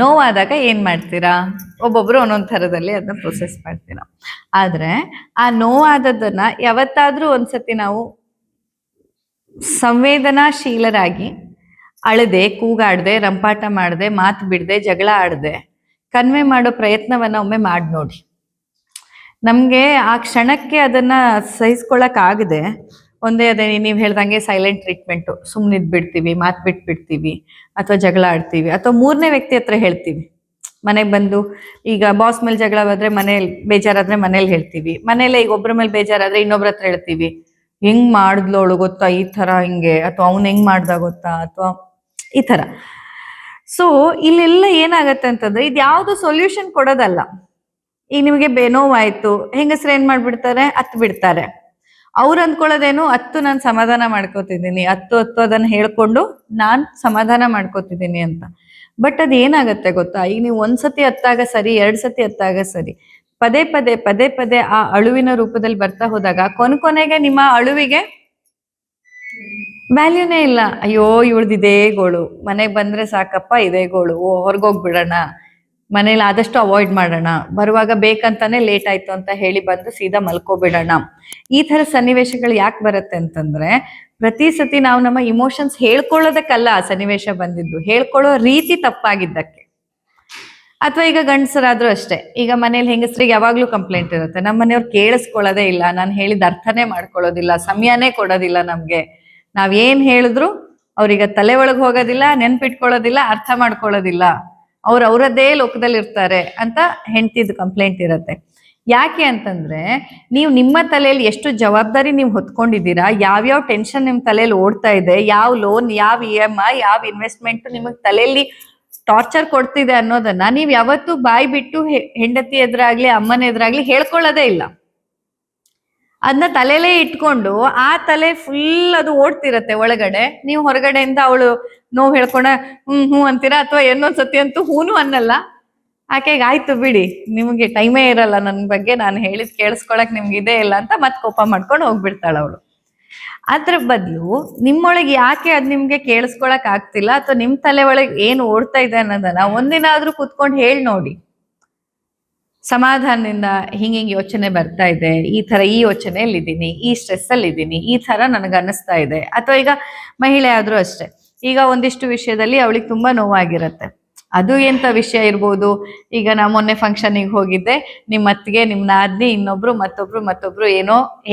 ನೋವಾದಾಗ ಏನ್ ಮಾಡ್ತೀರಾ? ಒಬ್ಬೊಬ್ರು ಒಂದೊಂದ್ ಥರದಲ್ಲಿ ಅದನ್ನ ಪ್ರೊಸೆಸ್ ಮಾಡ್ತೀರಾ. ಆದ್ರೆ ಆ ನೋವಾದದನ್ನ ಯಾವತ್ತಾದ್ರೂ ಒಂದ್ಸತಿ ನಾವು ಸಂವೇದನಾಶೀಲರಾಗಿ ಅಳದೆ, ಕೂಗಾಡದೆ, ರಂಪಾಟ ಮಾಡದೆ, ಮಾತು ಬಿಡದೆ, ಜಗಳ ಆಡದೆ ಕನ್ವೆ ಮಾಡೋ ಪ್ರಯತ್ನವನ್ನ ಒಮ್ಮೆ ಮಾಡಿ ನೋಡಿ. ನಮ್ಗೆ ಆ ಕ್ಷಣಕ್ಕೆ ಅದನ್ನ ಸಹಿಸ್ಕೊಳಕ್ ಆಗದೆ ಅದೇ ನೀವು ಹೇಳ್ದಂಗೆ ಸೈಲೆಂಟ್ ಟ್ರೀಟ್ಮೆಂಟು, ಸುಮ್ಮನಿದ್ ಬಿಡ್ತೀವಿ, ಮಾತು ಬಿಟ್ಬಿಡ್ತೀವಿ, ಅಥವಾ ಜಗಳ ಆಡ್ತೀವಿ, ಅಥವಾ ಮೂರನೇ ವ್ಯಕ್ತಿ ಹತ್ರ ಹೇಳ್ತೀವಿ. ಮನೆಗೆ ಬಂದು ಈಗ ಬಾಸ್ ಮೇಲೆ ಜಗಳ ಬಂದ್ರೆ ಮನೇಲಿ ಬೇಜಾರಾದ್ರೆ ಮನೇಲಿ ಹೇಳ್ತೀವಿ, ಮನೇಲೆ ಈಗ ಒಬ್ಬರ ಮೇಲೆ ಬೇಜಾರಾದ್ರೆ ಇನ್ನೊಬ್ರ ಹತ್ರ ಹೇಳ್ತೀವಿ. ಹೆಂಗ್ ಮಾಡಿದ್ಲೋಳು ಗೊತ್ತಾ ಈ ತರ ಹಿಂಗೆ, ಅಥವಾ ಅವ್ನು ಹೆಂಗ್ ಮಾಡ್ದ ಗೊತ್ತಾ, ಅಥವಾ ಈ ತರ. ಸೊ ಇಲ್ಲೆಲ್ಲ ಏನಾಗತ್ತೆ ಅಂತಂದ್ರೆ ಇದು ಯಾವ್ದು ಸೊಲ್ಯೂಷನ್ ಕೊಡೋದಲ್ಲ. ಈಗ ನಿಮಗೆ ನೋವಾಯ್ತು, ಹೆಂಗಸ್ರು ಏನ್ ಮಾಡ್ಬಿಡ್ತಾರೆ, ಹತ್ತು ಬಿಡ್ತಾರೆ. ಅವ್ರು ಅಂದ್ಕೊಳ್ಳೋದೇನು, ನಾನು ಸಮಾಧಾನ ಮಾಡ್ಕೋತಿದ್ದೀನಿ, ಹತ್ತು ಅದನ್ನ ಹೇಳ್ಕೊಂಡು ನಾನ್ ಸಮಾಧಾನ ಮಾಡ್ಕೋತಿದ್ದೀನಿ ಅಂತ. ಬಟ್ ಅದ್ ಏನಾಗತ್ತೆ ಗೊತ್ತಾ, ಈಗ ನೀವು ಒಂದ್ಸತಿ ಹತ್ತಾಗ ಸರಿ, 2 ಸತಿ ಹತ್ತಾಗ ಸರಿ, ಪದೇ ಪದೇ ಆ ಅಳುವಿನ ರೂಪದಲ್ಲಿ ಬರ್ತಾ ಹೋದಾಗ ಕೊನೆಗೆ ನಿಮ್ಮ ಅಳುವಿಗೆ ವ್ಯಾಲ್ಯೂನೇ ಇಲ್ಲ. ಅಯ್ಯೋ ಇದೇ ಗೋಳು, ಮನೆಗೆ ಬಂದ್ರೆ ಸಾಕಪ್ಪ ಇದೇ ಗೋಳು, ಹೊರಗೋಗ್ಬಿಡೋಣ, ಮನೇಲಿ ಆದಷ್ಟು ಅವಾಯ್ಡ್ ಮಾಡೋಣ, ಬರುವಾಗ ಬೇಕಂತಾನೆ ಲೇಟ್ ಆಯ್ತು ಅಂತ ಹೇಳಿ ಬಂದು ಸೀದಾ ಮಲ್ಕೋಬಿಡೋಣ. ಈ ತರ ಸನ್ನಿವೇಶಗಳು ಯಾಕೆ ಬರುತ್ತೆ ಅಂತಂದ್ರೆ, ಪ್ರತಿ ಸತಿ ನಾವು ನಮ್ಮ ಇಮೋಷನ್ಸ್ ಹೇಳ್ಕೊಳ್ಳೋದಕ್ಕಲ್ಲ ಆ ಸನ್ನಿವೇಶ ಬಂದಿದ್ದು, ಹೇಳ್ಕೊಳ್ಳೋ ರೀತಿ ತಪ್ಪಾಗಿದ್ದಕ್ಕೆ. ಅಥವಾ ಈಗ ಗಂಡಸರಾದ್ರೂ ಅಷ್ಟೇ, ಈಗ ಮನೇಲಿ ಹೆಂಗಸ್ರಿಗೆ ಯಾವಾಗ್ಲೂ ಕಂಪ್ಲೇಂಟ್ ಇರುತ್ತೆ, ನಮ್ಮ ಮನೆಯವ್ರು ಕೇಳಿಸ್ಕೊಳ್ಳೋದೇ ಇಲ್ಲ, ನಾನು ಹೇಳಿದ ಅರ್ಥನೇ ಮಾಡ್ಕೊಳ್ಳೋದಿಲ್ಲ, ಸಮಯನೇ ಕೊಡೋದಿಲ್ಲ ನಮ್ಗೆ, ನಾವೇನ್ ಹೇಳಿದ್ರು ಅವ್ರಿಗೆ ತಲೆ ಒಳಗೆ ಹೋಗೋದಿಲ್ಲ, ನೆನ್ಪಿಟ್ಕೊಳ್ಳೋದಿಲ್ಲ, ಅರ್ಥ ಮಾಡ್ಕೊಳ್ಳೋದಿಲ್ಲ, ಅವ್ರದ್ದೇ ಲೋಕದಲ್ಲಿ ಇರ್ತಾರೆ ಅಂತ ಹೆಂಡ್ತಿದ್ ಕಂಪ್ಲೇಂಟ್ ಇರುತ್ತೆ. ಯಾಕೆ ಅಂತಂದ್ರೆ, ನೀವು ನಿಮ್ಮ ತಲೆಯಲ್ಲಿ ಎಷ್ಟು ಜವಾಬ್ದಾರಿ ನೀವು ಹೊತ್ಕೊಂಡಿದ್ದೀರಾ, ಯಾವ್ಯಾವ ಟೆನ್ಷನ್ ನಿಮ್ ತಲೆಯಲ್ಲಿ ಓಡ್ತಾ ಇದೆ, ಯಾವ ಲೋನ್, ಯಾವ EMI, ಯಾವ ಇನ್ವೆಸ್ಟ್ಮೆಂಟ್ ನಿಮಗ್ ತಲೆಯಲ್ಲಿ ಟಾರ್ಚರ್ ಕೊಡ್ತಿದೆ ಅನ್ನೋದನ್ನ ನೀವ್ ಯಾವತ್ತೂ ಬಾಯಿ ಬಿಟ್ಟು ಹೆಂಡತಿ ಎದುರಾಗ್ಲಿ ಅಮ್ಮನ ಎದುರಾಗ್ಲಿ ಹೇಳ್ಕೊಳ್ಳೋದೇ ಇಲ್ಲ. ಅದನ್ನ ತಲೆಲೇ ಇಟ್ಕೊಂಡು ಆ ತಲೆ ಫುಲ್ ಅದು ಓಡ್ತಿರತ್ತೆ ಒಳಗಡೆ. ನೀವು ಹೊರಗಡೆಯಿಂದ ಅವಳು ನೋವು ಹೇಳ್ಕೊಂಡ ಹ್ಞೂ ಅಂತೀರಾ, ಅಥವಾ ಇನ್ನೊಂದ್ಸತಿ ಅಂತೂ ಹೂನು ಅನ್ನಲ್ಲ. ಆಕೆಗೆ ಆಯ್ತು ಬಿಡಿ, ನಿಮ್ಗೆ ಟೈಮೇ ಇರಲ್ಲ ನನ್ನ ಬಗ್ಗೆ, ನಾನು ಹೇಳಿದ್ ಕೇಳಿಸ್ಕೊಳಕ್ ನಿಮ್ಗೆ ಇದೇ ಇಲ್ಲ ಅಂತ ಮತ್ ಕೋಪ ಮಾಡ್ಕೊಂಡು ಹೋಗ್ಬಿಡ್ತಾಳ ಅವಳು. ಅದ್ರ ಬದಲು ನಿಮ್ಮೊಳಗೆ ಯಾಕೆ ಅದ್ ನಿಮ್ಗೆ ಕೇಳಿಸ್ಕೊಳಕ್ ಆಗ್ತಿಲ್ಲ, ಅಥವಾ ನಿಮ್ ತಲೆ ಒಳಗೆ ಏನು ಓಡ್ತಾ ಇದೆ ಅನ್ನೋದನ್ನ ಒಂದಿನ ಆದ್ರೂ ಕುತ್ಕೊಂಡು ಹೇಳಿ ನೋಡಿ. ಸಮಾಧಾನದಿಂದ ಹಿಂಗ್ ಯೋಚನೆ ಬರ್ತಾ ಇದೆ, ಈ ಯೋಚನೆಯಲ್ಲಿ ಇದ್ದೀನಿ, ಈ ಸ್ಟ್ರೆಸ್ ಅಲ್ಲಿ ಇದ್ದೀನಿ, ಈ ತರ ನನಗೆ ಅನ್ನಿಸ್ತಾ ಇದೆ. ಅಥವಾ ಈಗ ಮಹಿಳೆ ಆದ್ರೂ ಅಷ್ಟೇ, ಈಗ ಒಂದಿಷ್ಟು ವಿಷಯದಲ್ಲಿ ಅವಳಿಗೆ ತುಂಬಾ ನೋವಾಗಿರುತ್ತೆ. ಅದು ಎಂತ ವಿಷಯ ಇರ್ಬೋದು, ಈಗ ನಾ ಮೊನ್ನೆ ಫಂಕ್ಷನಿಗೆ ಹೋಗಿದ್ದೆ, ನಿಮ್ಮ ಅತ್ತಿಗೆ, ನಿಮ್ಮ ನಾದ್ನಿ, ಮತ್ತೊಬ್ರು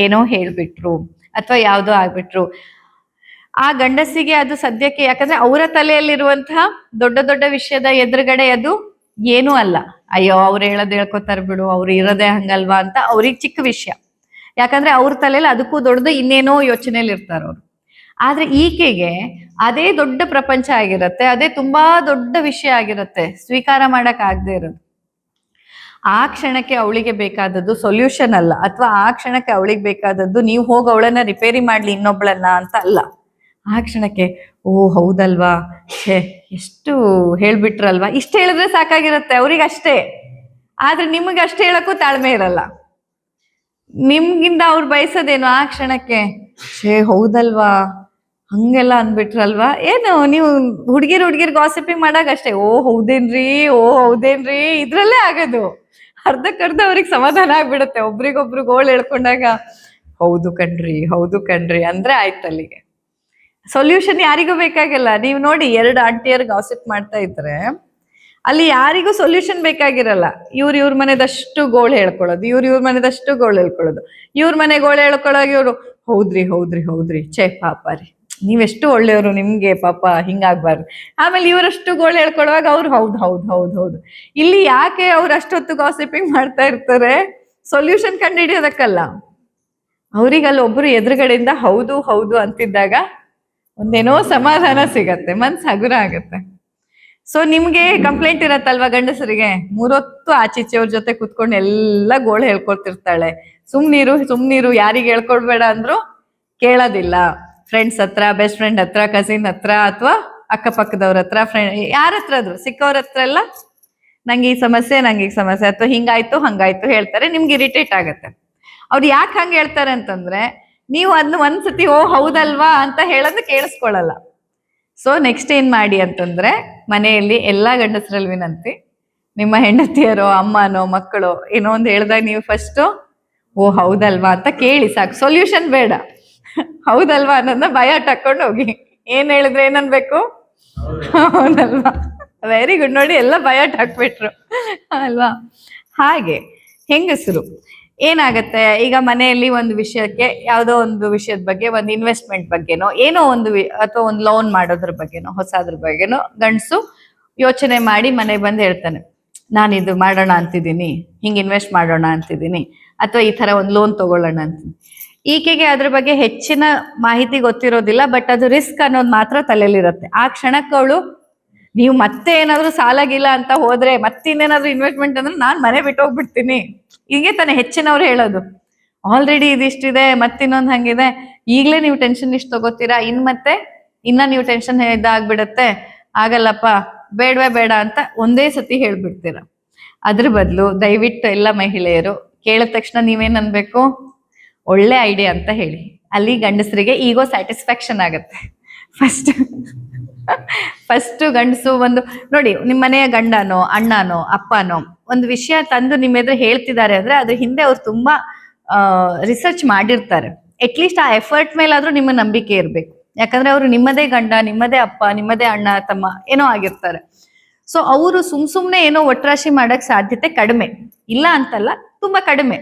ಏನೋ ಹೇಳ್ಬಿಟ್ರು, ಅಥವಾ ಯಾವ್ದೋ ಆಗ್ಬಿಟ್ರು. ಆ ಗಂಡಸಿಗೆ ಅದು ಸದ್ಯಕ್ಕೆ, ಯಾಕಂದ್ರೆ ಅವರ ತಲೆಯಲ್ಲಿರುವಂತಹ ದೊಡ್ಡ ವಿಷಯದ ಎದುರುಗಡೆ ಅದು ಏನೂ ಅಲ್ಲ. ಅಯ್ಯೋ ಅವ್ರು ಹೇಳ್ಕೊತಾರ ಬಿಡು, ಅವ್ರು ಇರೋದೇ ಹಂಗಲ್ವಾ ಅಂತ ಅವ್ರಿಗೆ ಚಿಕ್ಕ ವಿಷಯ. ಯಾಕಂದ್ರೆ ಅವ್ರ ತಲೆಯಲ್ಲಿ ಅದಕ್ಕೂ ದೊಡ್ಡದು ಇನ್ನೇನೋ ಯೋಚನೆಯಲ್ಲಿ ಇರ್ತಾರ ಅವ್ರು. ಆದ್ರೆ ಈಕೆಗೆ ಅದೇ ದೊಡ್ಡ ಪ್ರಪಂಚ ಆಗಿರತ್ತೆ, ಅದೇ ತುಂಬಾ ದೊಡ್ಡ ವಿಷಯ ಆಗಿರುತ್ತೆ, ಸ್ವೀಕಾರ ಮಾಡಕ್ ಆಗದೆ ಇರೋದು. ಆ ಕ್ಷಣಕ್ಕೆ ಅವಳಿಗೆ ಬೇಕಾದದ್ದು ಸೊಲ್ಯೂಷನ್ ಅಲ್ಲ, ಅಥವಾ ಆ ಕ್ಷಣಕ್ಕೆ ಅವಳಿಗೆ ಬೇಕಾದದ್ದು ನೀವು ಹೋಗಿ ಅವಳನ್ನ ರಿಪೇರಿ ಮಾಡ್ಲಿ ಇನ್ನೊಬ್ಳನ್ನ ಅಂತ ಅಲ್ಲ. ಆ ಕ್ಷಣಕ್ಕೆ ಓ ಹೌದಲ್ವಾ, ಎಷ್ಟು ಹೇಳ್ಬಿಟ್ರಲ್ವಾ, ಇಷ್ಟ ಹೇಳಿದ್ರೆ ಸಾಕಾಗಿರುತ್ತೆ ಅವ್ರಿಗೆ ಅಷ್ಟೇ. ಆದ್ರೆ ನಿಮಗೆ ಅಷ್ಟೇ ಹೇಳಕ್ಕೂ ತಾಳ್ಮೆ ಇರಲ್ಲ. ನಿಮ್ಗಿಂದ ಅವ್ರು ಬಯಸೋದೇನು ಆ ಕ್ಷಣಕ್ಕೆ, ಹೌದಲ್ವಾ, ಹಂಗೆಲ್ಲ ಅಂದ್ಬಿಟ್ರಲ್ವಾ, ಏನು ನೀವು ಹುಡ್ಗಿರ್ ಗಾಸಿಪಿಂಗ್ ಮಾಡಾಗ ಅಷ್ಟೇ, ಓ ಹೌದೇನ್ರಿ ಇದ್ರಲ್ಲೇ ಆಗೋದು. ಅರ್ಧಕ್ಕರ್ಧ ಅವ್ರಿಗೆ ಸಮಾಧಾನ ಆಗ್ಬಿಡುತ್ತೆ, ಒಬ್ರಿಗೊಬ್ರು ಗೋಳು ಹೇಳ್ಕೊಂಡಾಗ ಹೌದು ಕಣ್ರಿ ಅಂದ್ರೆ ಆಯ್ತು ಅಲ್ಲಿಗೆ. ಸೊಲ್ಯೂಷನ್ ಯಾರಿಗೂ ಬೇಕಾಗಿಲ್ಲ. ನೀವು ನೋಡಿ, 2 ಆಂಟಿಯರ್ ಗಾಸಿಪ್ ಮಾಡ್ತಾ ಇದ್ರೆ ಅಲ್ಲಿ ಯಾರಿಗೂ ಸೊಲ್ಯೂಷನ್ ಬೇಕಾಗಿರಲ್ಲ. ಇವ್ರ ಮನೆದಷ್ಟು ಗೋಳು ಹೇಳ್ಕೊಳ್ಳೋದು, ಇವ್ರ ಮನೆದಷ್ಟು ಗೋಳು ಹೇಳ್ಕೊಳ್ಳೋದು, ಇವ್ರ ಮನೆ ಗೋಳು ಹೇಳ್ಕೊಳ್ಳೋಕೆ ಇವ್ರು ಹೌದ್ರಿ ಪಾಪ ರೀ, ನೀವೆಷ್ಟು ಒಳ್ಳೆಯವರು, ನಿಮ್ಗೆ ಪಾಪ ಹಿಂಗಾಗ್ಬಾರ್ದು. ಆಮೇಲೆ ಇವರಷ್ಟು ಗೋಳು ಹೇಳ್ಕೊಳ್ಳುವಾಗ ಅವ್ರು ಹೌದು. ಇಲ್ಲಿ ಯಾಕೆ ಅವ್ರು ಅಷ್ಟೊತ್ತು ಗಾಸಿಪಿಂಗ್ ಮಾಡ್ತಾ ಇರ್ತಾರೆ? ಸೊಲ್ಯೂಷನ್ ಕಂಡುಹಿಡಿಯೋದಕ್ಕಲ್ಲ. ಅವ್ರಿಗಲ್ಲಿ ಒಬ್ರು ಎದುರುಗಡೆಯಿಂದ ಹೌದು ಅಂತಿದ್ದಾಗ ಒಂದೇನೋ ಸಮಾಧಾನ ಸಿಗತ್ತೆ, ಮನ್ಸು ಹಗುರ ಆಗತ್ತೆ. ಸೊ ನಿಮ್ಗೆ ಕಂಪ್ಲೇಂಟ್ ಇರತ್ತಲ್ವಾ ಗಂಡಸರಿಗೆ, 3 ಹೊತ್ತು ಆಚೀಚೆಯವ್ರ ಜೊತೆ ಕುತ್ಕೊಂಡು ಎಲ್ಲ ಗೋಳು ಹೇಳ್ಕೊಳ್ತಿರ್ತಾಳೆ. ಸುಮ್ನೀರು ಯಾರಿಗೆ ಹೇಳ್ಕೊಡ್ಬೇಡ ಅಂದ್ರು ಕೇಳೋದಿಲ್ಲ. ಫ್ರೆಂಡ್ಸ್ ಹತ್ರ, ಬೆಸ್ಟ್ ಫ್ರೆಂಡ್ ಹತ್ರ, ಕಸಿನ್ ಹತ್ರ, ಅಥವಾ ಅಕ್ಕಪಕ್ಕದವ್ರ ಹತ್ರ, ಫ್ರೆಂಡ್ ಯಾರ ಹತ್ರ ಆದ್ರು ಸಿಕ್ಕವ್ರ ಹತ್ರ ಎಲ್ಲ ನಂಗೆ ಈ ಸಮಸ್ಯೆ, ಅಥವಾ ಹಿಂಗಾಯ್ತು ಹಂಗಾಯ್ತು ಹೇಳ್ತಾರೆ. ನಿಮ್ಗೆ ಇರಿಟೇಟ್ ಆಗತ್ತೆ. ಅವ್ರು ಯಾಕೆ ಹಂಗೆ ಹೇಳ್ತಾರೆ ಅಂತಂದ್ರೆ, ನೀವು ಅದನ್ನ ಒಂದ್ಸತಿ ಓ ಹೌದಲ್ವಾ ಅಂತ ಹೇಳೋದು ಕೇಳಿಸ್ಕೊಳ್ಳಲ್ಲ. ಸೊ ನೆಕ್ಸ್ಟ್ ಏನ್ ಮಾಡಿ ಅಂತಂದ್ರೆ, ಮನೆಯಲ್ಲಿ ಎಲ್ಲಾ ಗಂಡಸರಲ್ಲಿ ವಿನಂತಿ, ನಿಮ್ಮ ಹೆಂಡತಿಯರೋ ಅಮ್ಮನೋ ಮಕ್ಕಳು ಏನೋ ಒಂದು ಹೇಳ್ದಾಗ ನೀವು ಫಸ್ಟ್ ಓ ಹೌದಲ್ವಾ ಅಂತ ಕೇಳಿ ಸಾಕು, ಸೊಲ್ಯೂಷನ್ ಬೇಡ. ಹೌದಲ್ವಾ ಅನ್ನೋದನ್ನ ಭಯ ಹಾಕೊಂಡು ಹೋಗಿ. ಏನ್ ಹೇಳಿದ್ರೆ ಏನನ್ಬೇಕು? ಹೌದಲ್ವಾ. Very good. ನೋಡಿ, ಎಲ್ಲ ಭಯ ಹಾಕ್ಬಿಟ್ರು ಅಲ್ವಾ. ಹಾಗೆ ಹೆಂಗಸರು ಏನಾಗತ್ತೆ, ಈಗ ಮನೆಯಲ್ಲಿ ಒಂದು ವಿಷಯಕ್ಕೆ, ಯಾವುದೋ ಒಂದು ವಿಷಯದ ಬಗ್ಗೆ, ಒಂದು ಇನ್ವೆಸ್ಟ್ಮೆಂಟ್ ಬಗ್ಗೆನೋ ಏನೋ ಒಂದು ಅಥವಾ ಒಂದು ಲೋನ್ ಮಾಡೋದ್ರ ಬಗ್ಗೆನೋ ಹೊಸದ್ರ ಬಗ್ಗೆನೋ ಗಂಡಸು ಯೋಚನೆ ಮಾಡಿ ಮನೆಗೆ ಬಂದು ಹೇಳ್ತಾನೆ, ನಾನು ಇದು ಮಾಡೋಣ ಅಂತಿದ್ದೀನಿ, ಹಿಂಗೆ ಇನ್ವೆಸ್ಟ್ ಮಾಡೋಣ ಅಂತಿದ್ದೀನಿ, ಅಥವಾ ಈ ತರ ಒಂದು ಲೋನ್ ತಗೊಳ್ಳೋಣ ಅಂತೀನಿ. ಈಕೆಗೆ ಅದ್ರ ಬಗ್ಗೆ ಹೆಚ್ಚಿನ ಮಾಹಿತಿ ಗೊತ್ತಿರೋದಿಲ್ಲ, ಬಟ್ ಅದು ರಿಸ್ಕ್ ಅನ್ನೋದು ಮಾತ್ರ ತಲೆಯಲ್ಲಿರುತ್ತೆ. ಆ ಕ್ಷಣಕ್ಕೆ ಅವಳು, ನೀವು ಮತ್ತೆ ಏನಾದ್ರು ಸಾಲಾಗಿಲ್ಲ ಅಂತ ಹೋದ್ರೆ, ಮತ್ತೆ ಇನ್ನೇನಾದ್ರು ಇನ್ವೆಸ್ಟ್ಮೆಂಟ್ ಅಂದ್ರೆ ನಾನು ಮನೆ ಬಿಟ್ಟು ಹೋಗ್ಬಿಡ್ತೀನಿ, ಹೀಗೆ ತಾನೆ ಹೆಚ್ಚಿನವ್ರು ಹೇಳೋದು. ಆಲ್ರೆಡಿ ಇದಿಷ್ಟಿದೆ, ಮತ್ತಿನ್ನೊಂದು ಹಂಗಿದೆ, ಈಗಲೇ ನೀವು ಟೆನ್ಷನ್ ಇಷ್ಟು ತಗೋತೀರಾ, ಮತ್ತೆ ಇನ್ನ ನೀವು ಟೆನ್ಷನ್ ಇದಾಗ್ಬಿಡತ್ತೆ, ಆಗಲ್ಲಪ್ಪ, ಬೇಡವೇ ಬೇಡ ಅಂತ ಒಂದೇ ಸತಿ ಹೇಳ್ಬಿಡ್ತೀರ. ಅದ್ರ ಬದಲು ದಯವಿಟ್ಟು ಎಲ್ಲ ಮಹಿಳೆಯರು ಕೇಳಿದ ತಕ್ಷಣ ನೀವೇನ್ ಅನ್ಬೇಕು, ಒಳ್ಳೆ ಐಡಿಯಾ ಅಂತ ಹೇಳಿ. ಅಲ್ಲಿ ಗಂಡಸರಿಗೆ ಈಗೋ ಸ್ಯಾಟಿಸ್ಫ್ಯಾಕ್ಷನ್ ಆಗತ್ತೆ. ಫಸ್ಟ್ ಗಂಡಸು ಒಂದು ನೋಡಿ, ನಿಮ್ಮ ಮನೆಯ ಗಂಡನೋ ಅಣ್ಣನೋ ಅಪ್ಪನೋ ಒಂದು ವಿಷಯ ತಂದು ನಿಮ್ಮ ಎದುರು ಹೇಳ್ತಿದ್ದಾರೆ ಅಂದ್ರೆ ಅದ್ರ ಹಿಂದೆ ಅವ್ರು ತುಂಬಾ ರಿಸರ್ಚ್ ಮಾಡಿರ್ತಾರೆ. ಅಟ್ಲೀಸ್ಟ್ ಆ ಎಫರ್ಟ್ ಮೇಲಾದ್ರೂ ನಿಮ್ಮ ನಂಬಿಕೆ ಇರ್ಬೇಕು. ಯಾಕಂದ್ರೆ ಅವರು ನಿಮ್ಮದೇ ಗಂಡ, ನಿಮ್ಮದೇ ಅಪ್ಪ, ನಿಮ್ಮದೇ ಅಣ್ಣ ತಮ್ಮ ಏನೋ ಆಗಿರ್ತಾರೆ. ಸೊ ಅವರು ಸುಮ್ನೆ ಏನೋ ಒಟ್ರಾಶಿ ಮಾಡಕ್ ಸಾಧ್ಯತೆ ಕಡಿಮೆ, ಇಲ್ಲ ಅಂತಲ್ಲ, ತುಂಬಾ ಕಡಿಮೆ.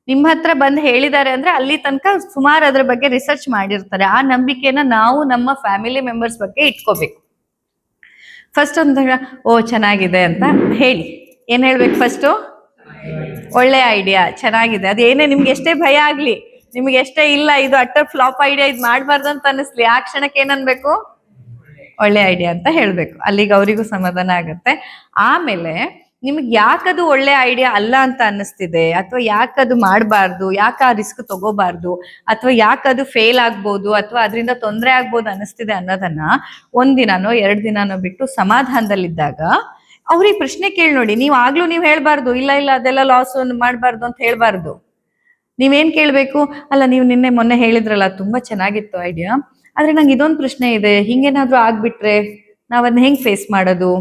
ನಿಮ್ಮ ಹತ್ರ ಬಂದು ಹೇಳಿದ್ದಾರೆ ಅಂದ್ರೆ ಅಲ್ಲಿ ತನಕ ಸುಮಾರು ಅದ್ರ ಬಗ್ಗೆ ರಿಸರ್ಚ್ ಮಾಡಿರ್ತಾರೆ. ಆ ನಂಬಿಕೆನ ನಾವು ನಮ್ಮ ಫ್ಯಾಮಿಲಿ ಮೆಂಬರ್ಸ್ ಬಗ್ಗೆ ಇಟ್ಕೋಬೇಕು. ಫಸ್ಟ್ ಒಂದು ಓ ಚೆನ್ನಾಗಿದೆ ಅಂತ ಹೇಳಿ. ಏನ್ ಹೇಳ್ಬೇಕು ಫಸ್ಟು? ಒಳ್ಳೆ ಐಡಿಯಾ, ಚೆನ್ನಾಗಿದೆ. ಅದೇನೇ ನಿಮ್ಗೆ ಎಷ್ಟೇ ಭಯ ಆಗ್ಲಿ, ನಿಮ್ಗೆ ಎಷ್ಟೇ ಇಲ್ಲ ಇದು ಅಟ್ಟರ್ ಫ್ಲಾಪ್ ಐಡಿಯಾ, ಇದು ಮಾಡ್ಬಾರ್ದು ಅಂತ ಅನಿಸ್ಲಿ, ಆ ಕ್ಷಣಕ್ಕೆ ಏನನ್ಬೇಕು? ಒಳ್ಳೆ ಐಡಿಯಾ ಅಂತ ಹೇಳ್ಬೇಕು. ಅಲ್ಲಿಗೆ ಅವರಿಗೂ ಸಮಾಧಾನ ಆಗತ್ತೆ. ಆಮೇಲೆ ನಿಮ್ಗೆ ಯಾಕದು ಒಳ್ಳೆ ಐಡಿಯಾ ಅಲ್ಲ ಅಂತ ಅನ್ನಿಸ್ತಿದೆ, ಅಥವಾ ಯಾಕದು ಮಾಡಬಾರ್ದು, ಯಾಕೆ ಆ ರಿಸ್ಕ್ ತಗೋಬಾರ್ದು, ಅಥವಾ ಯಾಕದು ಫೇಲ್ ಆಗ್ಬೋದು, ಅಥವಾ ಅದರಿಂದ ತೊಂದರೆ ಆಗ್ಬೋದು ಅನ್ನಿಸ್ತಿದೆ ಅನ್ನೋದನ್ನ ಒಂದಿನನೋ 2 ದಿನನೋ ಬಿಟ್ಟು ಸಮಾಧಾನದಲ್ಲಿದ್ದಾಗ ಅವ್ರಿಗೆ ಪ್ರಶ್ನೆ ಕೇಳಿ ನೋಡಿ. ನೀವು ಆಗ್ಲೂ ನೀವು ಹೇಳ್ಬಾರ್ದು, ಇಲ್ಲ ಇಲ್ಲ ಅದೆಲ್ಲ ಲಾಸ್ ಮಾಡಬಾರ್ದು ಅಂತ ಹೇಳ್ಬಾರ್ದು. ನೀವೇನ್ ಕೇಳ್ಬೇಕು, ಅಲ್ಲ ನೀವು ಮೊನ್ನೆ ಹೇಳಿದ್ರಲ್ಲ ತುಂಬಾ ಚೆನ್ನಾಗಿತ್ತು ಐಡಿಯಾ, ಆದ್ರೆ ನಂಗೆ ಇದೊಂದು ಪ್ರಶ್ನೆ ಇದೆ, ಹಿಂಗೇನಾದ್ರೂ ಆಗ್ಬಿಟ್ರೆ ನಾವ್ ಅದನ್ನ ಹೆಂಗ್ ಫೇಸ್ ಮಾಡೋದು,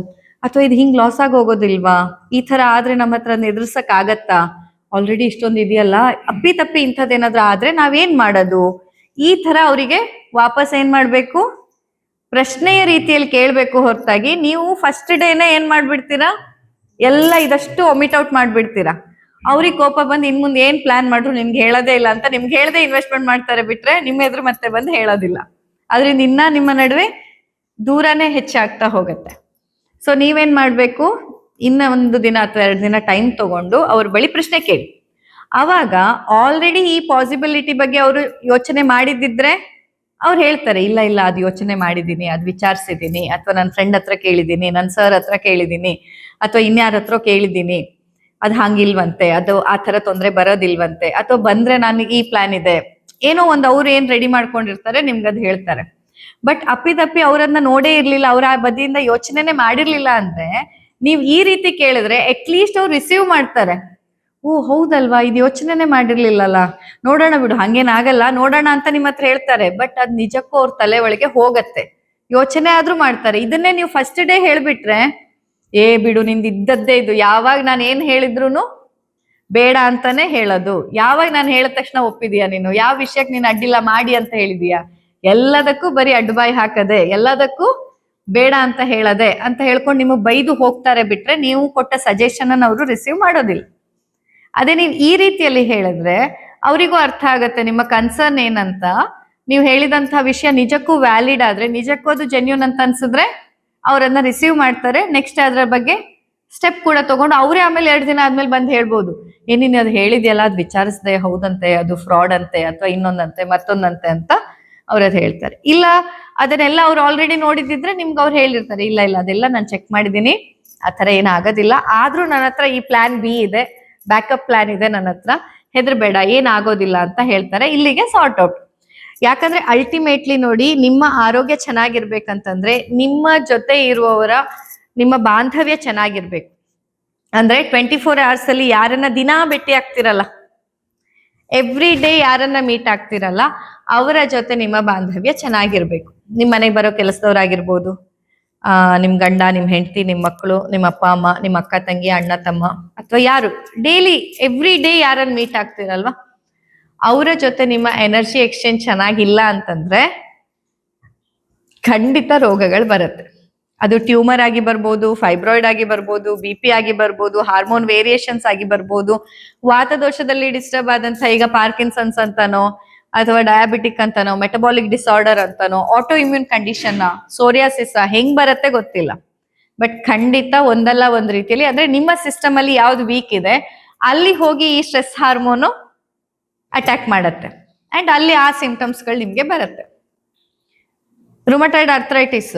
ಅಥವಾ ಇದು ಹಿಂಗ್ ಲಾಸ್ ಆಗಿ ಹೋಗೋದಿಲ್ವಾ, ಈ ತರ ಆದ್ರೆ ನಮ್ಮ ಹತ್ರ ಎದುರ್ಸಕ್ ಆಗತ್ತಾ, ಆಲ್ರೆಡಿ ಇಷ್ಟೊಂದು ಇದೆಯಲ್ಲ, ಅಪ್ಪಿ ತಪ್ಪಿ ಇಂಥದ್ದೇನಾದ್ರೂ ಆದ್ರೆ ನಾವೇನ್ ಮಾಡೋದು, ಈ ತರ ಅವರಿಗೆ ವಾಪಸ್ ಏನ್ ಮಾಡ್ಬೇಕು, ಪ್ರಶ್ನೆಯ ರೀತಿಯಲ್ಲಿ ಕೇಳ್ಬೇಕು. ಹೊರತಾಗಿ ನೀವು ಫಸ್ಟ್ ಡೇನೇ ಏನ್ ಮಾಡ್ಬಿಡ್ತೀರಾ, ಎಲ್ಲ ಇದಷ್ಟು ಒಮಿಟ್ ಔಟ್ ಮಾಡ್ಬಿಡ್ತೀರಾ. ಅವ್ರಿಗೆ ಕೋಪ ಬಂದು ಇನ್ ಮುಂದೆ ಏನ್ ಪ್ಲಾನ್ ಮಾಡ್ರು ನಿಮ್ಗೆ ಹೇಳೋದೇ ಇಲ್ಲ ಅಂತ ನಿಮ್ಗೆ ಹೇಳದೆ ಇನ್ವೆಸ್ಟ್ಮೆಂಟ್ ಮಾಡ್ತಾರೆ, ಬಿಟ್ರೆ ನಿಮ್ಮ ಎದುರು ಮತ್ತೆ ಬಂದು ಹೇಳೋದಿಲ್ಲ. ಅದರಿಂದ ಇನ್ನ ನಿಮ್ಮ ನಡುವೆ ದೂರನೇ ಹೆಚ್ಚಾಗ್ತಾ ಹೋಗುತ್ತೆ. ಸೊ ನೀವೇನ್ ಮಾಡ್ಬೇಕು, ಇನ್ನ 1 ದಿನ ಅಥವಾ 2 ದಿನ ಟೈಮ್ ತಗೊಂಡು ಅವ್ರ ಬಳಿ ಪ್ರಶ್ನೆ ಕೇಳಿ. ಅವಾಗ ಆಲ್ರೆಡಿ ಈ ಪಾಸಿಬಿಲಿಟಿ ಬಗ್ಗೆ ಅವರು ಯೋಚನೆ ಮಾಡಿದಿದ್ರೆ ಅವ್ರು ಹೇಳ್ತಾರೆ, ಇಲ್ಲ ಇಲ್ಲ ಅದು ಯೋಚನೆ ಮಾಡಿದ್ದೀನಿ, ಅದು ವಿಚಾರಿಸಿದ್ದೀನಿ, ಅಥವಾ ನನ್ನ ಫ್ರೆಂಡ್ ಹತ್ರ ಕೇಳಿದ್ದೀನಿ, ನನ್ನ ಸರ್ ಹತ್ರ ಕೇಳಿದ್ದೀನಿ, ಅಥವಾ ಇನ್ಯಾರ ಹತ್ರ ಕೇಳಿದ್ದೀನಿ, ಅದು ಹಂಗಿಲ್ವಂತೆ, ಅದು ಆ ತರ ತೊಂದರೆ ಬರೋದಿಲ್ವಂತೆ, ಅಥವಾ ಬಂದ್ರೆ ನನಗೆ ಈ ಪ್ಲಾನ್ ಇದೆ, ಏನೋ ಒಂದು ಅವ್ರು ಏನ್ ರೆಡಿ ಮಾಡ್ಕೊಂಡಿರ್ತಾರೆ ನಿಮ್ಗದು ಹೇಳ್ತಾರೆ. ಬಟ್ ಅಪ್ಪಿದಪ್ಪಿ ಅವ್ರನ್ನ ನೋಡೇ ಇರ್ಲಿಲ್ಲ, ಅವ್ರ ಆ ಬದಿಯಿಂದ ಯೋಚನೆನೆ ಮಾಡಿರ್ಲಿಲ್ಲ ಅಂದ್ರೆ ನೀವ್ ಈ ರೀತಿ ಕೇಳಿದ್ರೆ ಅಟ್ಲೀಸ್ಟ್ ಅವ್ರು ರಿಸೀವ್ ಮಾಡ್ತಾರೆ. ಓ ಹೌದಲ್ವಾ, ಇದು ಯೋಚನೆನೆ ಮಾಡಿರ್ಲಿಲ್ಲಲ್ಲ, ನೋಡೋಣ ಬಿಡು, ಹಂಗೇನಾಗಲ್ಲ, ನೋಡೋಣ ಅಂತ ನಿಮ್ಮ ಹತ್ರ ಹೇಳ್ತಾರೆ. ಬಟ್ ಅದ್ ನಿಜಕ್ಕೂ ಅವ್ರ ತಲೆ ಒಳಗೆ ಹೋಗತ್ತೆ, ಯೋಚನೆ ಆದ್ರೂ ಮಾಡ್ತಾರೆ. ಇದನ್ನೇ ನೀವು ಫಸ್ಟ್ ಡೇ ಹೇಳ್ಬಿಟ್ರೆ, ಏ ಬಿಡು ನಿಂದ ಇದ್ದದ್ದೇ ಇದು, ಯಾವಾಗ ನಾನು ಏನ್ ಹೇಳಿದ್ರು ಬೇಡ ಅಂತಾನೆ ಹೇಳೋದು, ಯಾವಾಗ ನಾನು ಹೇಳಿದ ತಕ್ಷಣ ಒಪ್ಪಿದೀಯಾ ನೀನು, ಯಾವ ವಿಷಯಕ್ಕೆ ನೀನು ಅಡ್ಡಿಲ್ಲ ಮಾಡಿ ಅಂತ ಹೇಳಿದೀಯಾ, ಎಲ್ಲದಕ್ಕೂ ಬರೀ ಅಡ್ಡಬಾಯಿ ಹಾಕದೆ, ಎಲ್ಲದಕ್ಕೂ ಬೇಡ ಅಂತ ಹೇಳದೆ ಅಂತ ಹೇಳ್ಕೊಂಡು ನಿಮಗೆ ಬೈದು ಹೋಗ್ತಾರೆ, ಬಿಟ್ರೆ ನೀವು ಕೊಟ್ಟ ಸಜೆಷನ್ ಅನ್ನು ಅವರು ರಿಸೀವ್ ಮಾಡೋದಿಲ್ಲ. ಅದೇ ನೀವು ಈ ರೀತಿಯಲ್ಲಿ ಹೇಳಿದ್ರೆ ಅವರಿಗೂ ಅರ್ಥ ಆಗತ್ತೆ ನಿಮ್ಮ ಕನ್ಸರ್ನ್ ಏನಂತ. ನೀವು ಹೇಳಿದಂತಹ ವಿಷಯ ನಿಜಕ್ಕೂ ವ್ಯಾಲಿಡ್ ಆದ್ರೆ, ನಿಜಕ್ಕೂ ಅದು ಜೆನ್ಯೂನ್ ಅಂತ ಅನ್ಸಿದ್ರೆ ಅವರನ್ನ ರಿಸೀವ್ ಮಾಡ್ತಾರೆ. ನೆಕ್ಸ್ಟ್ ಅದರ ಬಗ್ಗೆ ಸ್ಟೆಪ್ ಕೂಡ ತಗೊಂಡು ಅವರೇ ಆಮೇಲೆ 2 ದಿನ ಆದ್ಮೇಲೆ ಬಂದು ಹೇಳ್ಬೋದು, ಏನಿನ್ ಅದು ಹೇಳಿದ್ಯಲ್ಲ, ಅದು ವಿಚಾರಿಸದೆ ಹೌದಂತೆ, ಅದು ಫ್ರಾಡ್ ಅಂತೆ, ಅಥವಾ ಇನ್ನೊಂದಂತೆ ಮತ್ತೊಂದಂತೆ ಅಂತ ಅವ್ರದ್ ಹೇಳ್ತಾರೆ. ಇಲ್ಲ ಅದನ್ನೆಲ್ಲ ಅವ್ರು ಆಲ್ರೆಡಿ ನೋಡಿದಿದ್ರೆ ನಿಮ್ಗೆ ಅವ್ರು ಹೇಳಿರ್ತಾರೆ, ಇಲ್ಲ ಇಲ್ಲ ಅದೆಲ್ಲ ನಾನು ಚೆಕ್ ಮಾಡಿದೀನಿ, ಆ ಥರ ಏನಾಗೋದಿಲ್ಲ, ಆದ್ರೂ ನನ್ನ ಹತ್ರ ಈ ಪ್ಲಾನ್ ಬಿ ಇದೆ, ಬ್ಯಾಕಪ್ ಪ್ಲಾನ್ ಇದೆ ನನ್ನ ಹತ್ರ, ಹೆದರ್ಬೇಡ, ಏನಾಗೋದಿಲ್ಲ ಅಂತ ಹೇಳ್ತಾರೆ. ಇಲ್ಲಿಗೆ ಸಾರ್ಟ್ ಔಟ್. ಯಾಕಂದ್ರೆ ಅಲ್ಟಿಮೇಟ್ಲಿ ನೋಡಿ, ನಿಮ್ಮ ಆರೋಗ್ಯ ಚೆನ್ನಾಗಿರ್ಬೇಕಂತಂದ್ರೆ ನಿಮ್ಮ ಜೊತೆ ಇರುವವರ ನಿಮ್ಮ ಬಾಂಧವ್ಯ ಚೆನ್ನಾಗಿರ್ಬೇಕು. ಅಂದ್ರೆ 24 hours ಅಲ್ಲಿ ಯಾರನ್ನ ದಿನಾ ಭೇಟಿ ಆಗ್ತಿರಲ್ಲ, ಎವ್ರಿ ಡೇ ಯಾರನ್ನ ಮೀಟ್ ಆಗ್ತಿರಲ್ಲ, ಅವರ ಜೊತೆ ನಿಮ್ಮ ಬಾಂಧವ್ಯ ಚೆನ್ನಾಗಿರ್ಬೇಕು. ನಿಮ್ ಮನೆಗೆ ಬರೋ ಕೆಲಸದವ್ರಾಗಿರ್ಬೋದು, ನಿಮ್ ಗಂಡ, ನಿಮ್ ಹೆಂಡತಿ, ನಿಮ್ ಮಕ್ಕಳು, ನಿಮ್ಮ ಅಪ್ಪ ಅಮ್ಮ, ನಿಮ್ಮ ಅಕ್ಕ ತಂಗಿ, ಅಣ್ಣ ತಮ್ಮ, ಅಥವಾ ಯಾರು ಡೈಲಿ ಎವ್ರಿ ಡೇ ಯಾರನ್ನ ಮೀಟ್ ಆಗ್ತಿರಲ್ವಾ, ಅವರ ಜೊತೆ ನಿಮ್ಮ ಎನರ್ಜಿ ಎಕ್ಸ್ಚೇಂಜ್ ಚೆನ್ನಾಗಿಲ್ಲ ಅಂತಂದ್ರೆ ಖಂಡಿತ ರೋಗಗಳು ಬರುತ್ತೆ. ಅದು ಟ್ಯೂಮರ್ ಆಗಿ ಬರ್ಬೋದು, ಫೈಬ್ರಾಯ್ಡ್ ಆಗಿ ಬರ್ಬೋದು, BP ಆಗಿ ಬರ್ಬೋದು, ಹಾರ್ಮೋನ್ ವೇರಿಯೇಷನ್ಸ್ ಆಗಿ ಬರ್ಬೋದು, ವಾತದೋಷದಲ್ಲಿ ಡಿಸ್ಟರ್ಬ್ ಆದಂತ ಈಗ ಪಾರ್ಕಿನ್ಸನ್ಸ್ ಅಂತಾನೋ ಅಥವಾ ಡಯಾಬಿಟಿಕ್ ಅಂತಾನೋ, ಮೆಟಬಾಲಿಕ್ ಡಿಸಾರ್ಡರ್ ಅಂತಾನೋ, ಆಟೋ ಇಮ್ಯೂನ್ ಕಂಡೀಷನ್, ಸೋರಿಯಾಸಿಸ್ ಹೆಂಗ್ ಬರುತ್ತೆ ಗೊತ್ತಿಲ್ಲ. ಬಟ್ ಖಂಡಿತ ಒಂದಲ್ಲ ಒಂದ್ ರೀತಿಯಲ್ಲಿ ಅಂದ್ರೆ ನಿಮ್ಮ ಸಿಸ್ಟಮ್ ಅಲ್ಲಿ ಯಾವ್ದು ವೀಕ್ ಇದೆ ಅಲ್ಲಿ ಹೋಗಿ ಈ ಸ್ಟ್ರೆಸ್ ಹಾರ್ಮೋನು ಅಟ್ಯಾಕ್ ಮಾಡತ್ತೆ ಅಂಡ್ ಅಲ್ಲಿ ಆ ಸಿಂಪ್ಟಮ್ಸ್ ಗಳು ನಿಮ್ಗೆ ಬರುತ್ತೆ. Rheumatoid arthritis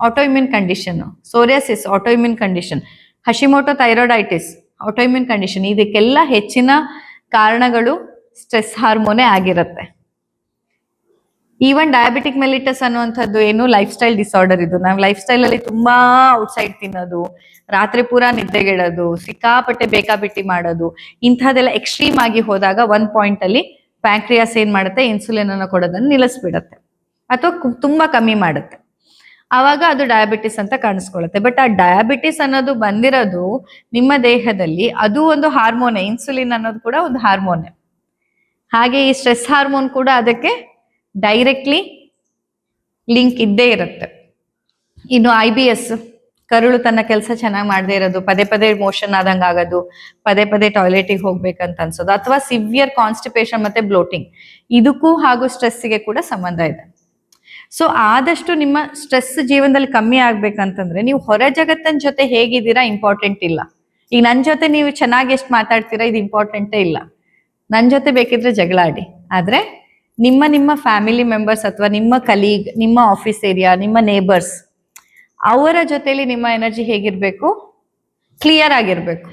autoimmune condition, psoriasis autoimmune condition, ಹಶಿಮೋಟೋ thyroiditis autoimmune condition, ಇದಕ್ಕೆಲ್ಲ ಹೆಚ್ಚಿನ ಕಾರಣಗಳು ಸ್ಟ್ರೆಸ್ ಹಾರ್ಮೋನೇ ಆಗಿರುತ್ತೆ. ಈವನ್ ಡಯಾಬಿಟಿಕ್ ಮೆಲಿಟಸ್ ಅನ್ನುವಂಥದ್ದು ಏನು ಲೈಫ್ ಸ್ಟೈಲ್ ಡಿಸಾರ್ಡರ್. ಇದು ನಾವು ಲೈಫ್ ಸ್ಟೈಲ್ ಅಲ್ಲಿ ತುಂಬಾ ಔಟ್ಸೈಡ್ ತಿನ್ನೋದು, ರಾತ್ರಿ ಪೂರಾ ನಿದ್ದೆಗೆಡೋದು, ಸಿಕ್ಕಾಪಟ್ಟೆ ಬೇಕಾಬಿಟ್ಟಿ ಮಾಡೋದು, ಇಂಥದ್ದೆಲ್ಲ ಎಕ್ಸ್ಟ್ರೀಮ್ ಆಗಿ ಹೋದಾಗ ಒಂದ್ ಪಾಯಿಂಟ್ ಅಲ್ಲಿ ಪ್ಯಾಂಕ್ರಿಯಾಸ್ ಏನ್ ಮಾಡುತ್ತೆ, ಇನ್ಸುಲಿನ್ ಅನ್ನು ಕೊಡೋದನ್ನ ನಿಲ್ಲಿಸ್ಬಿಡತ್ತೆ ಅಥವಾ ತುಂಬಾ ಕಮ್ಮಿ ಮಾಡುತ್ತೆ. ಆವಾಗ ಅದು ಡಯಾಬಿಟಿಸ್ ಅಂತ ಕಾಣಿಸ್ಕೊಳ್ಳುತ್ತೆ. ಬಟ್ ಆ ಡಯಾಬಿಟಿಸ್ ಅನ್ನೋದು ಬಂದಿರೋದು ನಿಮ್ಮ ದೇಹದಲ್ಲಿ, ಅದು ಒಂದು ಹಾರ್ಮೋನೆ, ಇನ್ಸುಲಿನ್ ಅನ್ನೋದು ಕೂಡ ಒಂದು ಹಾರ್ಮೋನೆ. ಹಾಗೆ ಈ ಸ್ಟ್ರೆಸ್ ಹಾರ್ಮೋನ್ ಕೂಡ ಅದಕ್ಕೆ ಡೈರೆಕ್ಟ್ಲಿ ಲಿಂಕ್ ಇದ್ದೇ ಇರುತ್ತೆ. ಇನ್ನು IBS, ಕರುಳು ತನ್ನ ಕೆಲಸ ಚೆನ್ನಾಗಿ ಮಾಡದೇ ಇರೋದು, ಪದೇ ಪದೇ ಮೋಷನ್ ಆದಂಗೆ ಆಗೋದು, ಪದೇ ಪದೇ ಟಾಯ್ಲೆಟಿಗೆ ಹೋಗ್ಬೇಕಂತ ಅನ್ಸೋದು, ಅಥವಾ ಸಿವಿಯರ್ ಕಾನ್ಸ್ಟಿಪೇಷನ್ ಮತ್ತೆ ಬ್ಲೋಟಿಂಗ್, ಇದಕ್ಕೂ ಹಾಗೂ ಸ್ಟ್ರೆಸ್ಸಿಗೆ ಕೂಡ ಸಂಬಂಧ ಇದೆ. ಸೊ ಆದಷ್ಟು ನಿಮ್ಮ ಸ್ಟ್ರೆಸ್ ಜೀವನದಲ್ಲಿ ಕಮ್ಮಿ ಆಗ್ಬೇಕಂತಂದ್ರೆ ನೀವು ಹೊರ ಜಗತ್ತಿನ ಜೊತೆ ಹೇಗಿದ್ದೀರಾ ಇಂಪಾರ್ಟೆಂಟ್ ಇಲ್ಲ. ಈಗ ನನ್ನ ಜೊತೆ ನೀವು ಚೆನ್ನಾಗಿ ಎಷ್ಟು ಮಾತಾಡ್ತೀರಾ ಇದು ಇಂಪಾರ್ಟೆಂಟೇ ಇಲ್ಲ. ನನ್ನ ಜೊತೆ ಬೇಕಿದ್ರೆ ಜಗಳ ಆಡಿ, ಆದ್ರೆ ನಿಮ್ಮ ಫ್ಯಾಮಿಲಿ ಮೆಂಬರ್ಸ್ ಅಥವಾ ನಿಮ್ಮ ಕಲೀಗ್, ನಿಮ್ಮ ಆಫೀಸ್ ಏರಿಯಾ, ನಿಮ್ಮ ನೇಬರ್ಸ್, ಅವರ ಜೊತೆಲಿ ನಿಮ್ಮ ಎನರ್ಜಿ ಹೇಗಿರ್ಬೇಕು, ಕ್ಲಿಯರ್ ಆಗಿರ್ಬೇಕು.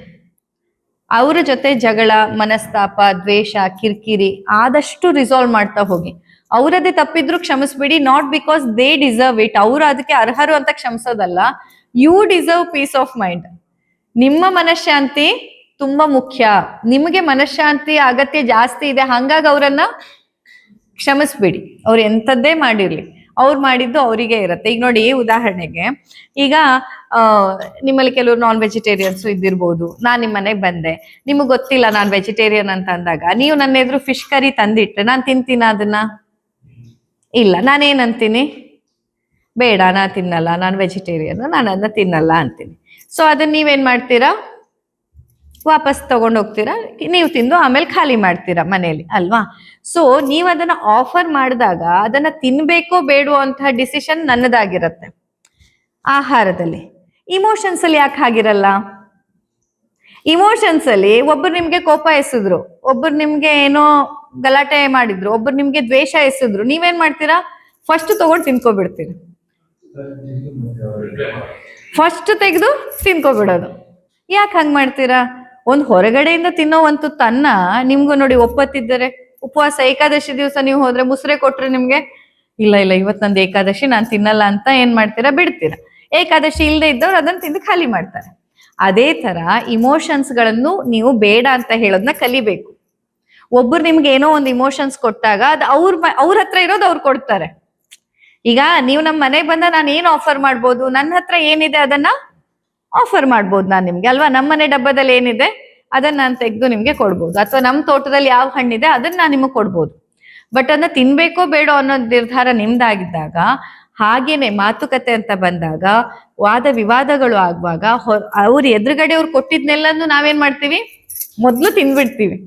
ಅವರ ಜೊತೆ ಜಗಳ, ಮನಸ್ತಾಪ, ದ್ವೇಷ, ಕಿರಿಕಿರಿ ಆದಷ್ಟು ರಿಸಾಲ್ವ್ ಮಾಡ್ತಾ ಹೋಗಿ. ಅವರದೇ ತಪ್ಪಿದ್ರು ಕ್ಷಮಿಸ್ಬಿಡಿ, not because they deserve it, ಅವರು ಅದಕ್ಕೆ ಅರ್ಹರು ಅಂತ ಕ್ಷಮಿಸೋದಲ್ಲ. You deserve peace of mind. ನಿಮ್ಮ ಮನಃಶಾಂತಿ ತುಂಬಾ ಮುಖ್ಯ, ನಿಮಗೆ ಮನಃಶಾಂತಿ ಅಗತ್ಯ ಜಾಸ್ತಿ ಇದೆ, ಹಂಗಾಗಿ ಅವರನ್ನ ಕ್ಷಮಿಸ್ಬಿಡಿ. ಅವ್ರು ಎಂಥದ್ದೇ ಮಾಡಿರ್ಲಿ, ಅವ್ರು ಮಾಡಿದ್ದು ಅವರಿಗೆ ಇರುತ್ತೆ. ಈಗ ನೋಡಿ, ಉದಾಹರಣೆಗೆ ಈಗ ನಿಮ್ಮಲ್ಲಿ ಕೆಲವರು ನಾನ್ ವೆಜಿಟೇರಿಯನ್ಸ್ ಇದ್ದಿರ್ಬೋದು. ನಾನ್ ನಿಮ್ಮ ಮನೆಗೆ ಬಂದೆ, ನಿಮಗೆ ಗೊತ್ತಿಲ್ಲ ನಾನ್ ವೆಜಿಟೇರಿಯನ್ ಅಂತ ಅಂದಾಗ ನೀವು ನನ್ನ ಎದುರು ಫಿಶ್ ಕರಿ ತಂದಿಟ್ರೆ ನಾನು ತಿಂತೀನ ಅದನ್ನ? ಇಲ್ಲ. ನಾನೇನಂತೀನಿ, ಬೇಡ ನಾ ತಿನ್ನಲ್ಲ, ನಾನು ವೆಜಿಟೇರಿಯನ್, ನಾನು ಅದನ್ನ ತಿನ್ನಲ್ಲ ಅಂತೀನಿ. ಸೊ ಅದನ್ನ ನೀವೇನ್ ಮಾಡ್ತೀರಾ, ವಾಪಸ್ ತಗೊಂಡು ಹೋಗ್ತೀರಾ, ನೀವು ತಿಂದು ಆಮೇಲೆ ಖಾಲಿ ಮಾಡ್ತೀರಾ ಮನೆಯಲ್ಲಿ ಅಲ್ವಾ? ಸೊ ನೀವು ಅದನ್ನ ಆಫರ್ ಮಾಡಿದಾಗ ಅದನ್ನ ತಿನ್ಬೇಕೋ ಬೇಡೋ ಅಂತ ಡಿಸಿಷನ್ ನನ್ನದಾಗಿರುತ್ತೆ. ಆಹಾರದಲ್ಲಿ ಇಮೋಷನ್ಸ್ ಅಲ್ಲಿ ಯಾಕೆ ಹಾಗಿರಲ್ಲ? ಇಮೋಷನ್ಸ್ ಅಲ್ಲಿ ಒಬ್ರು ನಿಮ್ಗೆ ಕೋಪ ಎಸಿದ್ರು, ಒಬ್ರು ನಿಮ್ಗೆ ಏನೋ ಗಲಾಟೆ ಮಾಡಿದ್ರು, ಒಬ್ರು ನಿಮ್ಗೆ ದ್ವೇಷ ಎಸಿದ್ರು, ನೀವೇನ್ ಮಾಡ್ತೀರಾ, ಫಸ್ಟ್ ತಗೊಂಡು ತಿನ್ಕೋಬಿಡ್ತೀರಿ. ಫಸ್ಟ್ ತೆಗೆದು ತಿನ್ಕೋಬಿಡೋದು. ಯಾಕೆ ಹಂಗ್ ಮಾಡ್ತೀರಾ? ಒಂದ್ ಹೊರಗಡೆಯಿಂದ ತಿನ್ನೋ ಒಂದು ತನ್ನ ನಿಮ್ಗೂ ನೋಡಿ, ಒಪ್ಪತ್ತಿದ್ದರೆ ಉಪವಾಸ ಏಕಾದಶಿ ದಿವಸ ನೀವು ಹೋದ್ರೆ ಮುಸ್ರೆ ಕೊಟ್ರೆ ನಿಮ್ಗೆ ಇಲ್ಲ ಇಲ್ಲ ಇವತ್ ನಂದು ಏಕಾದಶಿ ನಾನು ತಿನ್ನಲ್ಲ ಅಂತ ಏನ್ ಮಾಡ್ತೀರಾ, ಬಿಡ್ತೀರಾ. ಏಕಾದಶಿ ಇಲ್ಲದೆ ಇದ್ದವ್ರು ಅದನ್ನ ತಿಂದು ಖಾಲಿ ಮಾಡ್ತಾರೆ. ಅದೇ ತರ ಇಮೋಷನ್ಸ್ ಗಳನ್ನು ನೀವು ಬೇಡ ಅಂತ ಹೇಳೋದನ್ನ ಕಲಿಬೇಕು. ಒಬ್ರು ನಿಮ್ಗೆ ಏನೋ ಒಂದು ಇಮೋಷನ್ಸ್ ಕೊಟ್ಟಾಗ ಅದು ಅವ್ರ ಹತ್ರ ಇರೋದು ಅವ್ರು ಕೊಡ್ತಾರೆ. ಈಗ ನೀವು ನಮ್ಮ ಮನೆಗೆ ಬಂದ ನಾನು ಏನ್ ಆಫರ್ ಮಾಡ್ಬೋದು, ನನ್ನ ಹತ್ರ ಏನಿದೆ ಅದನ್ನ ಆಫರ್ ಮಾಡ್ಬೋದು ನಾನು ನಿಮ್ಗೆ ಅಲ್ವಾ. ನಮ್ಮನೆ ಡಬ್ಬದಲ್ಲಿ ಏನಿದೆ ಅದನ್ನ ನಾನು ತೆಗೆದು ನಿಮ್ಗೆ ಕೊಡ್ಬೋದು, ಅಥವಾ ನಮ್ಮ ತೋಟದಲ್ಲಿ ಯಾವ ಹಣ್ಣಿದೆ ಅದನ್ನ ನಾನು ನಿಮಗೆ ಕೊಡ್ಬೋದು. ಬಟ್ ಅದನ್ನ ತಿನ್ಬೇಕೋ ಬೇಡೋ ಅನ್ನೋ ನಿರ್ಧಾರ ನಿಮ್ದಾಗಿದ್ದಾಗ, ಹಾಗೇನೆ ಮಾತುಕತೆ ಅಂತ ಬಂದಾಗ, ವಾದ ವಿವಾದಗಳು ಆಗುವಾಗ ಅವ್ರ ಎದುರುಗಡೆ ಅವ್ರು ಕೊಟ್ಟಿದ್ನೆಲ್ಲನೂ ನಾವೇನ್ ಮಾಡ್ತೀವಿ, ಮೊದ್ಲು ತಿನ್ಬಿಡ್ತೀವಿ.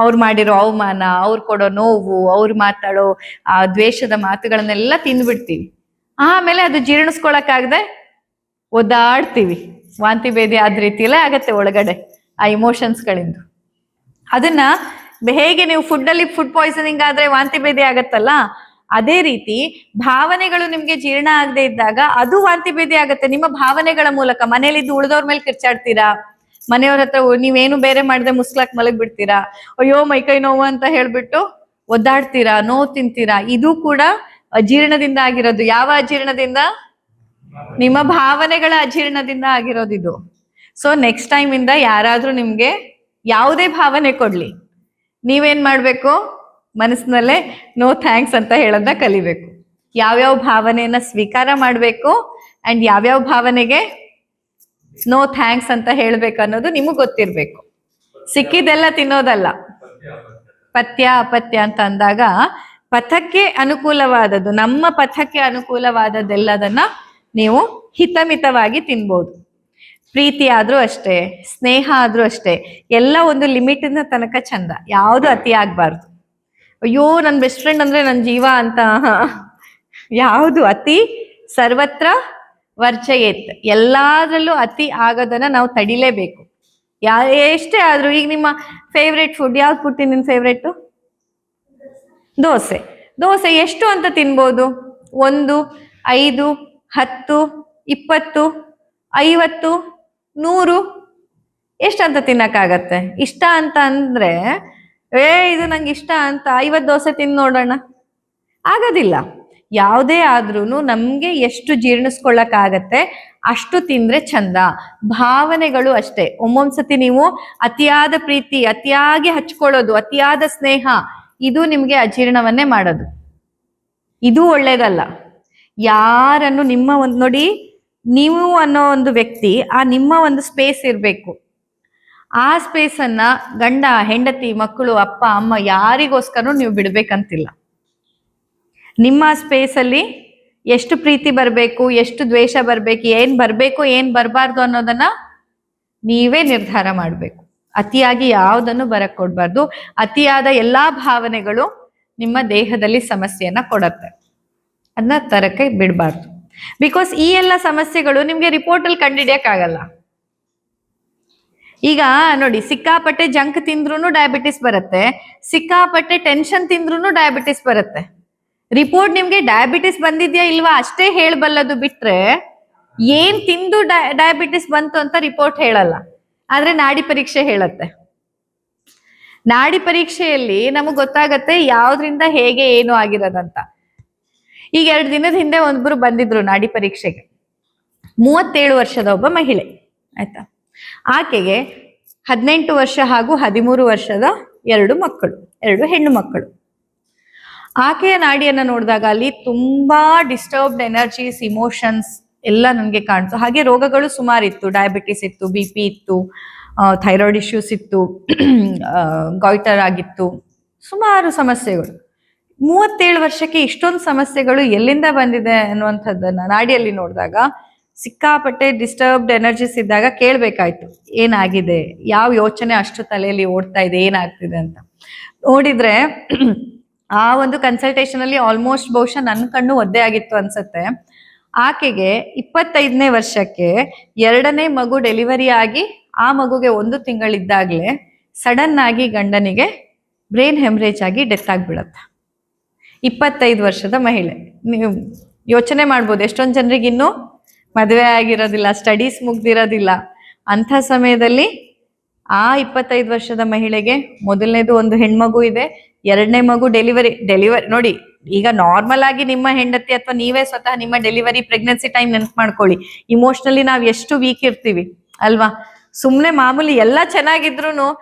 ಅವ್ರು ಮಾಡಿರೋ ಅವಮಾನ, ಅವ್ರು ಕೊಡೋ ನೋವು, ಅವ್ರು ಮಾತಾಡೋ ಆ ದ್ವೇಷದ ಮಾತುಗಳನ್ನೆಲ್ಲ ತಿಂದ್ಬಿಡ್ತೀವಿ. ಆಮೇಲೆ ಅದು ಜೀರ್ಣಿಸ್ಕೊಳಕ್ಕಾಗದೆ ಒದ್ದಾಡ್ತೀವಿ, ವಾಂತಿ ಭೇದಿ ಆದ ರೀತಿಯಲ್ಲೇ ಆಗತ್ತೆ ಒಳಗಡೆ ಆ ಇಮೋಷನ್ಸ್ಗಳಿಂದ. ಅದನ್ನ ಹೇಗೆ ನೀವು ಫುಡ್ಡಲ್ಲಿ ಫುಡ್ ಪಾಯ್ಸನಿಂಗ್ ಆದ್ರೆ ವಾಂತಿ ಭೇದಿ ಆಗತ್ತಲ್ಲ, ಅದೇ ರೀತಿ ಭಾವನೆಗಳು ನಿಮ್ಗೆ ಜೀರ್ಣ ಆಗದೆ ಇದ್ದಾಗ ಅದು ವಾಂತಿ ಭೇದಿ ಆಗತ್ತೆ. ನಿಮ್ಮ ಭಾವನೆಗಳ ಮೂಲಕ ಮನೇಲಿದ್ದು ಉಳಿದವ್ರ ಮೇಲೆ ಕಿರ್ಚಾಡ್ತೀರಾ, ಮನೆಯವ್ರ ಹತ್ರ ನೀವೇನು ಬೇರೆ ಮಾಡದೆ ಮುಸ್ಲಾಕ್ ಮಲಗ್ ಬಿಡ್ತೀರಾ, ಅಯ್ಯೋ ಮೈಕೈ ನೋವು ಅಂತ ಹೇಳ್ಬಿಟ್ಟು ಒದ್ದಾಡ್ತೀರಾ, ನೋವು ತಿಂತೀರಾ. ಇದು ಕೂಡ ಅಜೀರ್ಣದಿಂದ ಆಗಿರೋದು. ಯಾವ ಅಜೀರ್ಣದಿಂದ? ನಿಮ್ಮ ಭಾವನೆಗಳ ಅಜೀರ್ಣದಿಂದ ಆಗಿರೋದು ಇದು. ಸೊ ನೆಕ್ಸ್ಟ್ ಟೈಮ್ ಇಂದ ಯಾರಾದ್ರೂ ನಿಮ್ಗೆ ಯಾವುದೇ ಭಾವನೆ ಕೊಡ್ಲಿ, ನೀವೇನ್ ಮಾಡ್ಬೇಕು, ಮನಸ್ಸಿನಲ್ಲೇ ನೋ ಥ್ಯಾಂಕ್ಸ್ ಅಂತ ಹೇಳೋದನ್ನ ಕಲಿಬೇಕು. ಯಾವ್ಯಾವ ಭಾವನೆಯನ್ನ ಸ್ವೀಕಾರ ಮಾಡಬೇಕು ಅಂಡ್ ಯಾವ್ಯಾವ ಭಾವನೆಗೆ ನೋ ಥ್ಯಾಂಕ್ಸ್ ಅಂತ ಹೇಳ್ಬೇಕು ಅನ್ನೋದು ನಿಮಗ್ ಗೊತ್ತಿರ್ಬೇಕು. ಸಿಕ್ಕಿದೆಲ್ಲ ತಿನ್ನೋದಲ್ಲ. ಪಥ್ಯ ಅಪಥ್ಯ ಅಂತ ಅಂದಾಗ ಪಥಕ್ಕೆ ಅನುಕೂಲವಾದದ್ದು, ನಮ್ಮ ಪಥಕ್ಕೆ ಅನುಕೂಲವಾದದ್ದೆಲ್ಲದನ್ನ ನೀವು ಹಿತಮಿತವಾಗಿ ತಿನ್ಬೋದು. ಪ್ರೀತಿ ಆದ್ರೂ ಅಷ್ಟೇ, ಸ್ನೇಹ ಆದ್ರೂ ಅಷ್ಟೇ, ಎಲ್ಲ ಒಂದು ಲಿಮಿಟಿನ ತನಕ ಚಂದ, ಯಾವುದು ಅತಿ ಆಗ್ಬಾರ್ದು. ಅಯ್ಯೋ ನನ್ನ ಬೆಸ್ಟ್ ಫ್ರೆಂಡ್ ಅಂದ್ರೆ ನನ್ನ ಜೀವ ಅಂತ ಯಾವುದು ಅತಿ ಸರ್ವತ್ರ ವರ್ಜಯೇತ್. ಎಲ್ಲಾದ್ರಲ್ಲೂ ಅತಿ ಆಗೋದನ್ನ ನಾವು ತಡಿಲೇಬೇಕು. ಎಷ್ಟೇ ಆದ್ರೂ, ಈಗ ನಿಮ್ಮ ಫೇವ್ರೆಟ್ ಫುಡ್ ಯಾವ್ದು ಫುಡ್ ನಿನ್ನ ಫೇವ್ರೇಟು? ದೋಸೆ. ದೋಸೆ ಎಷ್ಟು ಅಂತ ತಿನ್ಬೋದು? 1, 5, 10, 20, 50, 100 ಎಷ್ಟಂತ ತಿನ್ನಕ್ಕಾಗತ್ತೆ? ಇಷ್ಟ ಅಂತ ಅಂದ್ರೆ ಇದು ನಂಗೆ ಇಷ್ಟ ಅಂತ 50 ದೋಸೆ ತಿಂದು ನೋಡೋಣ, ಆಗೋದಿಲ್ಲ. ಯಾವುದೇ ಆದ್ರೂ ನಮ್ಗೆ ಎಷ್ಟು ಜೀರ್ಣಿಸ್ಕೊಳ್ಳಕ್ಕಾಗತ್ತೆ ಅಷ್ಟು ತಿಂದ್ರೆ ಚಂದ. ಭಾವನೆಗಳು ಅಷ್ಟೇ. ಒಮ್ಮೊಂದ್ಸತಿ ನೀವು ಅತಿಯಾದ ಪ್ರೀತಿ, ಅತಿಯಾಗಿ ಹಚ್ಕೊಳ್ಳೋದು, ಅತಿಯಾದ ಸ್ನೇಹ, ಇದು ನಿಮ್ಗೆ ಅಜೀರ್ಣವನ್ನೇ ಮಾಡೋದು. ಇದು ಒಳ್ಳೇದಲ್ಲ. ಯಾರನ್ನು ನಿಮ್ಮ ಒಂದು ನೋಡಿ, ನೀವು ಅನ್ನೋ ಒಂದು ವ್ಯಕ್ತಿ, ಆ ನಿಮ್ಮ ಒಂದು ಸ್ಪೇಸ್ ಇರಬೇಕು. ಆ ಸ್ಪೇಸ್ ಅನ್ನ ಗಂಡ, ಹೆಂಡತಿ, ಮಕ್ಕಳು, ಅಪ್ಪ, ಅಮ್ಮ ಯಾರಿಗೋಸ್ಕರ ನೀವು ಬಿಡ್ಬೇಕಂತಿಲ್ಲ. ನಿಮ್ಮ ಸ್ಪೇಸ್ ಅಲ್ಲಿ ಎಷ್ಟು ಪ್ರೀತಿ ಬರಬೇಕು, ಎಷ್ಟು ದ್ವೇಷ ಬರಬೇಕು, ಏನ್ ಬರಬೇಕು, ಏನ್ ಬರಬಾರ್ದು ಅನ್ನೋದನ್ನ ನೀವೇ ನಿರ್ಧಾರ ಮಾಡಬೇಕು. ಅತಿಯಾಗಿ ಯಾವುದನ್ನು ಬರಕ್ ಕೊಡ್ಬಾರ್ದು. ಅತಿಯಾದ ಎಲ್ಲಾ ಭಾವನೆಗಳು ನಿಮ್ಮ ದೇಹದಲ್ಲಿ ಸಮಸ್ಯೆಯನ್ನ ಕೊಡತ್ತೆ, ಅದನ್ನ ತರಕ್ಕೆ ಬಿಡಬಾರ್ದು. ಬಿಕಾಸ್ ಈ ಎಲ್ಲ ಸಮಸ್ಯೆಗಳು ನಿಮ್ಗೆ ರಿಪೋರ್ಟ್ ಅಲ್ಲಿ ಕಂಡುಹಿಡಿಯಕ್ಕಾಗಲ್ಲ. ಈಗ ನೋಡಿ, ಸಿಕ್ಕಾಪಟ್ಟೆ ಜಂಕ್ ತಿಂದ್ರೂ ಡಯಾಬಿಟಿಸ್ ಬರುತ್ತೆ, ಸಿಕ್ಕಾಪಟ್ಟೆ ಟೆನ್ಷನ್ ತಿಂದ್ರೂ ಡಯಾಬಿಟಿಸ್ ಬರುತ್ತೆ. ರಿಪೋರ್ಟ್ ನಿಮ್ಗೆ ಡಯಾಬಿಟಿಸ್ ಬಂದಿದ್ಯಾ ಇಲ್ವಾ ಅಷ್ಟೇ ಹೇಳಬಲ್ಲದು ಬಿಟ್ರೆ ಏನ್ ತಿಂದು ಡಯಾಬಿಟಿಸ್ ಬಂತು ಅಂತ ರಿಪೋರ್ಟ್ ಹೇಳಲ್ಲ. ಆದ್ರೆ ನಾಡಿ ಪರೀಕ್ಷೆ ಹೇಳತ್ತೆ. ನಾಡಿ ಪರೀಕ್ಷೆಯಲ್ಲಿ ನಮಗ್ ಗೊತ್ತಾಗತ್ತೆ ಯಾವ್ದ್ರಿಂದ ಹೇಗೆ ಏನು ಆಗಿರೋದಂತ. ಈಗ 2 ದಿನದ ಹಿಂದೆ ಒಬ್ರು ಬಂದಿದ್ರು ನಾಡಿ ಪರೀಕ್ಷೆಗೆ. 37 ವರ್ಷದ ಒಬ್ಬ ಮಹಿಳೆ, ಆಯ್ತಾ. ಆಕೆಗೆ 18 ವರ್ಷ ಹಾಗೂ 13 ವರ್ಷದ 2 ಮಕ್ಕಳು, 2 ಹೆಣ್ಣು ಮಕ್ಕಳು. ಆಕೆಯ ನಾಡಿಯನ್ನ ನೋಡಿದಾಗ ಅಲ್ಲಿ ತುಂಬಾ ಡಿಸ್ಟರ್ಬ್ಡ್ ಎನರ್ಜೀಸ್, ಇಮೋಷನ್ಸ್ ಎಲ್ಲ ನನಗೆ ಕಾಣ್ತು. ಹಾಗೆ ರೋಗಗಳು ಸುಮಾರಿತ್ತು. ಡಯಾಬಿಟಿಸ್ ಇತ್ತು, BP ಇತ್ತು, ಥೈರಾಯ್ಡ್ ಇಶ್ಯೂಸ್ ಇತ್ತು, ಗಾಯ್ಟರ್ ಆಗಿತ್ತು, ಸುಮಾರು ಸಮಸ್ಯೆಗಳು. 37 ವರ್ಷಕ್ಕೆ ಇಷ್ಟೊಂದು ಸಮಸ್ಯೆಗಳು ಎಲ್ಲಿಂದ ಬಂದಿದೆ ಅನ್ನುವಂಥದ್ದನ್ನ ನಾಡಿಯಲ್ಲಿ ನೋಡಿದಾಗ ಸಿಕ್ಕಾಪಟ್ಟೆ ಡಿಸ್ಟರ್ಬ್ಡ್ ಎನರ್ಜೀಸ್ ಇದ್ದಾಗ ಕೇಳ್ಬೇಕಾಯ್ತು, ಏನಾಗಿದೆ, ಯಾವ ಯೋಚನೆ ಅಷ್ಟು ತಲೆಯಲ್ಲಿ ಓಡ್ತಾ ಇದೆ, ಏನಾಗ್ತಿದೆ ಅಂತ. ನೋಡಿದ್ರೆ ಆ ಒಂದು ಕನ್ಸಲ್ಟೇಷನ್ ಅಲ್ಲಿ ಆಲ್ಮೋಸ್ಟ್ ಬಹುಶಃ ನನ್ನ ಕಣ್ಣು ಒದ್ದೆ ಆಗಿತ್ತು ಅನ್ಸತ್ತೆ. ಆಕೆಗೆ 25ನೇ ವರ್ಷಕ್ಕೆ 2ನೇ ಮಗು ಡೆಲಿವರಿ ಆಗಿ ಆ ಮಗುಗೆ 1 ತಿಂಗಳಿದ್ದಾಗ್ಲೇ ಸಡನ್ ಆಗಿ ಗಂಡನಿಗೆ ಬ್ರೈನ್ ಹೆಮ್ರೇಜ್ ಆಗಿ ಡೆತ್ ಆಗ್ಬಿಡತ್ತೆ. 25 ವರ್ಷದ ಮಹಿಳೆ. ನೀವು ಯೋಚನೆ ಮಾಡ್ಬೋದು, ಎಷ್ಟೊಂದು ಜನರಿಗೆ ಇನ್ನೂ ಮದುವೆ ಆಗಿರೋದಿಲ್ಲ, ಸ್ಟಡೀಸ್ ಮುಗ್ದಿರೋದಿಲ್ಲ. ಅಂಥ ಸಮಯದಲ್ಲಿ ಆ 25 ವರ್ಷದ ಮಹಿಳೆಗೆ ಮೊದಲನೇದು 1 ಹೆಣ್ಮಗು ಇದೆ, 2ನೇ ಮಗು ಡೆಲಿವರಿ ನೋಡಿ. ಈಗ ನಾರ್ಮಲ್ ಆಗಿ ನಿಮ್ಮ ಹೆಂಡತಿ ಅಥವಾ ನೀವೇ ಸ್ವತಃ ನಿಮ್ಮ ಡೆಲಿವರಿ ಪ್ರೆಗ್ನೆನ್ಸಿ ಟೈಮ್ ನೆನ್ಪು ಮಾಡ್ಕೊಳ್ಳಿ. ಇಮೋಷನಲಿ ನಾವ್ ಎಷ್ಟು ವೀಕ್ ಇರ್ತೀವಿ ಅಲ್ವಾ. ಸುಮ್ನೆ ಮಾಮೂಲಿ ಎಲ್ಲ ಚೆನ್ನಾಗಿದ್ರು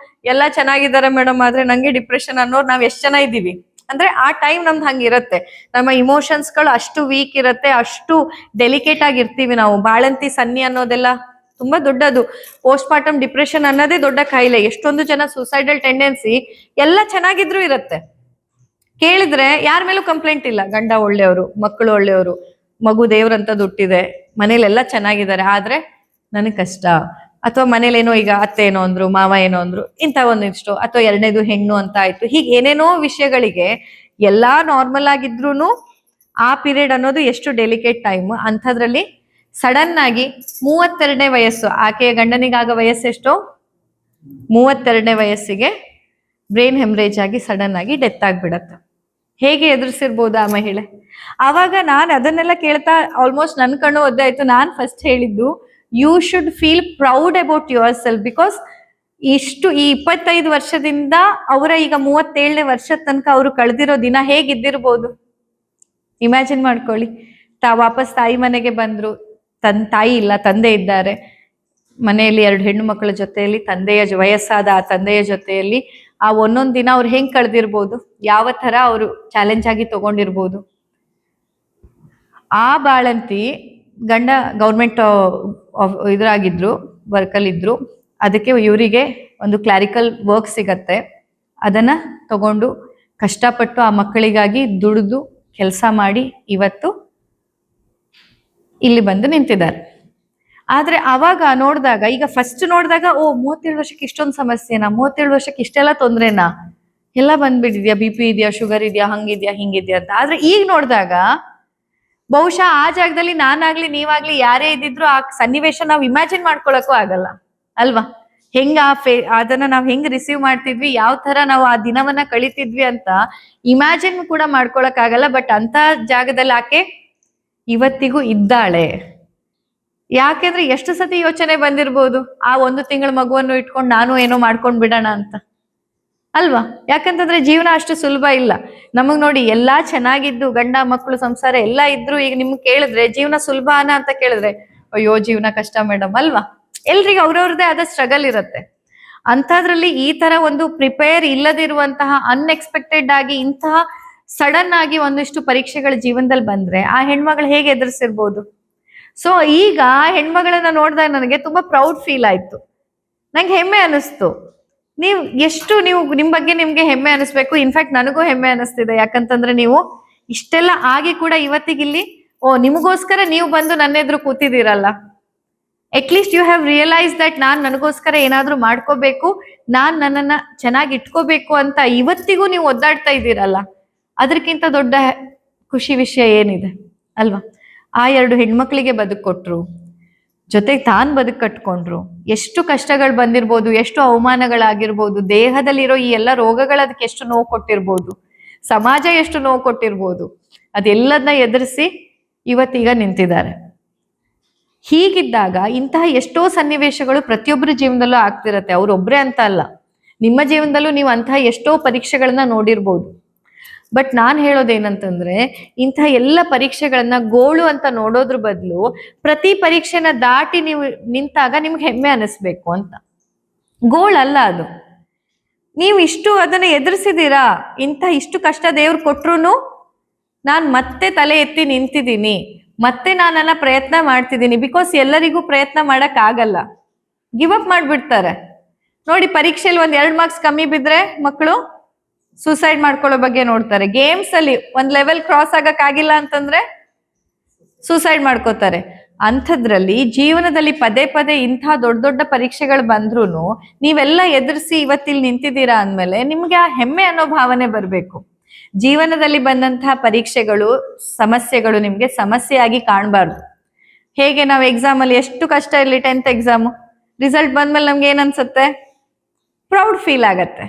ಎಲ್ಲ ಚೆನ್ನಾಗಿದ್ದಾರೆ ಮೇಡಮ್, ಆದ್ರೆ ನಂಗೆ ಡಿಪ್ರೆಷನ್ ಅನ್ನೋರು ನಾವ್ ಎಷ್ಟು ಜನ ಇದ್ದೀವಿ ಅಂದ್ರೆ ಆ ಟೈಮ್ ನಮ್ದು ಹಂಗಿರತ್ತೆ. ನಮ್ಮ ಇಮೋಷನ್ಸ್ಗಳು ಅಷ್ಟು ವೀಕ್ ಇರತ್ತೆ, ಅಷ್ಟು ಡೆಲಿಕೇಟ್ ಆಗಿರ್ತೀವಿ ನಾವು. ಬಾಳಂತಿ ಸನ್ನಿ ಅನ್ನೋದೆಲ್ಲ ತುಂಬಾ ದೊಡ್ಡದು. ಪೋಸ್ಟ್ ಮಾರ್ಟಮ್ ಡಿಪ್ರೆಷನ್ ಅನ್ನೋದೇ ದೊಡ್ಡ ಕಾಯಿಲೆ. ಎಷ್ಟೊಂದು ಜನ ಸೂಸೈಡಲ್ ಟೆಂಡೆನ್ಸಿ ಎಲ್ಲ ಚೆನ್ನಾಗಿದ್ರು ಇರತ್ತೆ. ಕೇಳಿದ್ರೆ ಯಾರ ಮೇಲೂ ಕಂಪ್ಲೇಂಟ್ ಇಲ್ಲ, ಗಂಡ ಒಳ್ಳೆಯವರು, ಮಕ್ಕಳು ಒಳ್ಳೆಯವರು, ಮಗು ದೇವ್ರಂತ ದುಟ್ಟಿದೆ, ಮನೇಲೆಲ್ಲ ಚೆನ್ನಾಗಿದ್ದಾರೆ, ಆದ್ರೆ ನನಗ್ ಕಷ್ಟ, ಅಥವಾ ಮನೇಲೇನೋ ಈಗ ಅತ್ತೆ ಏನೋ ಅಂದ್ರು, ಮಾವ ಏನೋ ಅಂದ್ರು, ಇಂಥ ಒಂದಿಷ್ಟು, ಅಥವಾ 2ನೇದು ಹೆಣ್ಣು ಅಂತ ಆಯ್ತು. ಹೀಗೆ ಏನೇನೋ ವಿಷಯಗಳಿಗೆ ಎಲ್ಲಾ ನಾರ್ಮಲ್ ಆಗಿದ್ರು ಆ ಪೀರಿಯಡ್ ಅನ್ನೋದು ಎಷ್ಟು ಡೆಲಿಕೇಟ್ ಟೈಮ್. ಅಂಥದ್ರಲ್ಲಿ ಸಡನ್ ಆಗಿ 32ನೇ ವಯಸ್ಸು, ಆಕೆಯ ಗಂಡನಿಗಾಗ ವಯಸ್ಸೆಷ್ಟೋ 32ನೇ ವಯಸ್ಸಿಗೆ ಬ್ರೈನ್ ಹೆಮ್ರೇಜ್ ಆಗಿ ಸಡನ್ ಆಗಿ ಡೆತ್ ಆಗ್ಬಿಡತ್ತೆ. ಹೇಗೆ ಎದುರಿಸಿರ್ಬೋದು ಆ ಮಹಿಳೆ? ಆವಾಗ ನಾನು ಅದನ್ನೆಲ್ಲ ಕೇಳ್ತಾ ಆಲ್ಮೋಸ್ಟ್ ನನ್ನ ಕಣ್ಣು ಒದ್ದೆ ಆಯ್ತು. ನಾನು ಫಸ್ಟ್ ಹೇಳಿದ್ದು, you should feel proud about yourself. Because ಇಷ್ಟು ಈ 25 ವರ್ಷದಿಂದ ಅವರ ಈಗ 37ನೇ ವರ್ಷದ ತನಕ ಅವರು ಕಳೆದಿರೋ ದಿನ ಹೇಗಿದ್ದಿರ್ಬೋದು ಇಮ್ಯಾಜಿನ್ ಮಾಡ್ಕೊಳ್ಳಿ. ವಾಪಸ್ ತಾಯಿ ಮನೆಗೆ ಬಂದ್ರು, ತಾಯಿ ಇಲ್ಲ, ತಂದೆ ಇದ್ದಾರೆ ಮನೆಯಲ್ಲಿ, 2 ಹೆಣ್ಣು ಮಕ್ಕಳ ಜೊತೆಯಲ್ಲಿ, ವಯಸ್ಸಾದ ಆ ತಂದೆಯ ಜೊತೆಯಲ್ಲಿ ಆ ಒಂದೊಂದ್ ದಿನ ಅವ್ರು ಹೆಂಗ್ ಕಳೆದಿರ್ಬೋದು, ಯಾವ ತರ ಅವರು ಚಾಲೆಂಜ್ ಆಗಿ ತಗೊಂಡಿರ್ಬೋದು. ಆ ಬಾಳಂತಿ ಗಂಡ ಗೌರ್ಮೆಂಟ್ ಇದ್ರಾಗಿದ್ರು, ವರ್ಕಲ್ಲಿದ್ರು. ಅದಕ್ಕೆ ಇವರಿಗೆ ಒಂದು ಕ್ಲಾರಿಕಲ್ ವರ್ಕ್ ಸಿಗತ್ತೆ. ಅದನ್ನ ತಗೊಂಡು ಕಷ್ಟಪಟ್ಟು ಆ ಮಕ್ಕಳಿಗಾಗಿ ದುಡಿದು ಕೆಲಸ ಮಾಡಿ ಇವತ್ತು ಇಲ್ಲಿ ಬಂದು ನಿಂತಿದ್ದಾರೆ. ಆದ್ರೆ ಅವಾಗ ನೋಡಿದಾಗ, ಈಗ ಫಸ್ಟ್ ನೋಡಿದಾಗ, 37 ವರ್ಷಕ್ಕೆ ಇಷ್ಟೊಂದು ಸಮಸ್ಯೆನಾ, 37 ವರ್ಷಕ್ಕೆ ಇಷ್ಟೆಲ್ಲ ತೊಂದ್ರೆನಾ, ಎಲ್ಲ ಬಂದ್ಬಿಟ್ಟಿದ್ಯಾ, BP ಇದೆಯಾ, ಶುಗರ್ ಇದೆಯಾ, ಹಂಗಿದ್ಯಾ ಹಿಂಗಿದ್ಯಾ ಅಂತ. ಆದ್ರೆ ಈಗ ನೋಡಿದಾಗ ಬಹುಶಃ ಆ ಜಾಗದಲ್ಲಿ ನಾನಾಗ್ಲಿ ನೀವಾಗ್ಲಿ ಯಾರೇ ಇದ್ದಿದ್ರು ಆ ಸನ್ನಿವೇಶ ನಾವು ಇಮ್ಯಾಜಿನ್ ಮಾಡ್ಕೊಳಕ್ಕೂ ಆಗಲ್ಲ ಅಲ್ವಾ. ಹೆಂಗ ಅದನ್ನ ನಾವ್ ಹೆಂಗ್ ರಿಸೀವ್ ಮಾಡ್ತಿದ್ವಿ, ಯಾವ ತರ ನಾವು ಆ ದಿನವನ್ನ ಕಳಿತಿದ್ವಿ ಅಂತ ಇಮ್ಯಾಜಿನ್ ಕೂಡ ಮಾಡ್ಕೊಳಕ್ ಆಗಲ್ಲ. ಬಟ್ ಅಂತ ಜಾಗದಲ್ಲಿ ಆಕೆ ಇವತ್ತಿಗೂ ಇದ್ದಾಳೆ. ಯಾಕೆಂದ್ರೆ ಎಷ್ಟು ಸತಿ ಯೋಚನೆ ಬಂದಿರ್ಬೋದು, ಆ 1 ತಿಂಗಳ ಮಗುವನ್ನು ಇಟ್ಕೊಂಡು ನಾನು ಏನೋ ಮಾಡ್ಕೊಂಡ್ ಬಿಡೋಣ ಅಂತ ಅಲ್ವಾ. ಯಾಕಂತಂದ್ರೆ ಜೀವನ ಅಷ್ಟು ಸುಲಭ ಇಲ್ಲ. ನಮಗ್ ನೋಡಿ ಎಲ್ಲಾ ಚೆನ್ನಾಗಿದ್ದು, ಗಂಡ ಮಕ್ಕಳು ಸಂಸಾರ ಎಲ್ಲಾ ಇದ್ರು, ಈಗ ನಿಮ್ಗೆ ಕೇಳಿದ್ರೆ ಜೀವನ ಸುಲಭನ ಅಂತ ಕೇಳಿದ್ರೆ ಅಯ್ಯೋ ಜೀವನ ಕಷ್ಟ ಮೇಡಮ್ ಅಲ್ವಾ. ಎಲ್ರಿಗೂ ಅವ್ರವ್ರದೇ ಆದ ಸ್ಟ್ರಗಲ್ ಇರುತ್ತೆ. ಅಂಥದ್ರಲ್ಲಿ ಈ ತರ ಒಂದು ಪ್ರಿಪೇರ್ ಇಲ್ಲದಿರುವಂತಹ, ಅನ್ಎಕ್ಸ್ಪೆಕ್ಟೆಡ್ ಆಗಿ ಇಂತಹ ಸಡನ್ ಆಗಿ ಒಂದಿಷ್ಟು ಪರೀಕ್ಷೆಗಳ ಜೀವನದಲ್ಲಿ ಬಂದ್ರೆ ಆ ಹೆಣ್ಮಗಳು ಹೇಗೆ ಎದುರಿಸಿರ್ಬೋದು. ಸೊ ಈಗ ಹೆಣ್ಮಗಳನ್ನ ನೋಡಿದಾಗ ನನಗೆ ತುಂಬಾ ಪ್ರೌಡ್ ಫೀಲ್ ಆಯ್ತು, ನಂಗೆ ಹೆಮ್ಮೆ ಅನಿಸ್ತು. ನೀವು ನಿಮ್ ಬಗ್ಗೆ ನಿಮ್ಗೆ ಹೆಮ್ಮೆ ಅನಿಸ್ಬೇಕು. ಇನ್ಫ್ಯಾಕ್ಟ್ ನನಗೂ ಹೆಮ್ಮೆ ಅನಿಸ್ತಿದೆ. ಯಾಕಂತಂದ್ರೆ ನೀವು ಇಷ್ಟೆಲ್ಲ ಆಗಿ ಕೂಡ ಇವತ್ತಿಗಿಲ್ಲಿ ನಿಮಗೋಸ್ಕರ ನೀವು ಬಂದು ನನ್ನ ಎದುರು ಕೂತಿದ್ದೀರಲ್ಲ. At least you have realise that ನನಗೋಸ್ಕರ ಏನಾದ್ರೂ ಮಾಡ್ಕೋಬೇಕು, ನನ್ನನ್ನ ಚೆನ್ನಾಗಿ ಇಟ್ಕೋಬೇಕು ಅಂತ ಇವತ್ತಿಗೂ ನೀವು ಒದ್ದಾಡ್ತಾ ಇದ್ದೀರಲ್ಲ. ಅದಕ್ಕಿಂತ ದೊಡ್ಡ ಖುಷಿ ವಿಷಯ ಏನಿದೆ ಅಲ್ವಾ. ಆ 2 ಹೆಣ್ಮಕ್ಳಿಗೆ ಬದುಕು ಕೊಟ್ರು, ಜೊತೆಗೆ ಬದುಕು ಕಟ್ಕೊಂಡ್ರು. ಎಷ್ಟು ಕಷ್ಟಗಳು ಬಂದಿರ್ಬೋದು, ಎಷ್ಟು ಅವಮಾನಗಳಾಗಿರ್ಬೋದು, ದೇಹದಲ್ಲಿರೋ ಈ ಎಲ್ಲ ರೋಗಗಳು ಅದಕ್ಕೆ ಎಷ್ಟು ನೋವು ಕೊಟ್ಟಿರ್ಬೋದು, ಸಮಾಜ ಎಷ್ಟು ನೋವು ಕೊಟ್ಟಿರ್ಬೋದು. ಅದೆಲ್ಲದನ್ನ ಎದುರಿಸಿ ಇವತ್ತೀಗ ನಿಂತಿದ್ದಾರೆ. ಹೀಗಿದ್ದಾಗ ಇಂತಹ ಎಷ್ಟೋ ಸನ್ನಿವೇಶಗಳು ಪ್ರತಿಯೊಬ್ಬರ ಜೀವನದಲ್ಲೂ ಆಗ್ತಿರತ್ತೆ. ಅವ್ರೊಬ್ರೇ ಅಂತ ಅಲ್ಲ, ನಿಮ್ಮ ಜೀವನದಲ್ಲೂ ನೀವು ಅಂತಹ ಎಷ್ಟೋ ಪರೀಕ್ಷೆಗಳನ್ನ ನೋಡಿರ್ಬೋದು. ಬಟ್ ನಾನ್ ಹೇಳೋದೇನಂತಂದ್ರೆ, ಇಂತಹ ಎಲ್ಲ ಪರೀಕ್ಷೆಗಳನ್ನ ಗೋಳು ಅಂತ ನೋಡೋದ್ರ ಬದಲು ಪ್ರತಿ ಪರೀಕ್ಷೆನ ದಾಟಿ ನೀವು ನಿಂತಾಗ ನಿಮ್ಗೆ ಹೆಮ್ಮೆ ಅನಿಸ್ಬೇಕು ಅಂತ. ಗೋಳಲ್ಲ ಅದು. ನೀವು ಅದನ್ನ ಎದುರಿಸಿದೀರಾ, ಇಷ್ಟು ಕಷ್ಟ ದೇವ್ರು ಕೊಟ್ರು ನಾನ್ ಮತ್ತೆ ತಲೆ ಎತ್ತಿ ನಿಂತಿದ್ದೀನಿ, ಮತ್ತೆ ನಾನೆಲ್ಲ ಪ್ರಯತ್ನ ಮಾಡ್ತಿದ್ದೀನಿ. ಬಿಕಾಸ್ ಎಲ್ಲರಿಗೂ ಪ್ರಯತ್ನ ಮಾಡಕ್ ಆಗಲ್ಲ, ಗಿವ್ ಅಪ್ ಮಾಡ್ಬಿಡ್ತಾರೆ. ನೋಡಿ, ಪರೀಕ್ಷೆಯಲ್ಲಿ 1-2 ಮಾರ್ಕ್ಸ್ ಕಮ್ಮಿ ಬಿದ್ರೆ ಮಕ್ಕಳು ಸೂಸೈಡ್ ಮಾಡ್ಕೊಳ್ಳೋ ಬಗ್ಗೆ ನೋಡ್ತಾರೆ. ಗೇಮ್ಸ್ ಅಲ್ಲಿ 1 ಲೆವೆಲ್ ಕ್ರಾಸ್ ಆಗಕ್ ಆಗಿಲ್ಲ ಅಂತಂದ್ರೆ ಸೂಸೈಡ್ ಮಾಡ್ಕೋತಾರೆ. ಅಂಥದ್ರಲ್ಲಿ ಜೀವನದಲ್ಲಿ ಪದೇ ಪದೇ ಇಂಥ ದೊಡ್ಡ ದೊಡ್ಡ ಪರೀಕ್ಷೆಗಳು ಬಂದ್ರು ನೀವೆಲ್ಲ ಎದುರಿಸಿ ಇವತ್ತಿಲ್ಲಿ ನಿಂತಿದ್ದೀರಾ ಅಂದ್ಮೇಲೆ ನಿಮ್ಗೆ ಆ ಹೆಮ್ಮೆ ಅನ್ನೋ ಭಾವನೆ ಬರ್ಬೇಕು. ಜೀವನದಲ್ಲಿ ಬಂದಂತಹ ಪರೀಕ್ಷೆಗಳು, ಸಮಸ್ಯೆಗಳು ನಿಮ್ಗೆ ಸಮಸ್ಯೆಯಾಗಿ ಕಾಣಬಾರ್ದು. ಹೇಗೆ ನಾವು ಎಕ್ಸಾಮ್ ಅಲ್ಲಿ ಎಷ್ಟು ಕಷ್ಟ ಇರಲಿ, 10th ಎಕ್ಸಾಮ್ ರಿಸಲ್ಟ್ ಬಂದ್ಮೇಲೆ ನಮ್ಗೆ ಏನ್ ಅನ್ಸುತ್ತೆ, ಪ್ರೌಡ್ ಫೀಲ್ ಆಗತ್ತೆ.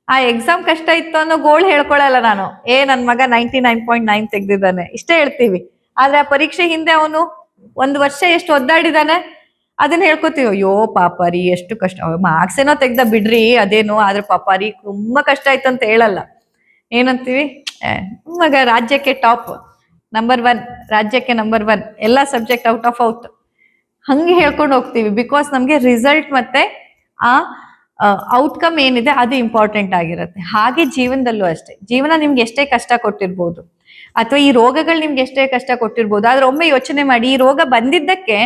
ಆ ಎಕ್ಸಾಮ್ ಕಷ್ಟ ಇತ್ತು ಅನ್ನೋ ಗೋಳ್ ಹೇಳ್ಕೊಳಲ್ಲ ನಾನು, ನನ್ ಮಗ 99.9 ತೆಗ್ದಿದ್ದಾನೆ ಇಷ್ಟೇ ಹೇಳ್ತೀವಿ. ಆದ್ರೆ ಆ ಪರೀಕ್ಷೆ ಹಿಂದೆ ಅವನು 1 ವರ್ಷ ಎಷ್ಟು ಒದ್ದಾಡಿದಾನೆ ಅದನ್ನ ಹೇಳ್ಕೊತೀವಿ. ಅಯ್ಯೋ ಪಾಪ ರೀ ಎಷ್ಟು ಕಷ್ಟ, ಮಾರ್ಕ್ಸ್ ಏನೋ ತೆಗ್ದ ಬಿಡ್ರಿ ಅದೇನು, ಆದ್ರೆ ಪಾಪ ರೀ ತುಂಬಾ ಕಷ್ಟ ಆಯ್ತು ಅಂತ ಹೇಳಲ್ಲ. ಏನಂತೀವಿ, ಮಗ ರಾಜ್ಯಕ್ಕೆ ಟಾಪ್, ನಂಬರ್ 1, ರಾಜ್ಯಕ್ಕೆ ನಂಬರ್ 1, ಎಲ್ಲ ಸಬ್ಜೆಕ್ಟ್ ಔಟ್ ಆಫ್ ಔಟ್, ಹಂಗೆ ಹೇಳ್ಕೊಂಡು ಹೋಗ್ತೀವಿ. ಬಿಕಾಸ್ ನಮ್ಗೆ ರಿಸಲ್ಟ್ ಮತ್ತೆ ಆ ಔಟ್ಕಮ್ ಏನಿದೆ ಅದು ಇಂಪಾರ್ಟೆಂಟ್ ಆಗಿರುತ್ತೆ. ಹಾಗೆ ಜೀವನದಲ್ಲೂ ಅಷ್ಟೇ. ಜೀವನ ನಿಮ್ಗೆ ಎಷ್ಟೇ ಕಷ್ಟ ಕೊಟ್ಟಿರ್ಬೋದು, ಅಥವಾ ಈ ರೋಗಗಳು ನಿಮ್ಗೆ ಎಷ್ಟೇ ಕಷ್ಟ ಕೊಟ್ಟಿರ್ಬೋದು, ಆದ್ರೆ ಒಮ್ಮೆ ಯೋಚನೆ ಮಾಡಿ, ಈ ರೋಗ ಬಂದಿದ್ದಕ್ಕೆ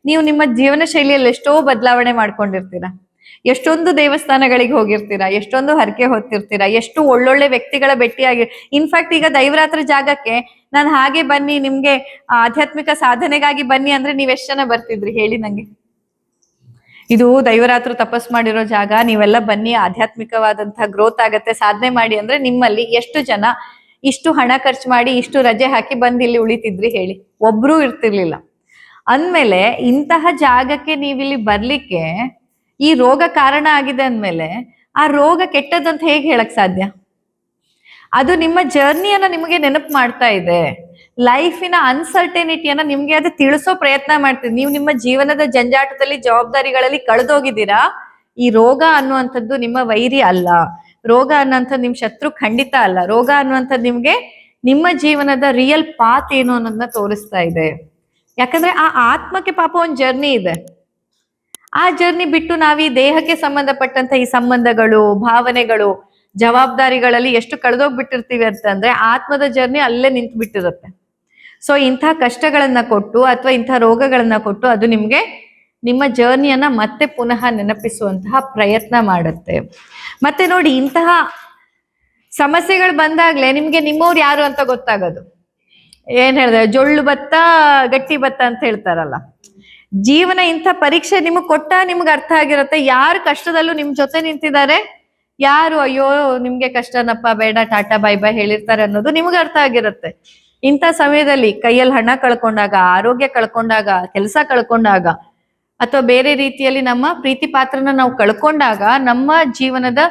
ನೀವು ನಿಮ್ಮ ಜೀವನ ಶೈಲಿಯಲ್ಲಿ ಎಷ್ಟೋ ಬದಲಾವಣೆ ಮಾಡ್ಕೊಂಡಿರ್ತೀರಾ, ಎಷ್ಟೊಂದು ದೇವಸ್ಥಾನಗಳಿಗೆ ಹೋಗಿರ್ತೀರಾ, ಎಷ್ಟೊಂದು ಹರಕೆ ಹೊತ್ತಿರ್ತೀರಾ, ಎಷ್ಟು ಒಳ್ಳೊಳ್ಳೆ ವ್ಯಕ್ತಿಗಳ ಭೇಟಿಯಾಗಿ. ಇನ್ಫ್ಯಾಕ್ಟ್ ಈಗ ದೈವರಾತ್ರ ಜಾಗಕ್ಕೆ ನಾನು ಹಾಗೆ ಬನ್ನಿ, ನಿಮ್ಗೆ ಆಧ್ಯಾತ್ಮಿಕ ಸಾಧನೆಗಾಗಿ ಬನ್ನಿ ಅಂದ್ರೆ ನೀವ್ ಎಷ್ಟ್ ಜನ ಬರ್ತಿದ್ರಿ ಹೇಳಿ ನಂಗೆ. ಇದು ದೈವರಾತ್ರ ತಪಸ್ ಮಾಡಿರೋ ಜಾಗ, ನೀವೆಲ್ಲ ಬನ್ನಿ, ಆಧ್ಯಾತ್ಮಿಕವಾದಂತಹ ಗ್ರೋತ್ ಆಗತ್ತೆ, ಸಾಧನೆ ಮಾಡಿ ಅಂದ್ರೆ ನಿಮ್ಮಲ್ಲಿ ಎಷ್ಟು ಜನ ಇಷ್ಟು ಹಣ ಖರ್ಚು ಮಾಡಿ ಇಷ್ಟು ರಜೆ ಹಾಕಿ ಬಂದು ಇಲ್ಲಿ ಉಳಿತಿದ್ರಿ ಹೇಳಿ? ಒಬ್ರೂ ಇರ್ತಿರ್ಲಿಲ್ಲ. ಅಂದ್ಮೇಲೆ ಇಂತಹ ಜಾಗಕ್ಕೆ ನೀವಿಲ್ಲಿ ಬರ್ಲಿಕ್ಕೆ ಈ ರೋಗ ಕಾರಣ ಆಗಿದೆ ಅಂದ್ಮೇಲೆ ಆ ರೋಗ ಕೆಟ್ಟದಂತ ಹೇಗೆ ಹೇಳಕ್ ಸಾಧ್ಯ? ಅದು ನಿಮ್ಮ ಜರ್ನಿಯನ್ನ ನಿಮಗೆ ನೆನಪು ಮಾಡ್ತಾ ಇದೆ, ಲೈಫಿನ ಅನ್ಸರ್ಟೆನಿಟಿಯನ್ನ ನಿಮ್ಗೆ ಅದು ತಿಳಿಸೋ ಪ್ರಯತ್ನ ಮಾಡ್ತೀರಿ. ನೀವು ನಿಮ್ಮ ಜೀವನದ ಜಂಜಾಟದಲ್ಲಿ, ಜವಾಬ್ದಾರಿಗಳಲ್ಲಿ ಕಳೆದೋಗಿದ್ದೀರಾ. ಈ ರೋಗ ಅನ್ನುವಂಥದ್ದು ನಿಮ್ಮ ವೈರಿ ಅಲ್ಲ, ರೋಗ ಅನ್ನುವಂಥದ್ದು ನಿಮ್ ಶತ್ರು ಖಂಡಿತ ಅಲ್ಲ. ರೋಗ ಅನ್ನುವಂಥದ್ದು ನಿಮ್ಗೆ ನಿಮ್ಮ ಜೀವನದ ರಿಯಲ್ ಪಾತ್ ಏನು ಅನ್ನೋದನ್ನ ತೋರಿಸ್ತಾ ಇದೆ. ಯಾಕಂದ್ರೆ ಆ ಆತ್ಮಕ್ಕೆ ಪಾಪ ಒಂದು ಜರ್ನಿ ಇದೆ. ಆ ಜರ್ನಿ ಬಿಟ್ಟು ನಾವ್ ಈ ದೇಹಕ್ಕೆ ಸಂಬಂಧಪಟ್ಟಂತ ಈ ಸಂಬಂಧಗಳು, ಭಾವನೆಗಳು, ಜವಾಬ್ದಾರಿಗಳಲ್ಲಿ ಎಷ್ಟು ಕಳೆದೋಗ್ಬಿಟ್ಟಿರ್ತೀವಿ ಅಂತಂದ್ರೆ ಆತ್ಮದ ಜರ್ನಿ ಅಲ್ಲೇ ನಿಂತು ಬಿಟ್ಟಿರುತ್ತೆ. ಸೊ ಇಂಥ ಕಷ್ಟಗಳನ್ನ ಕೊಟ್ಟು ಅಥವಾ ಇಂಥ ರೋಗಗಳನ್ನ ಕೊಟ್ಟು ಅದು ನಿಮ್ಗೆ ನಿಮ್ಮ ಜರ್ನಿಯನ್ನ ಮತ್ತೆ ಪುನಃ ನೆನಪಿಸುವಂತಹ ಪ್ರಯತ್ನ ಮಾಡುತ್ತೆ. ಮತ್ತೆ ನೋಡಿ, ಇಂತಹ ಸಮಸ್ಯೆಗಳು ಬಂದಾಗ್ಲೇ ನಿಮ್ಗೆ ನಿಮ್ಮವ್ರು ಯಾರು ಅಂತ ಗೊತ್ತಾಗೋದು. ಏನ್ ಹೇಳಿದ್ರೆ, ಜೊಳ್ಳು ಭತ್ತ ಗಟ್ಟಿ ಭತ್ತ ಅಂತ ಹೇಳ್ತಾರಲ್ಲ. ಜೀವನ ಇಂಥ ಪರೀಕ್ಷೆ ನಿಮಗ್ ಕೊಟ್ಟ ನಿಮ್ಗೆ ಅರ್ಥ ಆಗಿರುತ್ತೆ ಯಾರು ಕಷ್ಟದಲ್ಲೂ ನಿಮ್ ಜೊತೆ ನಿಂತಿದ್ದಾರೆ, ಯಾರು ಅಯ್ಯೋ ನಿಮ್ಗೆ ಕಷ್ಟನಪ್ಪ ಬೇಡ ಟಾಟಾ ಬೈ ಬೈ ಹೇಳಿರ್ತಾರೆ ಅನ್ನೋದು ನಿಮ್ಗೆ ಅರ್ಥ ಆಗಿರುತ್ತೆ. ಇಂಥ ಸಮಯದಲ್ಲಿ ಕೈಯಲ್ಲಿ ಹಣ ಕಳ್ಕೊಂಡಾಗ, ಆರೋಗ್ಯ ಕಳ್ಕೊಂಡಾಗ, ಕೆಲಸ ಕಳ್ಕೊಂಡಾಗ, ಅಥವಾ ಬೇರೆ ರೀತಿಯಲ್ಲಿ ನಮ್ಮ ಪ್ರೀತಿ ಪಾತ್ರನ ನಾವು ಕಳ್ಕೊಂಡಾಗ ನಮ್ಮ ಜೀವನದ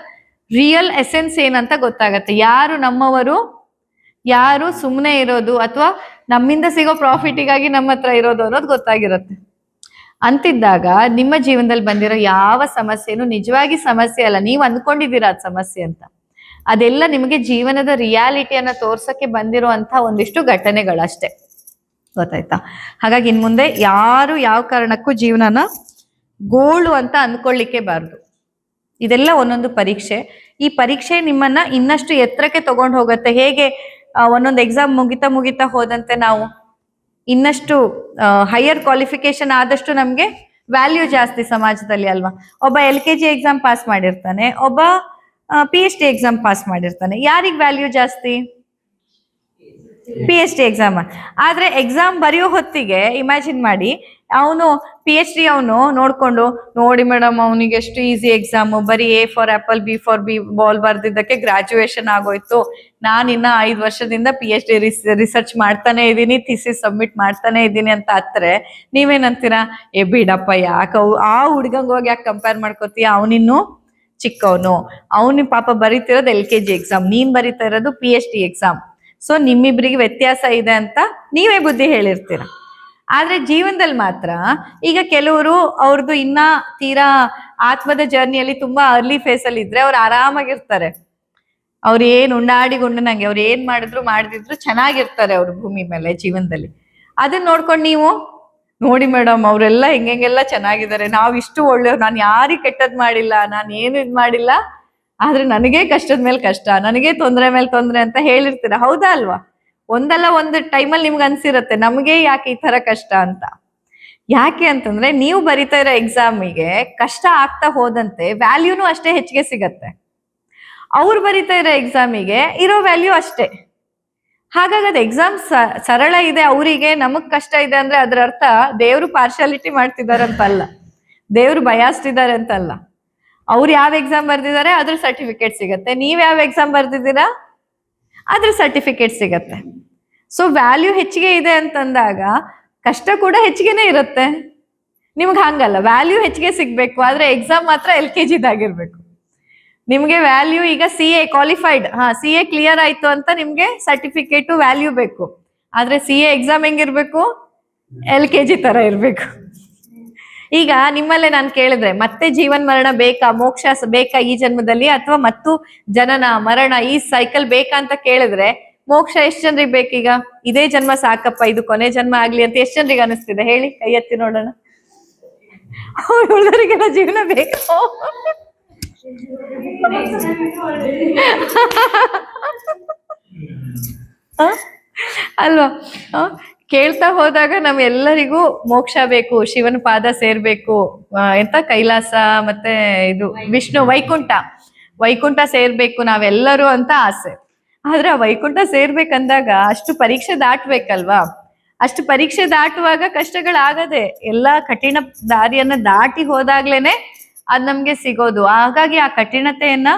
ರಿಯಲ್ ಎಸೆನ್ಸ್ ಏನಂತ ಗೊತ್ತಾಗತ್ತೆ. ಯಾರು ನಮ್ಮವರು, ಯಾರು ಸುಮ್ಮನೆ ಇರೋದು ಅಥವಾ ನಮ್ಮಿಂದ ಸಿಗೋ ಪ್ರಾಫಿಟಿಗಾಗಿ ನಮ್ಮ ಹತ್ರ ಇರೋದು ಅನ್ನೋದು ಗೊತ್ತಾಗಿರುತ್ತೆ. ಅಂತಿದ್ದಾಗ ನಿಮ್ಮ ಜೀವನದಲ್ಲಿ ಬಂದಿರೋ ಯಾವ ಸಮಸ್ಯೆನೂ ನಿಜವಾಗಿ ಸಮಸ್ಯೆ ಅಲ್ಲ, ನೀವು ಅಂದ್ಕೊಂಡಿದ್ದೀರಾ ಅದು ಸಮಸ್ಯೆ ಅಂತ. ಅದೆಲ್ಲ ನಿಮಗೆ ಜೀವನದ ರಿಯಾಲಿಟಿಯನ್ನ ತೋರ್ಸಕ್ಕೆ ಬಂದಿರುವಂತ ಒಂದಿಷ್ಟು ಘಟನೆಗಳಷ್ಟೇ, ಗೊತ್ತಾಯ್ತಾ? ಹಾಗಾಗಿ ಇನ್ ಮುಂದೆ ಯಾರು ಯಾವ ಕಾರಣಕ್ಕೂ ಜೀವನನ ಗೋಳು ಅಂತ ಅಂದ್ಕೊಳ್ಳಿಕ್ಕೆ ಬಾರ್ದು. ಇದೆಲ್ಲ ಒಂದೊಂದು ಪರೀಕ್ಷೆ. ಈ ಪರೀಕ್ಷೆ ನಿಮ್ಮನ್ನ ಇನ್ನಷ್ಟು ಎತ್ತರಕ್ಕೆ ತಗೊಂಡು ಹೋಗುತ್ತೆ. ಹೇಗೆ ಒಂದೊಂದು ಎಕ್ಸಾಮ್ ಮುಗಿತಾ ಹೋದಂತೆ ನಾವು ಇನ್ನಷ್ಟು ಹೈಯರ್ ಕ್ವಾಲಿಫಿಕೇಶನ್ ಆದಷ್ಟು ನಮ್ಗೆ ವ್ಯಾಲ್ಯೂ ಜಾಸ್ತಿ ಸಮಾಜದಲ್ಲಿ ಅಲ್ವಾ. ಒಬ್ಬ LKG ಎಕ್ಸಾಮ್ ಪಾಸ್ ಮಾಡಿರ್ತಾನೆ, ಒಬ್ಬ PhD ಎಕ್ಸಾಮ್ ಪಾಸ್ ಮಾಡಿರ್ತಾನೆ. ಯಾರಿಗ್ ವ್ಯಾಲ್ಯೂ ಜಾಸ್ತಿ? PhD exam. ಆದ್ರೆ ಎಕ್ಸಾಮ್ ಬರೆಯೋ ಹೊತ್ತಿಗೆ ಇಮ್ಯಾಜಿನ್ ಮಾಡಿ, ಅವನು PhD ಅವನು ನೋಡ್ಕೊಂಡು, ನೋಡಿ ಮೇಡಮ್ ಅವನಿಗೆ ಎಷ್ಟು ಈಸಿ ಎಕ್ಸಾಮು, ಬರೀ A for apple B for ball ಬರ್ದಿದ್ದಕ್ಕೆ ಗ್ರಾಜುಯೇಷನ್ ಆಗೋಯ್ತು, ನಾನು ಇನ್ನ 5 ವರ್ಷದಿಂದ PhD ರಿಸರ್ಚ್ ಮಾಡ್ತಾನೆ ಇದ್ದೀನಿ, ಥೀಸಿಸ್ ಸಬ್ಮಿಟ್ ಮಾಡ್ತಾನೆ ಇದ್ದೀನಿ ಅಂತ ಹತ್ರೆ ನೀವೇನಂತೀರಾ? ಬಿಡಪ್ಪ, ಯಾಕೆ ಆ ಹುಡ್ಗಂಗ್ ಹೋಗಿ ಯಾಕೆ ಕಂಪೇರ್ ಮಾಡ್ಕೋತೀಯ, ಅವನಿನ್ನು ಚಿಕ್ಕವನು, ಅವನು ಪಾಪ ಬರೀತಿರೋದು LKG ಎಕ್ಸಾಮ್, ನೀನ್ ಬರೀತಾ ಇರೋದು PhD ಎಕ್ಸಾಮ್. ಸೊ ನಿಮ್ಮಿಬ್ರಿಗೆ ವ್ಯತ್ಯಾಸ ಇದೆ ಅಂತ ನೀವೇ ಬುದ್ಧಿ ಹೇಳಿರ್ತೀರ. ಆದ್ರೆ ಜೀವನದಲ್ಲಿ ಮಾತ್ರ ಈಗ ಕೆಲವರು ಅವ್ರದ್ದು ಇನ್ನ ತೀರಾ ಆತ್ಮದ ಜರ್ನಿಯಲ್ಲಿ ತುಂಬಾ ಅರ್ಲಿ ಫೇಸ್ ಅಲ್ಲಿ ಇದ್ರೆ ಅವ್ರು ಆರಾಮಾಗಿರ್ತಾರೆ. ಅವ್ರು ಏನ್ ಉಂಡಾಡಿ ಗುಂಡನಂಗೆ ಅವ್ರು ಏನ್ ಮಾಡಿದ್ರು ಚೆನ್ನಾಗಿರ್ತಾರೆ ಅವ್ರು ಭೂಮಿ ಮೇಲೆ ಜೀವನದಲ್ಲಿ. ಅದನ್ನ ನೋಡ್ಕೊಂಡು ನೀವು ನೋಡಿ ಮೇಡಮ್ ಅವರೆಲ್ಲ ಹೆಂಗೆಲ್ಲ ಚೆನ್ನಾಗಿದ್ದಾರೆ, ನಾವ್ ಇಷ್ಟು ಒಳ್ಳೆಯವ್ರು, ನಾನು ಯಾರಿಗೆ ಕೆಟ್ಟದ್ ಮಾಡಿಲ್ಲ, ನಾನು ಏನು ಇದ್ ಮಾಡಿಲ್ಲ, ಆದ್ರೆ ನನಗೆ ಕಷ್ಟದ ಮೇಲೆ ಕಷ್ಟ, ನನಗೆ ತೊಂದರೆ ಮೇಲೆ ತೊಂದರೆ ಅಂತ ಹೇಳಿರ್ತೀರ. ಹೌದಾ ಅಲ್ವಾ? ಒಂದಲ್ಲ ಒಂದು ಟೈಮಲ್ಲಿ ನಿಮ್ಗೆ ಅನ್ಸಿರತ್ತೆ ನಮಗೆ ಯಾಕೆ ಈ ತರ ಕಷ್ಟ ಅಂತ. ಯಾಕೆ ಅಂತಂದ್ರೆ ನೀವು ಬರಿತಾ ಇರೋ ಎಕ್ಸಾಮಿಗೆ ಕಷ್ಟ ಆಗ್ತಾ ಹೋದಂತೆ ವ್ಯಾಲ್ಯೂನು ಅಷ್ಟೇ ಹೆಚ್ಚಿಗೆ ಸಿಗತ್ತೆ. ಅವ್ರು ಬರಿತಾ ಇರೋ ಎಕ್ಸಾಮಿಗೆ ಇರೋ ವ್ಯಾಲ್ಯೂ ಅಷ್ಟೇ. ಹಾಗಾಗಿ ಅದು ಎಕ್ಸಾಮ್ ಸರಳ ಇದೆ ಅವರಿಗೆ, ನಮಗ್ ಕಷ್ಟ ಇದೆ ಅಂದ್ರೆ ಅದ್ರ ಅರ್ಥ ದೇವ್ರು ಪಾರ್ಶಾಲಿಟಿ ಮಾಡ್ತಿದಾರಂತಲ್ಲ, ದೇವ್ರು ಬಯಾಸ್ಡ್ ಇದ್ದಾರೆ ಅಂತಲ್ಲ. ಅವ್ರು ಯಾವ ಎಕ್ಸಾಮ್ ಬರ್ದಿದ್ದಾರೆ ಅದ್ರ ಸರ್ಟಿಫಿಕೇಟ್ ಸಿಗತ್ತೆ, ನೀವ್ ಯಾವ ಎಕ್ಸಾಮ್ ಬರ್ದಿದ್ದೀರಾ ಅದ್ರ ಸರ್ಟಿಫಿಕೇಟ್ ಸಿಗತ್ತೆ. ಸೊ ವ್ಯಾಲ್ಯೂ ಹೆಚ್ಚಿಗೆ ಇದೆ ಅಂತಂದಾಗ ಕಷ್ಟ ಕೂಡ ಹೆಚ್ಚಿಗೆನೆ ಇರುತ್ತೆ. ನಿಮ್ಗೆ ಹಂಗಲ್ಲ, ವ್ಯಾಲ್ಯೂ ಹೆಚ್ಚಿಗೆ ಸಿಗ್ಬೇಕು, ಆದ್ರೆ ಎಕ್ಸಾಮ್ ಮಾತ್ರ LKGದಾಗಿರ್ಬೇಕು. ನಿಮ್ಗೆ ವ್ಯಾಲ್ಯೂ ಈಗ CA ಕ್ವಾಲಿಫೈಡ್, CA ಕ್ಲಿಯರ್ ಆಯ್ತು ಅಂತ ನಿಮ್ಗೆ ಸರ್ಟಿಫಿಕೇಟು ವ್ಯಾಲ್ಯೂ ಬೇಕು. ಆದ್ರೆ CA ಎಕ್ಸಾಮ್ ಹೆಂಗಿರ್ಬೇಕು? LKG ತರ ಇರ್ಬೇಕು. ಈಗ ನಿಮ್ಮಲ್ಲೇ ನಾನು ಕೇಳಿದ್ರೆ ಮತ್ತೆ ಜೀವನ್ ಮರಣ ಬೇಕಾ, ಮೋಕ್ಷ ಬೇಕಾ ಈ ಜನ್ಮದಲ್ಲಿ, ಅಥವಾ ಮತ್ತು ಜನನ ಮರಣ ಈ ಸೈಕಲ್ ಬೇಕಾ ಅಂತ ಕೇಳಿದ್ರೆ ಮೋಕ್ಷ ಎಷ್ಟ್ ಜನರಿಗೆ ಬೇಕೀಗ? ಇದೇ ಜನ್ಮ ಸಾಕಪ್ಪ, ಇದು ಕೊನೆ ಜನ್ಮ ಆಗ್ಲಿ ಅಂತ ಎಷ್ಟ್ ಜನರಿಗೆ ಅನಿಸ್ತಿದೆ ಹೇಳಿ? ಕೈ ಎತ್ತಿ ನೋಡೋಣ. ಉಳಿದವರಿಗೆಲ್ಲ ಜೀವನ ಬೇಕು ಅಲ್ವಾ? ಕೇಳ್ತಾ ಹೋದಾಗ ನಮ್ಗೆಲ್ಲರಿಗೂ ಮೋಕ್ಷ ಬೇಕು, ಶಿವನ ಪಾದ ಸೇರ್ಬೇಕು, ಎಂತ ಕೈಲಾಸ ಮತ್ತೆ ಇದು ವಿಷ್ಣು ವೈಕುಂಠ ಸೇರ್ಬೇಕು ನಾವೆಲ್ಲರೂ ಅಂತ ಆಸೆ. ಆದ್ರೆ ಆ ವೈಕುಂಠ ಸೇರ್ಬೇಕಂದಾಗ ಅಷ್ಟು ಪರೀಕ್ಷೆ ದಾಟ್ಬೇಕಲ್ವಾ? ಅಷ್ಟು ಪರೀಕ್ಷೆ ದಾಟುವಾಗ ಕಷ್ಟಗಳಾಗದೆ, ಎಲ್ಲಾ ಕಠಿಣ ದಾರಿಯನ್ನ ದಾಟಿ ಹೋದಾಗ್ಲೇನೆ ಅದ್ ನಮ್ಗೆ ಸಿಗೋದು. ಹಾಗಾಗಿ ಆ ಕಠಿಣತೆಯನ್ನ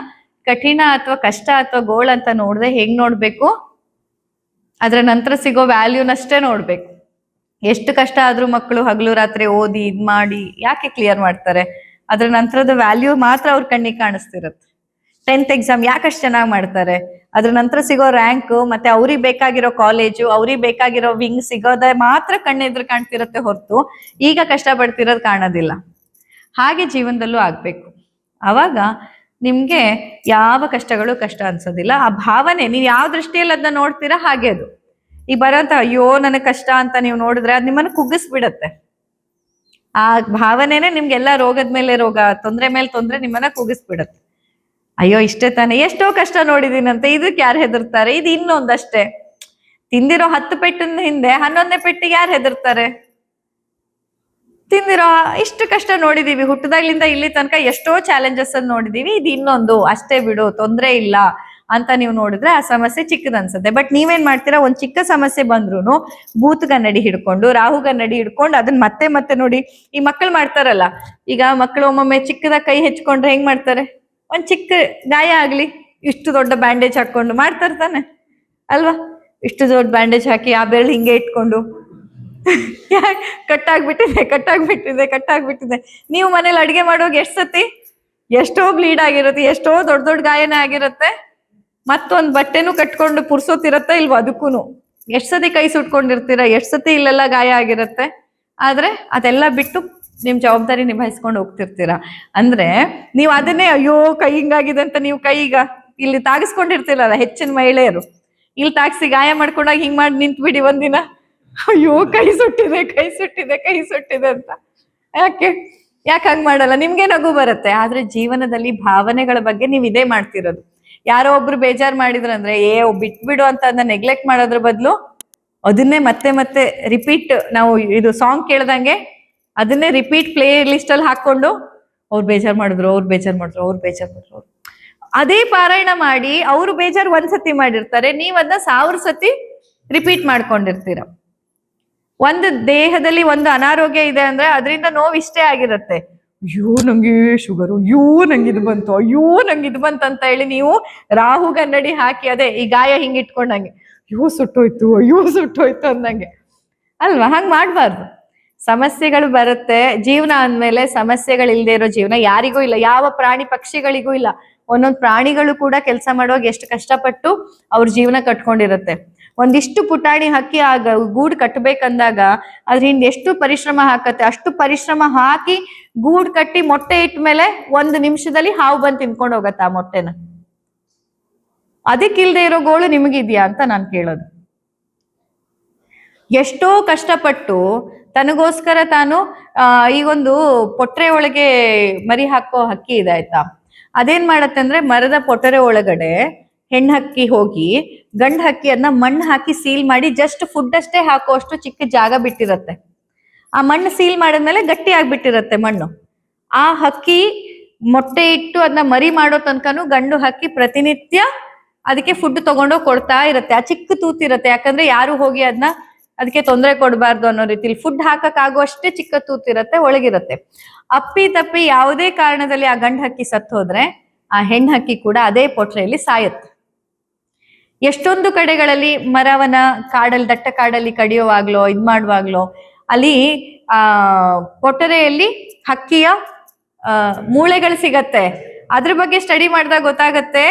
ಕಠಿಣ ಅಥವಾ ಕಷ್ಟ ಅಥವಾ ಗೋಳ್ ಅಂತ ನೋಡ್ದೆ ಹೆಂಗ್ ನೋಡ್ಬೇಕು? ಅದ್ರ ನಂತರ ಸಿಗೋ ವ್ಯಾಲ್ಯೂನಷ್ಟೇ ನೋಡ್ಬೇಕು. ಎಷ್ಟು ಕಷ್ಟ ಆದ್ರೂ ಮಕ್ಕಳು ಹಗಲು ರಾತ್ರಿ ಓದಿ ಇದ್ ಮಾಡಿ ಯಾಕೆ ಕ್ಲಿಯರ್ ಮಾಡ್ತಾರೆ? ಅದ್ರ ನಂತರದ ವ್ಯಾಲ್ಯೂ ಮಾತ್ರ ಅವ್ರ ಕಣ್ಣಿಗೆ ಕಾಣಿಸ್ತಿರತ್ತೆ. 10th ಎಕ್ಸಾಮ್ ಯಾಕಷ್ಟು ಚೆನ್ನಾಗಿ ಮಾಡ್ತಾರೆ? ಅದ್ರ ನಂತರ ಸಿಗೋ ರ್ಯಾಂಕ್ ಮತ್ತೆ ಅವ್ರಿಗೆ ಬೇಕಾಗಿರೋ ಕಾಲೇಜು, ಅವ್ರಿಗೆ ಬೇಕಾಗಿರೋ ವಿಂಗ್ ಸಿಗೋದ ಮಾತ್ರ ಕಣ್ಣೆದ್ರು ಕಾಣ್ತಿರತ್ತೆ ಹೊರತು ಈಗ ಕಷ್ಟ ಪಡ್ತಿರೋದು ಕಾಣೋದಿಲ್ಲ. ಹಾಗೆ ಜೀವನದಲ್ಲೂ ಆಗ್ಬೇಕು. ಅವಾಗ ನಿಮ್ಗೆ ಯಾವ ಕಷ್ಟಗಳು ಕಷ್ಟ ಅನ್ಸೋದಿಲ್ಲ. ಆ ಭಾವನೆ ನೀವು ಯಾವ ದೃಷ್ಟಿಯಲ್ಲಿ ಅದನ್ನ ನೋಡ್ತೀರಾ ಹಾಗೆ ಅದು. ಈಗ ಬರೋಂತ ಅಯ್ಯೋ ನನಗೆ ಕಷ್ಟ ಅಂತ ನೀವು ನೋಡಿದ್ರೆ ಅದ್ ನಿಮ್ಮನ್ನ ಕುಗ್ಗಿಸ್ಬಿಡತ್ತೆ. ಆ ಭಾವನೆನೆ ನಿಮ್ಗೆಲ್ಲಾ ರೋಗದ ಮೇಲೆ ರೋಗ, ತೊಂದ್ರೆ ಮೇಲೆ ತೊಂದ್ರೆ ನಿಮ್ಮನ್ನ ಕುಗ್ಗಿಸ್ಬಿಡತ್ತೆ. ಅಯ್ಯೋ ಇಷ್ಟೇ ತಾನೆ, ಎಷ್ಟೋ ಕಷ್ಟ ನೋಡಿದೀನಂತೆ, ಇದಕ್ಕೆ ಯಾರು ಹೆದರ್ತಾರೆ, ಇದು ಇನ್ನೊಂದಷ್ಟೇ. ತಿಂದಿರೋ 10 ಪೆಟ್ಟಿನ ಹಿಂದೆ 11ನೇ ಪೆಟ್ಟಿಗೆ ಯಾರು ಹೆದರ್ತಾರೆ? ತಿಂದಿರೋ ಇಷ್ಟು ಕಷ್ಟ ನೋಡಿದೀವಿ, ಹುಟ್ಟದಾಗ್ಲಿಂದ ಇಲ್ಲಿ ತನಕ ಎಷ್ಟೋ ಚಾಲೆಂಜಸ್ ಅನ್ನು ನೋಡಿದೀವಿ, ಇದು ಇನ್ನೊಂದು ಅಷ್ಟೇ ಬಿಡು, ತೊಂದ್ರೆ ಇಲ್ಲ ಅಂತ ನೀವು ನೋಡಿದ್ರೆ ಆ ಸಮಸ್ಯೆ ಚಿಕ್ಕದ ಅನ್ಸುತ್ತೆ. ಬಟ್ ನೀವೇನ್ ಮಾಡ್ತೀರಾ, ಒಂದ್ ಚಿಕ್ಕ ಸಮಸ್ಯೆ ಬಂದ್ರು ಭೂತ್ ಕನ್ನಡಿ ಹಿಡ್ಕೊಂಡು, ರಾಹು ಕನ್ನಡಿ ಹಿಡ್ಕೊಂಡು ಅದನ್ನ ಮತ್ತೆ ಮತ್ತೆ ನೋಡಿ. ಈ ಮಕ್ಕಳು ಮಾಡ್ತಾರಲ್ಲ, ಈಗ ಮಕ್ಕಳು ಒಮ್ಮೊಮ್ಮೆ ಚಿಕ್ಕದ ಕೈ ಹೆಚ್ಕೊಂಡ್ರೆ ಹೆಂಗ್ ಮಾಡ್ತಾರೆ, ಒಂದ್ ಚಿಕ್ಕ ಗಾಯ ಆಗ್ಲಿ ಇಷ್ಟು ದೊಡ್ಡ ಬ್ಯಾಂಡೇಜ್ ಹಾಕೊಂಡು ಮಾಡ್ತಾರೆ ತಾನೆ ಅಲ್ವಾ? ಇಷ್ಟು ದೊಡ್ಡ ಬ್ಯಾಂಡೇಜ್ ಹಾಕಿ ಆ ಬೆರಳು ಹಿಂಗೆ ಇಟ್ಕೊಂಡು ಕಟ್ಟಾಗ್ಬಿಟ್ಟಿದೆ. ನೀವು ಮನೇಲಿ ಅಡಿಗೆ ಮಾಡೋವಾಗ ಎಷ್ಟ್ ಸತಿ ಎಷ್ಟೋ ಬ್ಲೀಡ್ ಆಗಿರುತ್ತೆ, ಎಷ್ಟೋ ದೊಡ್ಡ ದೊಡ್ಡ ಗಾಯನ ಆಗಿರುತ್ತೆ, ಮತ್ತೊಂದ್ ಬಟ್ಟೆನೂ ಕಟ್ಕೊಂಡು ಪುರ್ಸೋತಿರತ್ತೆ ಇಲ್ವಾ? ಅದಕ್ಕೂನು ಎಷ್ಟ್ ಸತಿ ಕೈ ಸುಟ್ಕೊಂಡಿರ್ತೀರ, ಎಷ್ಟ್ ಸತಿ ಇಲ್ಲೆಲ್ಲ ಗಾಯ ಆಗಿರುತ್ತೆ. ಆದ್ರೆ ಅದೆಲ್ಲ ಬಿಟ್ಟು ನಿಮ್ ಜವಾಬ್ದಾರಿ ನಿಭಾಯಿಸ್ಕೊಂಡು ಹೋಗ್ತಿರ್ತೀರ. ಅಂದ್ರೆ ನೀವು ಅದನ್ನೇ ಅಯ್ಯೋ ಕೈ ಹಿಂಗಾಗಿದೆ ಅಂತ ನೀವು ಕೈಗ ಇಲ್ಲಿ ತಾಗಿಸ್ಕೊಂಡಿರ್ತೀರಲ್ಲ ಹೆಚ್ಚಿನ ಮಹಿಳೆಯರು, ಇಲ್ಲಿ ತಾಗಿಸಿ ಗಾಯ ಮಾಡ್ಕೊಂಡಾಗ ಹಿಂಗ್ ಮಾಡಿ ನಿಂತ್ ಬಿಡಿ ಒಂದಿನ, ಅಯ್ಯೋ ಕೈ ಸುಟ್ಟಿದೆ ಅಂತ. ಯಾಕೆ ಹಂಗ್ ಮಾಡಲ್ಲ? ನಿಮ್ಗೆ ನಗು ಬರುತ್ತೆ. ಆದ್ರೆ ಜೀವನದಲ್ಲಿ ಭಾವನೆಗಳ ಬಗ್ಗೆ ನೀವು ಇದೇ ಮಾಡ್ತಿರೋದು. ಯಾರೋ ಒಬ್ರು ಬೇಜಾರ್ ಮಾಡಿದ್ರಂದ್ರೆ ಬಿಟ್ಬಿಡು ಅಂತ ಅದನ್ನ ನೆಗ್ಲೆಕ್ಟ್ ಮಾಡೋದ್ರ ಬದಲು ಅದನ್ನೇ ಮತ್ತೆ ಮತ್ತೆ ರಿಪೀಟ್, ನಾವು ಇದು ಸಾಂಗ್ ಕೇಳ್ದಂಗೆ ಅದನ್ನೇ ರಿಪೀಟ್ ಪ್ಲೇ ಲಿಸ್ಟ್ ಅಲ್ಲಿ ಹಾಕೊಂಡು ಅವ್ರು ಬೇಜಾರ್ ಮಾಡಿದ್ರು ಅದೇ ಪಾರಾಯಣ ಮಾಡಿ. ಅವ್ರು ಬೇಜಾರು ಒಂದ್ಸತಿ ಮಾಡಿರ್ತಾರೆ, ನೀವ್ ಅದನ್ನ 1000 ಸತಿ ರಿಪೀಟ್ ಮಾಡ್ಕೊಂಡಿರ್ತೀರ. ಒಂದು ದೇಹದಲ್ಲಿ ಒಂದು ಅನಾರೋಗ್ಯ ಇದೆ ಅಂದ್ರೆ ಅದರಿಂದ ನೋವು ಇಷ್ಟೇ ಆಗಿರುತ್ತೆ, ಅಯ್ಯೋ ನಂಗೆ ಶುಗರು, ಅಯ್ಯೋ ನಂಗೆ ಇದು ಬಂತು ಅಂತ ಹೇಳಿ ನೀವು ರಾಹು ಕನ್ನಡಿ ಹಾಕಿ ಅದೇ ಈ ಗಾಯ ಹಿಂಗ್ ಇಟ್ಕೊಂಡಂಗೆ ಅಯ್ಯೋ ಸುಟ್ಟೋಯ್ತು ಅಂದಂಗೆ ಅಲ್ವಾ? ಹಂಗ್ ಮಾಡ್ಬಾರ್ದು. ಸಮಸ್ಯೆಗಳು ಬರುತ್ತೆ. ಜೀವನ ಅಂದ್ಮೇಲೆ ಸಮಸ್ಯೆಗಳು ಇಲ್ದೇ ಇರೋ ಜೀವನ ಯಾರಿಗೂ ಇಲ್ಲ, ಯಾವ ಪ್ರಾಣಿ ಪಕ್ಷಿಗಳಿಗೂ ಇಲ್ಲ. ಒಂದೊಂದು ಪ್ರಾಣಿಗಳು ಕೂಡ ಕೆಲಸ ಮಾಡುವಾಗ ಎಷ್ಟು ಕಷ್ಟಪಟ್ಟು ಅವ್ರ ಜೀವನ ಕಟ್ಕೊಂಡಿರುತ್ತೆ. ಒಂದಿಷ್ಟು ಪುಟಾಣಿ ಹಕ್ಕಿ ಆಗ ಗೂಡು ಕಟ್ಟಬೇಕಂದಾಗ ಅದ್ರ ಹಿಂದೆ ಎಷ್ಟು ಪರಿಶ್ರಮ ಹಾಕತ್ತೆ, ಅಷ್ಟು ಪರಿಶ್ರಮ ಹಾಕಿ ಗೂಡು ಕಟ್ಟಿ ಮೊಟ್ಟೆ ಇಟ್ಟ ಮೇಲೆ 1 ನಿಮಿಷದಲ್ಲಿ ಹಾವು ಬಂದು ತಿನ್ಕೊಂಡು ಹೋಗತ್ತೆ ಆ ಮೊಟ್ಟೆನ. ಅದಕ್ಕಿಲ್ದೆ ಇರೋ ಗೋಳು ನಿಮಗಿದ್ಯಾ ಅಂತ ನಾನು ಕೇಳೋದು. ಎಷ್ಟೋ ಕಷ್ಟಪಟ್ಟು ತನಗೋಸ್ಕರ ತಾನು ಈಗೊಂದು ಪೊಟ್ರೆ ಒಳಗೆ ಮರಿ ಹಾಕೋ ಹಕ್ಕಿ ಇದೆ ಆಯ್ತಾ, ಅದೇನ್ ಮಾಡತ್ತೆ ಅಂದ್ರೆ ಮರದ ಪೊಟರೆ ಒಳಗಡೆ ಹೆಣ್ಣು ಹಕ್ಕಿ ಹೋಗಿ ಗಂಡು ಹಕ್ಕಿಯನ್ನ ಮಣ್ಣು ಹಾಕಿ ಸೀಲ್ ಮಾಡಿ ಜಸ್ಟ್ ಫುಡ್ ಅಷ್ಟೇ ಹಾಕುವಷ್ಟು ಚಿಕ್ಕ ಜಾಗ ಬಿಟ್ಟಿರತ್ತೆ. ಆ ಮಣ್ಣು ಸೀಲ್ ಮಾಡಿದ್ಮೇಲೆ ಗಟ್ಟಿ ಆಗ್ಬಿಟ್ಟಿರತ್ತೆ ಮಣ್ಣು. ಆ ಹಕ್ಕಿ ಮೊಟ್ಟೆ ಇಟ್ಟು ಅದನ್ನ ಮರಿ ಮಾಡೋ ತನಕನು ಗಂಡು ಹಕ್ಕಿ ಪ್ರತಿನಿತ್ಯ ಅದಕ್ಕೆ ಫುಡ್ ತಗೊಂಡೋಗಿ ಕೊಡ್ತಾ ಇರತ್ತೆ. ಆ ಚಿಕ್ಕ ತೂತಿರತ್ತೆ, ಯಾಕಂದ್ರೆ ಯಾರು ಹೋಗಿ ಅದನ್ನ ಅದಕ್ಕೆ ತೊಂದರೆ ಕೊಡಬಾರ್ದು ಅನ್ನೋ ರೀತಿಲಿ ಫುಡ್ ಹಾಕಕ್ ಆಗುವಷ್ಟೇ ಚಿಕ್ಕ ತೂತಿರತ್ತೆ, ಒಳಗಿರತ್ತೆ. ಅಪ್ಪಿ ತಪ್ಪಿ ಯಾವುದೇ ಕಾರಣದಲ್ಲಿ ಆ ಗಂಡು ಹಕ್ಕಿ ಸತ್ತು ಹೋದ್ರೆ ಆ ಹೆಣ್ಣು ಹಕ್ಕಿ ಕೂಡ ಅದೇ ಪೊಟ್ರೆಯಲ್ಲಿ ಸಾಯುತ್ತೆ. ಎಷ್ಟೊಂದು ಕಡೆಗಳಲ್ಲಿ ಮರವನ ಕಾಡಲ್ಲಿ ದಟ್ಟ ಕಾಡಲ್ಲಿ ಕಡಿಯುವಾಗ್ಲೋ ಇದ್ ಮಾಡುವಾಗ್ಲೋ ಅಲ್ಲಿ ಪೊಟರೆಯಲ್ಲಿ ಹಕ್ಕಿಯ ಮೂಳೆಗಳು ಸಿಗತ್ತೆ. ಅದ್ರ ಬಗ್ಗೆ ಸ್ಟಡಿ ಮಾಡಿದಾಗ ಗೊತ್ತಾಗತ್ತೆ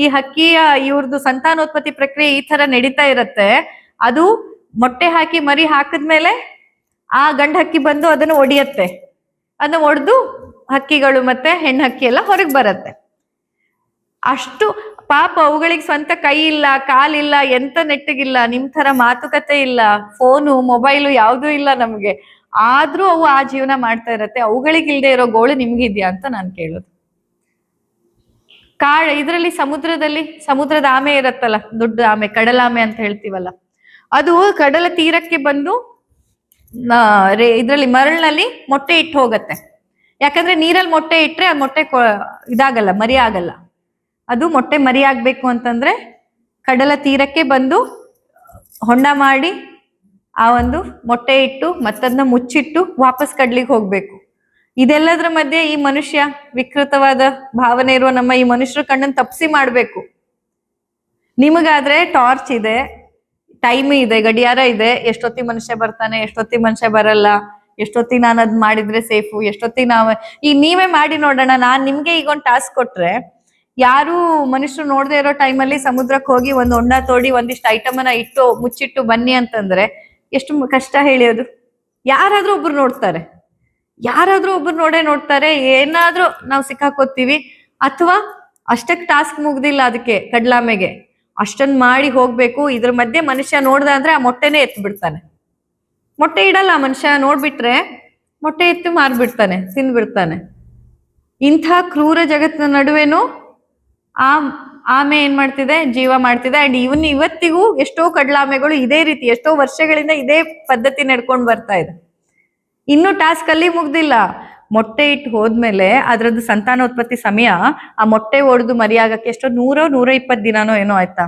ಈ ಹಕ್ಕಿಯ ಇವ್ರದ್ದು ಸಂತಾನೋತ್ಪತ್ತಿ ಪ್ರಕ್ರಿಯೆ ಈ ತರ ನಡೀತಾ ಇರತ್ತೆ. ಅದು ಮೊಟ್ಟೆ ಹಾಕಿ ಮರಿ ಹಾಕಿದ್ಮೇಲೆ ಆ ಗಂಡು ಹಕ್ಕಿ ಬಂದು ಅದನ್ನು ಒಡಿಯತ್ತೆ. ಅದನ್ನ ಒಡೆದು ಹಕ್ಕಿಗಳು ಮತ್ತೆ ಹೆಣ್ಣು ಹಕ್ಕಿ ಎಲ್ಲ ಹೊರಗೆ ಬರತ್ತೆ. ಅಷ್ಟು ಪಾಪ ಅವುಗಳಿಗೆ ಸ್ವಂತ ಕೈ ಇಲ್ಲ, ಕಾಲಿಲ್ಲ, ಎಂತ ನೆಟ್ಟಗಿಲ್ಲ, ನಿಮ್ ತರ ಮಾತುಕತೆ ಇಲ್ಲ, ಫೋನು ಮೊಬೈಲು ಯಾವುದೂ ಇಲ್ಲ ನಮ್ಗೆ. ಆದ್ರೂ ಅವು ಆ ಜೀವನ ಮಾಡ್ತಾ ಇರತ್ತೆ. ಅವುಗಳಿಗಿಲ್ದೆ ಇರೋ ಗೋಳು ನಿಮ್ಗಿದ್ಯಾ ಅಂತ ನಾನು ಕೇಳೋದು. ಇದರಲ್ಲಿ ಸಮುದ್ರದ ಆಮೆ ಇರತ್ತಲ್ಲ, ದೊಡ್ಡ ಆಮೆ, ಕಡಲಾಮೆ ಅಂತ ಹೇಳ್ತೀವಲ್ಲ, ಅದು ಕಡಲ ತೀರಕ್ಕೆ ಬಂದು ಇದ್ರಲ್ಲಿ ಮರಳಿನಲ್ಲಿ ಮೊಟ್ಟೆ ಇಟ್ಟು ಹೋಗತ್ತೆ. ಯಾಕಂದ್ರೆ ನೀರಲ್ಲಿ ಮೊಟ್ಟೆ ಇಟ್ರೆ ಆ ಮೊಟ್ಟೆ ಇದಾಗಲ್ಲ, ಮರಿ ಆಗಲ್ಲ. ಅದು ಮೊಟ್ಟೆ ಮರಿ ಆಗ್ಬೇಕು ಅಂತಂದ್ರೆ ಕಡಲ ತೀರಕ್ಕೆ ಬಂದು ಹೊಂಡ ಮಾಡಿ ಆ ಒಂದು ಮೊಟ್ಟೆ ಇಟ್ಟು ಮತ್ತದನ್ನ ಮುಚ್ಚಿಟ್ಟು ವಾಪಸ್ ಕಡ್ಲಿಕ್ಕೆ ಹೋಗ್ಬೇಕು. ಇದೆಲ್ಲದ್ರ ಮಧ್ಯೆ ಈ ಮನುಷ್ಯ ವಿಕೃತವಾದ ಭಾವನೆ ಇರುವ ನಮ್ಮ ಈ ಮನುಷ್ಯರ ಕಣ್ಣನ್ನು ತಪ್ಪಿಸಿ ಮಾಡ್ಬೇಕು. ನಿಮಗಾದ್ರೆ ಟಾರ್ಚ್ ಇದೆ, ಟೈಮ್ ಇದೆ, ಗಡಿಯಾರ ಇದೆ, ಎಷ್ಟೊತ್ತಿ ಮನುಷ್ಯ ಬರ್ತಾನೆ, ಎಷ್ಟೊತ್ತಿ ಮನುಷ್ಯ ಬರಲ್ಲ, ಎಷ್ಟೊತ್ತಿ ನಾನು ಅದ್ ಮಾಡಿದ್ರೆ ಸೇಫು, ಎಷ್ಟೊತ್ತಿ ಈಗ ನೀವೇ ಮಾಡಿ ನೋಡೋಣ. ನಾನ್ ನಿಮ್ಗೆ ಈಗ ಒಂದು ಟಾಸ್ಕ್ ಕೊಟ್ರೆ ಯಾರು ಮನುಷ್ಯರು ನೋಡದೆ ಇರೋ ಟೈಮಲ್ಲಿ ಸಮುದ್ರಕ್ಕೆ ಹೋಗಿ ಒಂದು ಹೊಂಡ ತೋಡಿ ಒಂದಿಷ್ಟು ಐಟಮ್ ಅನ್ನ ಇಟ್ಟು ಮುಚ್ಚಿಟ್ಟು ಬನ್ನಿ ಅಂತಂದ್ರೆ ಎಷ್ಟು ಕಷ್ಟ ಹೇಳಿ. ಅದು ಯಾರಾದ್ರೂ ಒಬ್ರು ನೋಡ್ತಾರೆ, ಏನಾದ್ರೂ ನಾವು ಸಿಕ್ಕಾಕೋತೀವಿ. ಅಥವಾ ಅಷ್ಟಕ್ಕೆ ಟಾಸ್ಕ್ ಮುಗ್ದಿಲ್ಲ ಅದಕ್ಕೆ ಕಡ್ಲಾಮೆಗೆ, ಅಷ್ಟನ್ ಮಾಡಿ ಹೋಗ್ಬೇಕು. ಇದ್ರ ಮಧ್ಯೆ ಮನುಷ್ಯ ನೋಡ್ದ ಅಂದ್ರೆ ಆ ಮೊಟ್ಟೆನೇ ಎತ್ತು ಬಿಡ್ತಾನೆ. ಮೊಟ್ಟೆ ಇಡಲ್ಲ ಮನುಷ್ಯ, ನೋಡ್ಬಿಟ್ರೆ ಮೊಟ್ಟೆ ಎತ್ತು ಮಾರ್ಬಿಡ್ತಾನೆ, ತಿಂದ್ಬಿಡ್ತಾನೆ. ಇಂಥ ಕ್ರೂರ ಜಗತ್ತಿನ ನಡುವೆನೂ ಆಮೆ ಏನ್ ಮಾಡ್ತಿದೆ, ಜೀವ ಮಾಡ್ತಿದೆ. ಅಂಡ್ ಇವತ್ತಿಗೂ ಎಷ್ಟೋ ಕಡ್ಲಾಮೆಗಳು ಇದೇ ರೀತಿ ಎಷ್ಟೋ ವರ್ಷಗಳಿಂದ ಇದೇ ಪದ್ಧತಿ ನಡ್ಕೊಂಡು ಬರ್ತಾ ಇದೆ. ಇನ್ನೂ ಟಾಸ್ಕ್ ಅಲ್ಲಿ ಮುಗ್ದಿಲ್ಲ. ಮೊಟ್ಟೆ ಇಟ್ಟು ಹೋದ್ಮೇಲೆ ಅದ್ರದ್ದು ಸಂತಾನೋತ್ಪತ್ತಿ ಸಮಯ, ಆ ಮೊಟ್ಟೆ ಒಡೆದು ಮರಿಯಾಗಕ್ಕೆ ಎಷ್ಟೋ 100-120 ದಿನಾನೋ ಏನೋ ಆಯ್ತಾ.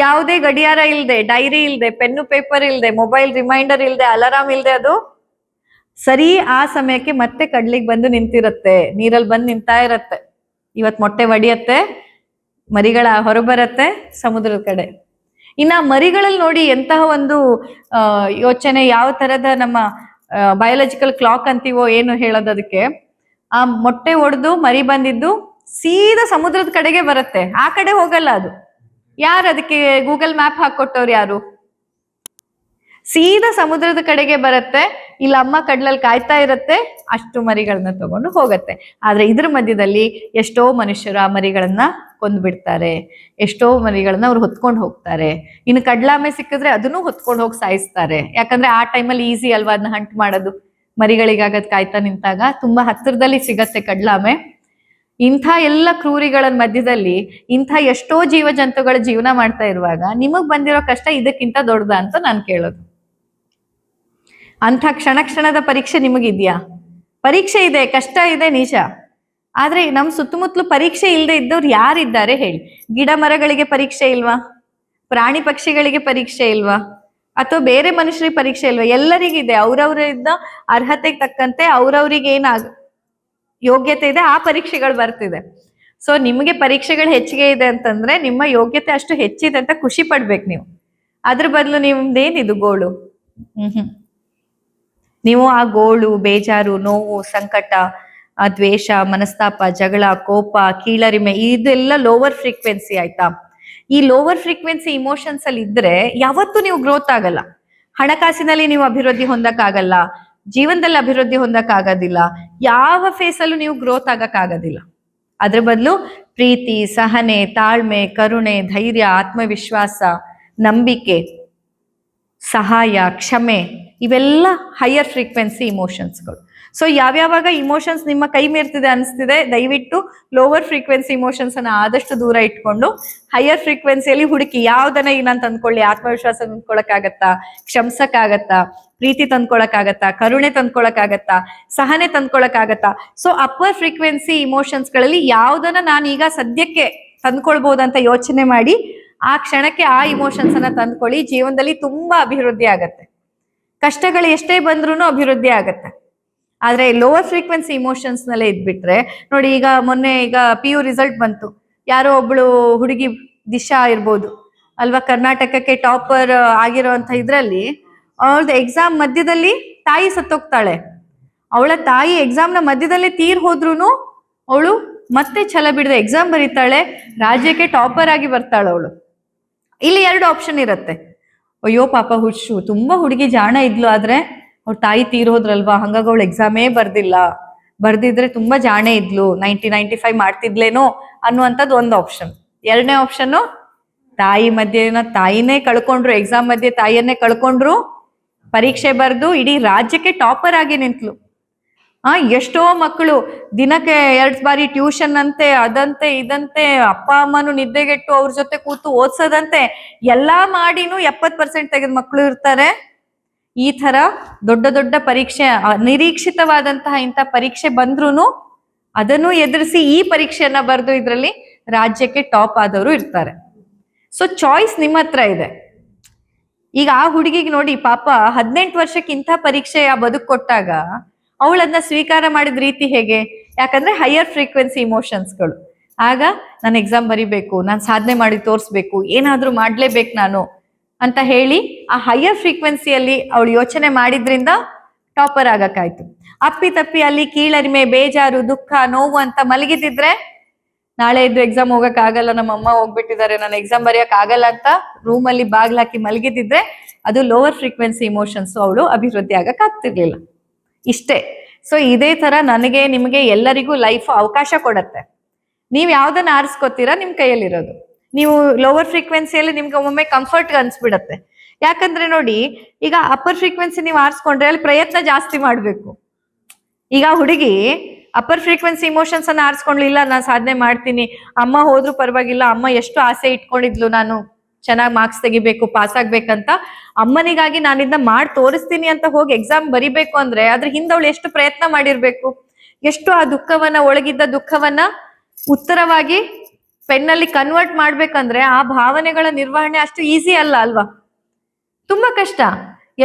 ಯಾವುದೇ ಗಡಿಯಾರ ಇಲ್ದೆ, ಡೈರಿ ಇಲ್ದೆ, ಪೆನ್ನು ಪೇಪರ್ ಇಲ್ದೆ, ಮೊಬೈಲ್ ರಿಮೈಂಡರ್ ಇಲ್ದೆ, ಅಲಾರಾಮ್ ಇಲ್ದೆ ಅದು ಸರಿ ಆ ಸಮಯಕ್ಕೆ ಮತ್ತೆ ಕಡ್ಲಿಗೆ ಬಂದು ನಿಂತಿರತ್ತೆ, ನೀರಲ್ಲಿ ಬಂದು ನಿಂತಾ ಇರತ್ತೆ. ಇವತ್ ಮೊಟ್ಟೆ ಒಡಿಯತ್ತೆ, ಮರಿಗಳ ಹೊರಬರತ್ತೆ ಸಮುದ್ರದ ಕಡೆ. ಇನ್ನ ಮರಿಗಳಲ್ಲಿ ನೋಡಿ ಎಂತಹ ಒಂದು ಯೋಚನೆ, ಯಾವ ತರದ ನಮ್ಮ ಬಯೋಲಾಜಿಕಲ್ ಕ್ಲಾಕ್ ಅಂತೀವೋ ಏನು ಹೇಳೋದು ಅದಕ್ಕೆ. ಆ ಮೊಟ್ಟೆ ಒಡೆದು ಮರಿ ಬಂದಿದ್ದು ಸೀದಾ ಸಮುದ್ರದ ಕಡೆಗೆ ಬರುತ್ತೆ, ಆ ಕಡೆ ಹೋಗಲ್ಲ ಅದು. ಯಾರು ಅದಕ್ಕೆ ಗೂಗಲ್ ಮ್ಯಾಪ್ ಹಾಕೊಟ್ಟವ್ರು ಯಾರು? ಸೀದಾ ಸಮುದ್ರದ ಕಡೆಗೆ ಬರುತ್ತೆ. ಇಲ್ಲ ಅಮ್ಮ ಕಡ್ಲಲ್ಲಿ ಕಾಯ್ತಾ ಇರತ್ತೆ, ಅಷ್ಟು ಮರಿಗಳನ್ನ ತಗೊಂಡು ಹೋಗತ್ತೆ. ಆದ್ರೆ ಇದ್ರ ಮಧ್ಯದಲ್ಲಿ ಎಷ್ಟೋ ಮನುಷ್ಯರು ಆ ಮರಿಗಳನ್ನ ಕೊಂದ್ಬಿಡ್ತಾರೆ, ಎಷ್ಟೋ ಮರಿಗಳನ್ನ ಅವ್ರು ಹೊತ್ಕೊಂಡು ಹೋಗ್ತಾರೆ. ಇನ್ನು ಕಡ್ಲಾಮೆ ಸಿಕ್ಕಿದ್ರೆ ಅದನ್ನು ಹೊತ್ಕೊಂಡು ಹೋಗಿ ಸಾಯಿಸ್ತಾರೆ. ಯಾಕಂದ್ರೆ ಆ ಟೈಮಲ್ಲಿ ಈಸಿ ಅಲ್ವಾ ಅದನ್ನ ಹಂಟ್ ಮಾಡೋದು. ಮರಿಗಳಿಗಾಗದ್ ಕಾಯ್ತಾ ನಿಂತಾಗ ತುಂಬಾ ಹತ್ತಿರದಲ್ಲಿ ಸಿಗತ್ತೆ ಕಡ್ಲಾಮೆ. ಇಂಥ ಎಲ್ಲ ಕ್ರೂರಿಗಳ ಮಧ್ಯದಲ್ಲಿ ಇಂಥ ಎಷ್ಟೋ ಜೀವ ಜಂತುಗಳ ಜೀವನ ಮಾಡ್ತಾ ಇರುವಾಗ ನಿಮಗ್ ಬಂದಿರೋ ಕಷ್ಟ ಇದಕ್ಕಿಂತ ದೊಡ್ಡದ ಅಂತ ನಾನು ಕೇಳೋದು. ಅಂಥ ಕ್ಷಣದ ಪರೀಕ್ಷೆ ನಿಮಗಿದ್ಯಾ? ಪರೀಕ್ಷೆ ಇದೆ, ಕಷ್ಟ ಇದೆ ನಿಜ. ಆದ್ರೆ ನಮ್ ಸುತ್ತಮುತ್ತಲು ಪರೀಕ್ಷೆ ಇಲ್ಲದೆ ಇದ್ದವ್ರು ಯಾರಿದ್ದಾರೆ ಹೇಳಿ? ಗಿಡ ಮರಗಳಿಗೆ ಪರೀಕ್ಷೆ ಇಲ್ವಾ? ಪ್ರಾಣಿ ಪಕ್ಷಿಗಳಿಗೆ ಪರೀಕ್ಷೆ ಇಲ್ವಾ? ಅಥವಾ ಬೇರೆ ಮನುಷ್ಯರಿಗೆ ಪರೀಕ್ಷೆ ಇಲ್ವಾ? ಎಲ್ಲರಿಗಿದೆ. ಅವ್ರವ್ರಿದ್ದ ಅರ್ಹತೆಗೆ ತಕ್ಕಂತೆ ಅವ್ರವ್ರಿಗೆ ಯೋಗ್ಯತೆ ಇದೆ, ಆ ಪರೀಕ್ಷೆಗಳು ಬರ್ತಿದೆ. ಸೊ ನಿಮಗೆ ಪರೀಕ್ಷೆಗಳು ಹೆಚ್ಚಿಗೆ ಇದೆ ಅಂತಂದ್ರೆ ನಿಮ್ಮ ಯೋಗ್ಯತೆ ಅಷ್ಟು ಹೆಚ್ಚಿದೆ ಅಂತ ಖುಷಿ ಪಡ್ಬೇಕು ನೀವು. ಅದ್ರ ಬದಲು ನಿಮ್ದೇನಿದು ಗೋಳು? ನೀವು ಆ ಗೋಳು, ಬೇಜಾರು, ನೋವು, ಸಂಕಟ, ದ್ವೇಷ, ಮನಸ್ತಾಪ, ಜಗಳ, ಕೋಪ, ಕೀಳರಿಮೆ ಇದೆಲ್ಲ ಲೋವರ್ ಫ್ರೀಕ್ವೆನ್ಸಿ ಆಯ್ತಾ. ಈ ಲೋವರ್ ಫ್ರೀಕ್ವೆನ್ಸಿ ಇಮೋಷನ್ಸ್ ಅಲ್ಲಿ ಇದ್ರೆ ಯಾವತ್ತೂ ನೀವು ಗ್ರೋತ್ ಆಗಲ್ಲ. ಹಣಕಾಸಿನಲ್ಲಿ ನೀವು ಅಭಿವೃದ್ಧಿ ಹೊಂದಕ್ಕಾಗಲ್ಲ, ಜೀವನದಲ್ಲಿ ಅಭಿವೃದ್ಧಿ ಹೊಂದಕ್ಕಾಗೋದಿಲ್ಲ, ಯಾವ ಫೇಸಲ್ಲೂ ನೀವು ಗ್ರೋತ್ ಆಗಕ್ಕಾಗೋದಿಲ್ಲ. ಅದ್ರ ಬದಲು ಪ್ರೀತಿ, ಸಹನೆ, ತಾಳ್ಮೆ, ಕರುಣೆ, ಧೈರ್ಯ, ಆತ್ಮವಿಶ್ವಾಸ, ನಂಬಿಕೆ, ಸಹಾಯ, ಕ್ಷಮೆ ಇವೆಲ್ಲ ಹೈಯರ್ ಫ್ರೀಕ್ವೆನ್ಸಿ ಇಮೋಷನ್ಸ್ಗಳು. ಸೊ ಯಾವ್ಯಾವಾಗ ಇಮೋಷನ್ಸ್ ನಿಮ್ಮ ಕೈ ಮೀರ್ತಿದೆ ಅನಿಸ್ತಿದೆ, ದಯವಿಟ್ಟು ಲೋವರ್ ಫ್ರೀಕ್ವೆನ್ಸಿ ಇಮೋಷನ್ಸ್ ಅನ್ನ ಆದಷ್ಟು ದೂರ ಇಟ್ಕೊಂಡು ಹೈಯರ್ ಫ್ರೀಕ್ವೆನ್ಸಿಯಲ್ಲಿ ಹುಡುಕಿ. ಯಾವ್ದನ್ನ ಈಗ ನಾನು ತಂದ್ಕೊಳ್ಳಿ, ಆತ್ಮವಿಶ್ವಾಸ ತಂದ್ಕೊಳಕ್ಕಾಗತ್ತಾ, ಕ್ಷಮಿಸಕ್ಕಾಗತ್ತಾ, ಪ್ರೀತಿ ತಂದ್ಕೊಳಕ್ಕಾಗತ್ತಾ, ಕರುಣೆ ತಂದ್ಕೊಳಕ್ಕಾಗತ್ತಾ, ಸಹನೆ ತಂದ್ಕೊಳಕ್ಕಾಗತ್ತಾ. ಸೊ ಅಪ್ಪರ್ ಫ್ರೀಕ್ವೆನ್ಸಿ ಇಮೋಷನ್ಸ್ ಗಳಲ್ಲಿ ಯಾವ್ದನ್ನ ನಾನು ಈಗ ಸದ್ಯಕ್ಕೆ ತಂದ್ಕೊಳ್ಬಹುದಂತ ಯೋಚನೆ ಮಾಡಿ ಆ ಕ್ಷಣಕ್ಕೆ ಆ ಇಮೋಷನ್ಸ್ ಅನ್ನ ತಂದ್ಕೊಳ್ಳಿ. ಜೀವನದಲ್ಲಿ ತುಂಬಾ ಅಭಿವೃದ್ಧಿ ಆಗತ್ತೆ. ಕಷ್ಟಗಳು ಎಷ್ಟೇ ಬಂದ್ರೂ ಅಭಿವೃದ್ಧಿ ಆಗತ್ತೆ. ಆದ್ರೆ ಲೋವರ್ ಫ್ರೀಕ್ವೆನ್ಸಿ ಇಮೋಷನ್ಸ್ ನಲ್ಲೇ ಇದ್ಬಿಟ್ರೆ ನೋಡಿ, ಈಗ ಮೊನ್ನೆ PU ರಿಸಲ್ಟ್ ಬಂತು. ಯಾರೋ ಒಬ್ಳು ಹುಡುಗಿ ದಿಶಾ ಇರ್ಬೋದು ಅಲ್ವಾ, ಕರ್ನಾಟಕಕ್ಕೆ ಟಾಪರ್ ಆಗಿರೋಂಥ ಇದ್ರಲ್ಲಿ ಅವಳದು ಎಕ್ಸಾಮ್ ಮಧ್ಯದಲ್ಲಿ ತಾಯಿ ಸತ್ತೋಗ್ತಾಳೆ. ಅವಳ ತಾಯಿ ಎಕ್ಸಾಮ್ನ ಮಧ್ಯದಲ್ಲೇ ತೀರ್ ಹೋದ್ರುನು ಅವಳು ಮತ್ತೆ ಛಲ ಬಿಡದೆ ಎಕ್ಸಾಮ್ ಬರೀತಾಳೆ, ರಾಜ್ಯಕ್ಕೆ ಟಾಪರ್ ಆಗಿ ಬರ್ತಾಳೆ ಅವಳು. ಇಲ್ಲಿ 2 ಆಪ್ಷನ್ ಇರುತ್ತೆ. ಅಯ್ಯೋ ಪಾಪ ಹುಚ್ಚು, ತುಂಬಾ ಹುಡುಗಿ ಜಾಣ ಇದ್ಲು, ಆದ್ರೆ ಅವ್ರ ತಾಯಿ ತೀರೋದ್ರಲ್ವಾ, ಹಂಗಾಗಿ ಅವಳು ಎಕ್ಸಾಮೇ ಬರ್ದಿದ್ರೆ ತುಂಬಾ ಜಾಣೆ ಇದ್ಲು, 90-95 ಮಾಡ್ತಿದ್ಲೇನೋ ಅನ್ನುವಂಥದ್ದು ಒಂದು ಆಪ್ಷನ್. 2ನೇ ಆಪ್ಷನ್, ತಾಯಿನೇ ಕಳ್ಕೊಂಡ್ರು, ಎಕ್ಸಾಮ್ ಮಧ್ಯೆ ತಾಯಿಯನ್ನೇ ಕಳ್ಕೊಂಡ್ರು, ಪರೀಕ್ಷೆ ಬರ್ದು ಇಡೀ ರಾಜ್ಯಕ್ಕೆ ಟಾಪರ್ ಆಗಿ ನಿಂತ್ಲು. ಎಷ್ಟೋ ಮಕ್ಕಳು ದಿನಕ್ಕೆ 2 ಬಾರಿ ಟ್ಯೂಷನ್ ಅಂತೆ, ಅದಂತೆ ಇದಂತೆ, ಅಪ್ಪ ಅಮ್ಮನು ನಿದ್ದೆಗೆಟ್ಟು ಅವ್ರ ಜೊತೆ ಕೂತು ಓದ್ಸೋದಂತೆ ಎಲ್ಲಾ ಮಾಡಿನೂ 70% ತೆಗೆದ ಮಕ್ಕಳು ಇರ್ತಾರೆ. ಈ ತರ ದೊಡ್ಡ ದೊಡ್ಡ ಪರೀಕ್ಷೆ, ನಿರೀಕ್ಷಿತವಾದಂತಹ ಇಂಥ ಪರೀಕ್ಷೆ ಬಂದ್ರೂ ಅದನ್ನು ಎದುರಿಸಿ ಈ ಪರೀಕ್ಷೆಯನ್ನ ಬರೆದು ಇದರಲ್ಲಿ ರಾಜ್ಯಕ್ಕೆ ಟಾಪ್ ಆದವರು ಇರ್ತಾರೆ. ಸೊ ಚಾಯ್ಸ್ ನಿಮ್ಮ ಹತ್ರ ಇದೆ. ಈಗ ಆ ಹುಡುಗಿಗೆ ನೋಡಿ ಪಾಪ 18 ವರ್ಷಕ್ಕೆ ಇಂಥ ಪರೀಕ್ಷೆ ಬದುಕು ಕೊಟ್ಟಾಗ ಅವಳನ್ನ ಸ್ವೀಕಾರ ಮಾಡಿದ ರೀತಿ ಹೇಗೆ? ಯಾಕಂದ್ರೆ ಹೈಯರ್ ಫ್ರೀಕ್ವೆನ್ಸಿ ಇಮೋಷನ್ಸ್ಗಳು. ಆಗ ನಾನು ಎಕ್ಸಾಮ್ ಬರಿಬೇಕು, ನಾನು ಸಾಧನೆ ಮಾಡಿ ತೋರಿಸ್ಬೇಕು, ಏನಾದ್ರೂ ಮಾಡ್ಲೇಬೇಕು ನಾನು ಅಂತ ಹೇಳಿ ಆ ಹೈಯರ್ ಫ್ರೀಕ್ವೆನ್ಸಿಯಲ್ಲಿ ಅವಳು ಯೋಚನೆ ಮಾಡಿದ್ರಿಂದ ಟಾಪರ್ ಆಗಕ್ಕಾಯ್ತು. ಅಪ್ಪಿ ತಪ್ಪಿ ಅಲ್ಲಿ ಕೀಳರಿಮೆ, ಬೇಜಾರು, ದುಃಖ, ನೋವು ಅಂತ ಮಲಗಿದಿದ್ರೆ ನಾಳೆ ಇದ್ದು ಎಕ್ಸಾಮ್ ಹೋಗಕ್ ಆಗಲ್ಲ, ನಮ್ಮ ಅಮ್ಮ ಹೋಗ್ಬಿಟ್ಟಿದ್ದಾರೆ, ನಾನು ಎಕ್ಸಾಮ್ ಬರೆಯಕ್ ಆಗಲ್ಲ ಅಂತ ರೂಮಲ್ಲಿ ಬಾಗ್ಲಾಕಿ ಮಲಗಿದಿದ್ರೆ ಅದು ಲೋವರ್ ಫ್ರೀಕ್ವೆನ್ಸಿ ಇಮೋಷನ್ಸ್, ಅವಳು ಅಭಿವೃದ್ಧಿ ಆಗಕ್ ಆಗ್ತಿರ್ಲಿಲ್ಲ. ಇಷ್ಟೇ. ಸೊ ಇದೇ ತರ ನನಗೆ ನಿಮಗೆ ಎಲ್ಲರಿಗೂ ಲೈಫ್ ಅವಕಾಶ ಕೊಡತ್ತೆ. ನೀವ್ ಯಾವ್ದನ್ನ ಆರಿಸ್ಕೋತೀರಾ ನಿಮ್ ಕೈಯಲ್ಲಿರೋದು. ನೀವು ಲೋವರ್ ಫ್ರೀಕ್ವೆನ್ಸಿಯಲ್ಲಿ ನಿಮ್ಗೆ ಒಮ್ಮೊಮ್ಮೆ ಕಂಫರ್ಟ್ ಅನ್ಸ್ಬಿಡತ್ತೆ. ಯಾಕಂದ್ರೆ ನೋಡಿ, ಈಗ ಅಪ್ಪರ್ ಫ್ರೀಕ್ವೆನ್ಸಿ ನೀವು ಆರಿಸ್ಕೊಂಡ್ರೆ ಅಲ್ಲಿ ಪ್ರಯತ್ನ ಜಾಸ್ತಿ ಮಾಡ್ಬೇಕು. ಈಗ ಹುಡುಗಿ ಅಪ್ಪರ್ ಫ್ರೀಕ್ವೆನ್ಸಿ ಇಮೋಷನ್ಸ್ ಅನ್ನ ಆರಿಸ್ಕೊಂಡ್ಲಿಲ್ಲ, ನಾನು ಸಾಧನೆ ಮಾಡ್ತೀನಿ, ಅಮ್ಮ ಹೋದ್ರು ಪರವಾಗಿಲ್ಲ, ಅಮ್ಮ ಎಷ್ಟು ಆಸೆ ಇಟ್ಕೊಂಡಿದ್ಲು ನಾನು ಚೆನ್ನಾಗಿ ಮಾರ್ಕ್ಸ್ ತೆಗಿಬೇಕು, ಪಾಸ್ ಆಗ್ಬೇಕಂತ, ಅಮ್ಮನಿಗಾಗಿ ನಾನಿಂದ ಮಾಡಿ ತೋರಿಸ್ತೀನಿ ಅಂತ ಹೋಗಿ ಎಕ್ಸಾಮ್ ಬರಿಬೇಕು ಅಂದ್ರೆ ಅದ್ರ ಹಿಂದೆ ಅವಳು ಎಷ್ಟು ಪ್ರಯತ್ನ ಮಾಡಿರ್ಬೇಕು, ಎಷ್ಟು ಆ ದುಃಖವನ್ನ, ಒಳಗಿದ್ದ ದುಃಖವನ್ನ ಉತ್ತರವಾಗಿ ಪೆನ್ನಲ್ಲಿ ಕನ್ವರ್ಟ್ ಮಾಡ್ಬೇಕಂದ್ರೆ ಆ ಭಾವನೆಗಳ ನಿರ್ವಹಣೆ ಅಷ್ಟು ಈಸಿ ಅಲ್ಲ ಅಲ್ವಾ, ತುಂಬಾ ಕಷ್ಟ.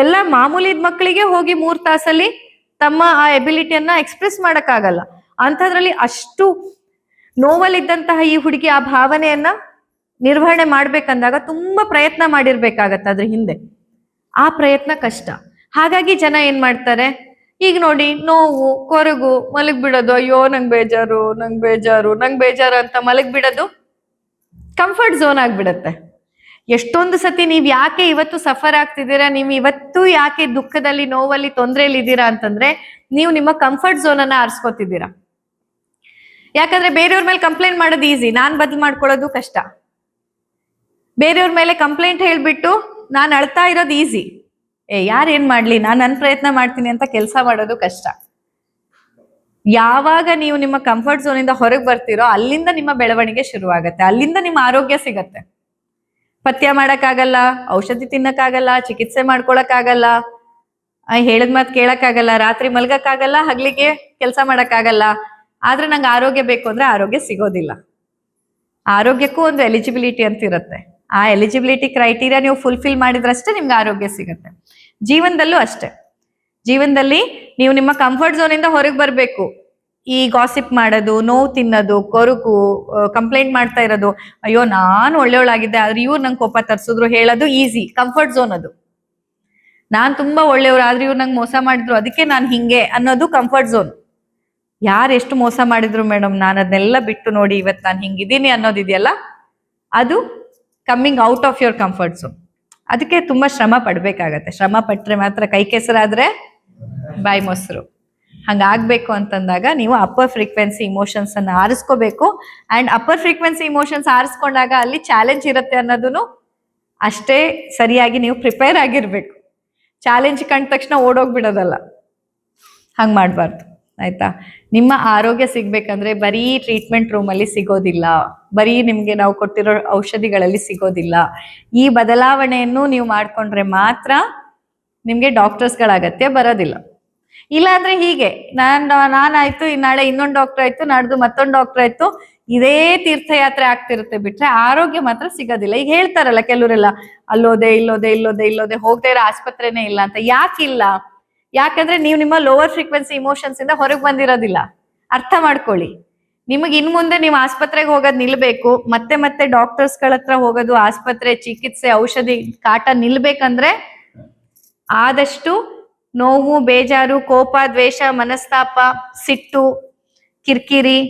ಎಲ್ಲ ಮಾಮೂಲಿ ಮಕ್ಕಳಿಗೆ ಹೋಗಿ 3 ತಾಸಲ್ಲಿ ತಮ್ಮ ಆ ಎಬಿಲಿಟಿಯನ್ನ ಎಕ್ಸ್ಪ್ರೆಸ್ ಮಾಡಕ್ಕಾಗಲ್ಲ. ಅಂಥದ್ರಲ್ಲಿ ಅಷ್ಟು ನೋವಲ್ಲಿದ್ದಂತಹ ಈ ಹುಡುಗಿ ಆ ಭಾವನೆಯನ್ನ ನಿರ್ವಹಣೆ ಮಾಡ್ಬೇಕಂದಾಗ ತುಂಬಾ ಪ್ರಯತ್ನ ಮಾಡಿರ್ಬೇಕಾಗತ್ತೆ ಅದ್ರ ಹಿಂದೆ. ಆ ಪ್ರಯತ್ನ ಕಷ್ಟ. ಹಾಗಾಗಿ ಜನ ಏನ್ ಮಾಡ್ತಾರೆ, ಈಗ ನೋಡಿ ನೋವು, ಕೊರಗು, ಮಲಗ್ ಬಿಡೋದು, ಅಯ್ಯೋ ನಂಗೆ ಬೇಜಾರು, ನಂಗೆ ಬೇಜಾರು, ನಂಗೆ ಬೇಜಾರು ಅಂತ ಮಲಗ್ ಬಿಡೋದು ಕಂಫರ್ಟ್ ಝೋನ್ ಆಗ್ಬಿಡತ್ತೆ. ಎಷ್ಟೊಂದು ಸತಿ ನೀವ್ ಯಾಕೆ ಇವತ್ತು ಸಫರ್ ಆಗ್ತಿದ್ದೀರಾ, ನೀವು ಇವತ್ತು ಯಾಕೆ ದುಃಖದಲ್ಲಿ, ನೋವಲ್ಲಿ, ತೊಂದರೆಯಲ್ಲಿ ಇದ್ದೀರಾ ಅಂತಂದ್ರೆ ನೀವು ನಿಮ್ಮ ಕಂಫರ್ಟ್ ಝೋನ್ ಅನ್ನ ಆರಿಸ್ಕೊತಿದ್ದೀರಾ. ಯಾಕಂದ್ರೆ ಬೇರೆಯವ್ರ ಮೇಲೆ ಕಂಪ್ಲೇಂಟ್ ಮಾಡೋದು ಈಸಿ, ನಾನ್ ಬದಲು ಮಾಡ್ಕೊಳ್ಳೋದು ಕಷ್ಟ. ಬೇರೆಯವ್ರ ಮೇಲೆ ಕಂಪ್ಲೇಂಟ್ ಹೇಳ್ಬಿಟ್ಟು ನಾನು ಅಳ್ತಾ ಇರೋದು ಈಸಿ, ಯಾರು ಏನ್ ಮಾಡ್ಲಿ, ನಾನು ನನ್ನ ಪ್ರಯತ್ನ ಮಾಡ್ತೀನಿ ಅಂತ ಕೆಲಸ ಮಾಡೋದು ಕಷ್ಟ. ಯಾವಾಗ ನೀವು ನಿಮ್ಮ ಕಂಫರ್ಟ್ ಝೋನ್ ಇಂದ ಹೊರಗೆ ಬರ್ತೀರೋ ಅಲ್ಲಿಂದ ನಿಮ್ಮ ಬೆಳವಣಿಗೆ ಶುರುವಾಗತ್ತೆ, ಅಲ್ಲಿಂದ ನಿಮ್ಮ ಆರೋಗ್ಯ ಸಿಗತ್ತೆ. ಪಥ್ಯ ಮಾಡಕ್ಕಾಗಲ್ಲ, ಔಷಧಿ ತಿನ್ನಕ್ಕಾಗಲ್ಲ, ಚಿಕಿತ್ಸೆ ಮಾಡ್ಕೊಳಕ್ಕಾಗಲ್ಲ, ಹೇಳಿದ ಮಾತು ಕೇಳಕ್ಕಾಗಲ್ಲ, ರಾತ್ರಿ ಮಲ್ಗಕ್ಕಾಗಲ್ಲ, ಹಗ್ಲಿಗೆ ಕೆಲಸ ಮಾಡಕ್ಕಾಗಲ್ಲ. ಆದ್ರೆ ನಂಗೆ ಆರೋಗ್ಯ ಬೇಕು ಅಂದ್ರೆ ಆರೋಗ್ಯ ಸಿಗೋದಿಲ್ಲ. ಆರೋಗ್ಯಕ್ಕೂ ಒಂದು ಎಲಿಜಿಬಿಲಿಟಿ ಅಂತ ಇರುತ್ತೆ. ಆ ಎಲಿಜಿಬಿಲಿಟಿ ಕ್ರೈಟೀರಿಯಾ ನೀವು ಫುಲ್ಫಿಲ್ ಮಾಡಿದ್ರಷ್ಟೇ ನಿಮ್ಗೆ ಆರೋಗ್ಯ ಸಿಗತ್ತೆ. ಜೀವನದಲ್ಲೂ ಅಷ್ಟೇ. ಜೀವನದಲ್ಲಿ ನೀವು ನಿಮ್ಮ ಕಂಫರ್ಟ್ ಝೋನ್ ಇಂದ ಹೊರಗೆ ಬರ್ಬೇಕು. ಈ ಗಾಸಿಪ್ ಮಾಡೋದು, ನೋವು ತಿನ್ನೋದು, ಕೊರಗು, ಕಂಪ್ಲೇಂಟ್ ಮಾಡ್ತಾ ಇರೋದು, ಅಯ್ಯೋ ನಾನು ಒಳ್ಳೆಯವಳಾಗಿದ್ದೆ ಆದ್ರೆ ಇವ್ರು ನಂಗೆ ಕೋಪ ತರಿಸಿದ್ರು ಹೇಳೋದು ಈಸಿ, ಕಂಫರ್ಟ್ ಝೋನ್ ಅದು. ನಾನ್ ತುಂಬಾ ಒಳ್ಳೆಯವ್ರು ಆದ್ರೆ ಇವ್ರು ನಂಗೆ ಮೋಸ ಮಾಡಿದ್ರು ಅದಕ್ಕೆ ನಾನು ಹಿಂಗೆ ಅನ್ನೋದು ಕಂಫರ್ಟ್ ಝೋನ್. ಯಾರು ಎಷ್ಟು ಮೋಸ ಮಾಡಿದ್ರು ಮೇಡಮ್ ನಾನು ಅದನ್ನೆಲ್ಲ ಬಿಟ್ಟು ನೋಡಿ ಇವತ್ತು ನಾನು ಹಿಂಗಿದ್ದೀನಿ ಅನ್ನೋದಿದೆಯಲ್ಲ, ಅದು coming out of your comfort zone. ಅದಕ್ಕೆ ತುಂಬಾ ಶ್ರಮ ಪಡ್ಬೇಕಾಗತ್ತೆ. ಶ್ರಮ ಪಟ್ರೆ ಮಾತ್ರ ಕೈ ಕೆಸರಾದ್ರೆ ಬಾಯಿ ಮೊಸರು. ಹಂಗಾಗ್ಬೇಕು ಅಂತಂದಾಗ ನೀವು ಅಪ್ಪರ್ ಫ್ರೀಕ್ವೆನ್ಸಿ ಇಮೋಷನ್ಸ್ ಅನ್ನ ಆರಿಸ್ಕೋಬೇಕು. ಅಂಡ್ ಅಪ್ಪರ್ ಫ್ರೀಕ್ವೆನ್ಸಿ ಇಮೋಷನ್ಸ್ ಆರಿಸ್ಕೊಂಡಾಗ ಅಲ್ಲಿ ಚಾಲೆಂಜ್ ಇರುತ್ತೆ ಅನ್ನೋದನ್ನು ಅಷ್ಟೇ ಸರಿಯಾಗಿ ನೀವು ಪ್ರಿಪೇರ್ ಆಗಿರ್ಬೇಕು. ಚಾಲೆಂಜ್ ಕಂಡ ತಕ್ಷಣ ಓಡೋಗ್ಬಿಡೋದಲ್ಲ, ಹಂಗ್ ಮಾಡ್ಬಾರ್ದು ಆಯ್ತಾ. ನಿಮ್ಮ ಆರೋಗ್ಯ ಸಿಗ್ಬೇಕಂದ್ರೆ ಬರೀ ಟ್ರೀಟ್ಮೆಂಟ್ ರೂಮಲ್ಲಿ ಸಿಗೋದಿಲ್ಲ, ಬರೀ ನಿಮ್ಗೆ ನಾವು ಕೊಟ್ಟಿರೋ ಔಷಧಿಗಳಲ್ಲಿ ಸಿಗೋದಿಲ್ಲ. ಈ ಬದಲಾವಣೆಯನ್ನು ನೀವು ಮಾಡ್ಕೊಂಡ್ರೆ ಮಾತ್ರ ನಿಮ್ಗೆ ಡಾಕ್ಟರ್ಸ್ಗಳಾಗತ್ತೆ ಬರೋದಿಲ್ಲ. ಇಲ್ಲಾಂದ್ರೆ ಹೀಗೆ ನಾನಾಯ್ತು, ನಾಳೆ ಇನ್ನೊಂದು ಡಾಕ್ಟರ್ ಆಯ್ತು, ನಾಡ್ದು ಮತ್ತೊಂದು ಡಾಕ್ಟರ್ ಆಯ್ತು, ಇದೇ ತೀರ್ಥಯಾತ್ರೆ ಆಗ್ತಿರುತ್ತೆ ಬಿಟ್ರೆ ಆರೋಗ್ಯ ಮಾತ್ರ ಸಿಗೋದಿಲ್ಲ. ಈಗ ಹೇಳ್ತಾರಲ್ಲ ಕೆಲವರೆಲ್ಲ, ಅಲ್ಲೋದೆ ಇಲ್ಲೋದೆ ಇಲ್ಲೋದೆ ಇಲ್ಲೋದೆ ಹೋಗದೆ ಇರೋ ಆಸ್ಪತ್ರೆನೇ ಇಲ್ಲ ಅಂತ. ಯಾಕಿಲ್ಲ? ಯಾಕಂದ್ರೆ ನೀವು ನಿಮ್ಮ ಲೋವರ್ ಫ್ರೀಕ್ವೆನ್ಸಿ ಇಮೋಷನ್ಸ್ ಇಂದ ಹೊರಗೆ ಬಂದಿರೋದಿಲ್ಲ. ಅರ್ಥ ಮಾಡ್ಕೊಳ್ಳಿ. ನಿಮಗೆ ಇನ್ ಮುಂದೆ ನೀವು ಆಸ್ಪತ್ರೆಗೆ ಹೋಗೋದು ನಿಲ್ಬೇಕು, ಮತ್ತೆ ಮತ್ತೆ ಡಾಕ್ಟರ್ಸ್ಗಳ ಹತ್ರ ಹೋಗೋದು, ಆಸ್ಪತ್ರೆ ಚಿಕಿತ್ಸೆ ಔಷಧಿ ಕಾಟ ನಿಲ್ಬೇಕಂದ್ರೆ ಆದಷ್ಟು ನೋವು, ಬೇಜಾರು, ಕೋಪ, ದ್ವೇಷ, ಮನಸ್ತಾಪ, ಸಿಟ್ಟು, ಕಿರ್ಕಿರಿ,